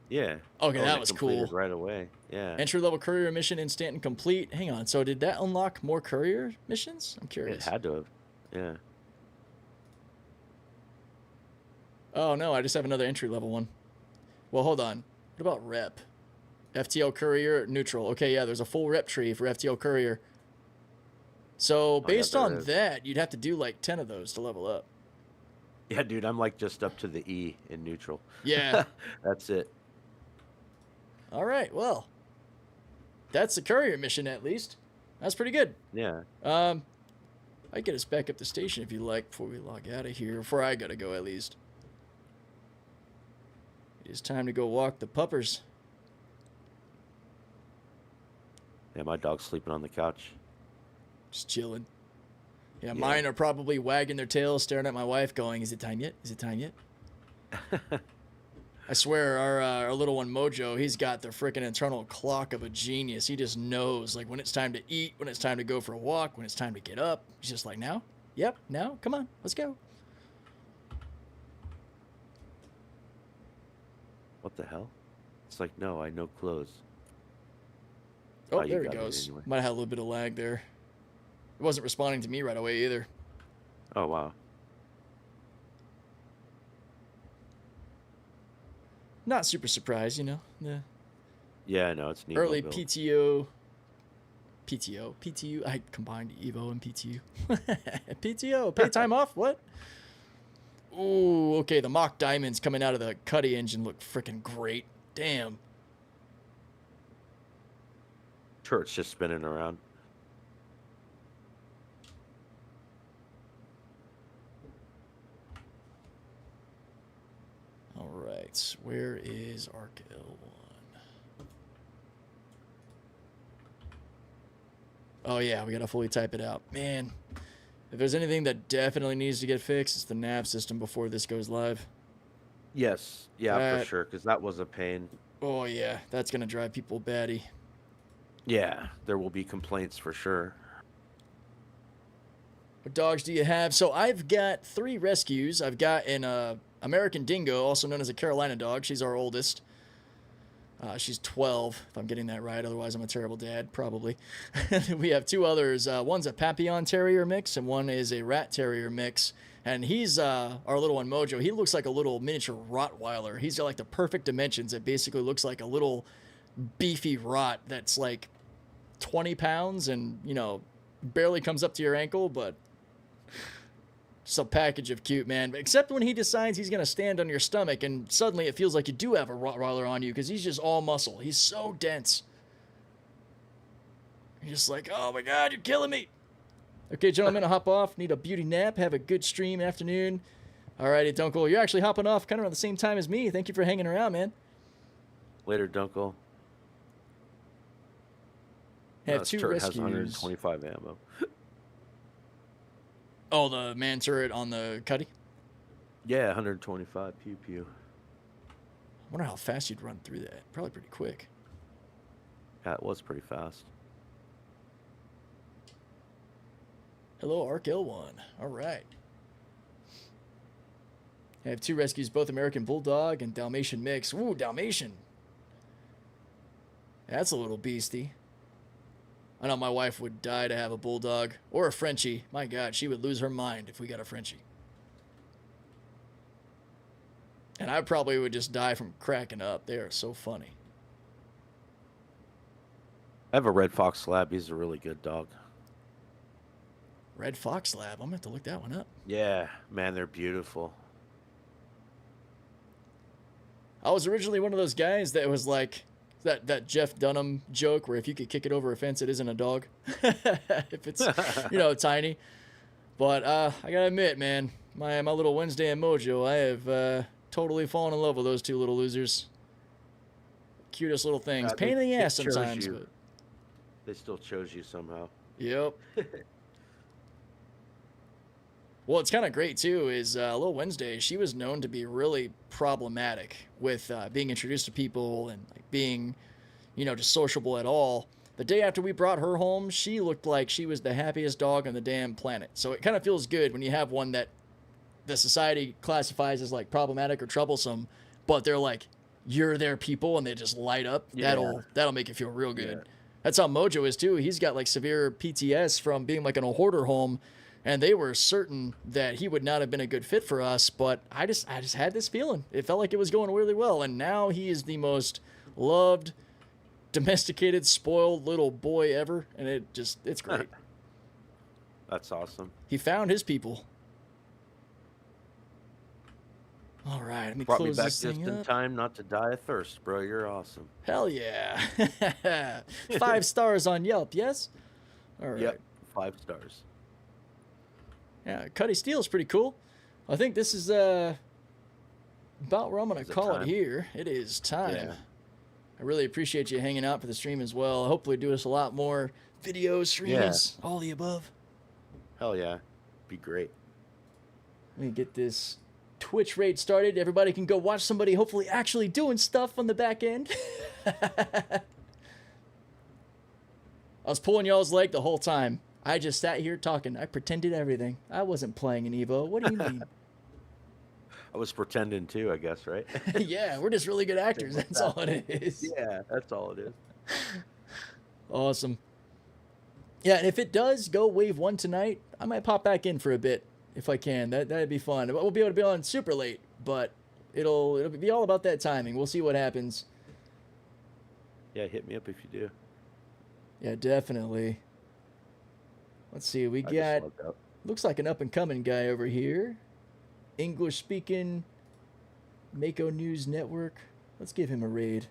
Yeah. Okay, that was cool. Right away. Yeah. Entry-level courier mission instant and complete. Hang on. So did that unlock more courier missions? I'm curious. It had to have. Yeah. Oh, no. I just have another entry-level one. Well, hold on. What about rep? FTL courier, neutral. Okay, yeah, there's a full rep tree for FTL courier. So based on that, you'd have to do like 10 of those to level up. Yeah, dude, I'm like just up to the E in neutral. Yeah. That's it. All right, well, that's the courier mission at least. That's pretty good. Yeah. I get us back up the station if you like before we log out of here. Before I gotta go at least. It is time to go walk the puppers. Yeah, my dog's sleeping on the couch. Just chilling. Yeah, mine are probably wagging their tails, staring at my wife, going, "Is it time yet? Is it time yet?" I swear, our little one Mojo, he's got the freaking internal clock of a genius. He just knows, like, when it's time to eat, when it's time to go for a walk, when it's time to get up. He's just like, now? Yep, now? Come on, let's go. What the hell? It's like, no, I no clothes. Oh, there he goes. Anyway. Might have had a little bit of lag there. It wasn't responding to me right away either. Oh, wow. Not super surprised, you know. Yeah, I know. It's neat. Early PTU. I combined Evo and PTU. PTO, pay time off? What? Ooh, okay. The mock diamonds coming out of the Cuddy engine look freaking great. Damn. Turret's just spinning around. All right. Where is Arc L1? Oh, yeah. We got to fully type it out. Man, if there's anything that definitely needs to get fixed, it's the nav system before this goes live. Yes. Yeah, for sure, because that was a pain. Oh, yeah. That's going to drive people batty. Yeah, there will be complaints for sure. What dogs do you have? So I've got 3 rescues. I've got an American Dingo, also known as a Carolina dog. She's our oldest. She's 12, if I'm getting that right. Otherwise, I'm a terrible dad, probably. We have 2 others. One's a Papillon Terrier mix, and one is a Rat Terrier mix. And he's our little one, Mojo. He looks like a little miniature Rottweiler. He's got like the perfect dimensions. It basically looks like a little beefy Rot that's like 20 pounds and, you know, barely comes up to your ankle, but just a package of cute, man. Except when he decides he's going to stand on your stomach and suddenly it feels like you do have a Rottweiler on you because he's just all muscle. He's so dense. You're just like, oh my God, you're killing me. Okay, gentlemen, I'll hop off. Need a beauty nap. Have a good stream afternoon. All righty, Dunkel. You're actually hopping off kind of around the same time as me. Thank you for hanging around, man. Later, Dunkel. Have 2 turret rescues. has 125 ammo. Oh, the man turret on the Cuddy? Yeah, 125 pew pew. I wonder how fast you'd run through that. Probably pretty quick. Yeah, it was pretty fast. Hello, Arc L1. All right. I have 2 rescues, both American Bulldog and Dalmatian mix. Ooh, Dalmatian. That's a little beastie. I know my wife would die to have a Bulldog or a Frenchie. My God, she would lose her mind if we got a Frenchie. And I probably would just die from cracking up. They are so funny. I have a Red Fox Lab. He's a really good dog. Red Fox Lab. I'm going to have to look that one up. Yeah, man, they're beautiful. I was originally one of those guys that was like that Jeff Dunham joke where if you could kick it over a fence, it isn't a dog. If it's, tiny. But I got to admit, man, my little Wednesday in Mojo, I have totally fallen in love with those two little losers. Cutest little things. Pain in the ass sometimes. But... They still chose you somehow. Yep. Well, it's kind of great, too, is Little Wednesday, she was known to be really problematic with being introduced to people and like, being, just sociable at all. The day after we brought her home, she looked like she was the happiest dog on the damn planet. So it kind of feels good when you have one that the society classifies as, like, problematic or troublesome, but they're like, you're their people, and they just light up. Yeah. That'll make you feel real good. Yeah. That's how Mojo is, too. He's got, like, severe PTS from being, like, in a hoarder home. And they were certain that he would not have been a good fit for us, but I just had this feeling. It felt like it was going really well, and now he is the most loved, domesticated, spoiled little boy ever, and it's great. That's awesome. He found his people. All right, let me Brought close me back this thing just in up. Time not to die of thirst, bro. You're awesome. Hell yeah. 5 stars on Yelp, yes? All right. Yep, 5 stars. Yeah, Cuddy Steel is pretty cool. I think this is about where I'm going to call it here. It is time. Yeah. I really appreciate you hanging out for the stream as well. Hopefully do us a lot more videos, streams, all the above. Hell yeah. Be great. Let me get this Twitch raid started. Everybody can go watch somebody hopefully actually doing stuff on the back end. I was pulling y'all's leg the whole time. I just sat here talking. I pretended everything. I wasn't playing an Evo. What do you mean? I was pretending too, I guess, right? Yeah, we're just really good actors. That's all it is. Yeah, that's all it is. Awesome. Yeah, and if it does go wave 1 tonight, I might pop back in for a bit if I can. That'd be fun. We'll be able to be on super late, but it'll be all about that timing. We'll see what happens. Yeah, hit me up if you do. Yeah, definitely. Let's see, we got, looks like an up-and-coming guy over here. English-speaking Mako News Network. Let's give him a raid.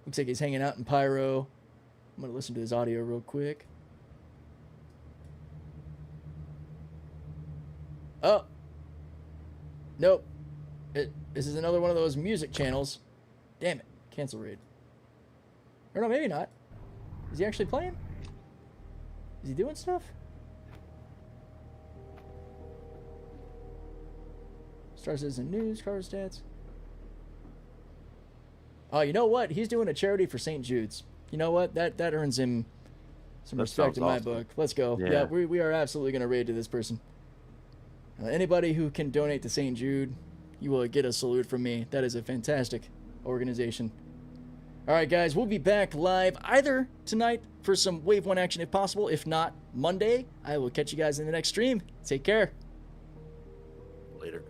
Looks like he's hanging out in Pyro. I'm going to listen to his audio real quick. Oh. Nope. This is another one of those music channels. Damn it. Cancel raid. Or no, maybe not. Is he actually playing? Is he doing stuff? Star Citizen News, car stats. Oh, you know what? He's doing a charity for St. Jude's. You know what? That earns him some respect in my book. Let's go. Yeah, we are absolutely going to raid to this person. Anybody who can donate to St. Jude, you will get a salute from me. That is a fantastic organization. All right, guys, we'll be back live either tonight for some Wave 1 action if possible. If not, Monday. I will catch you guys in the next stream. Take care. Later.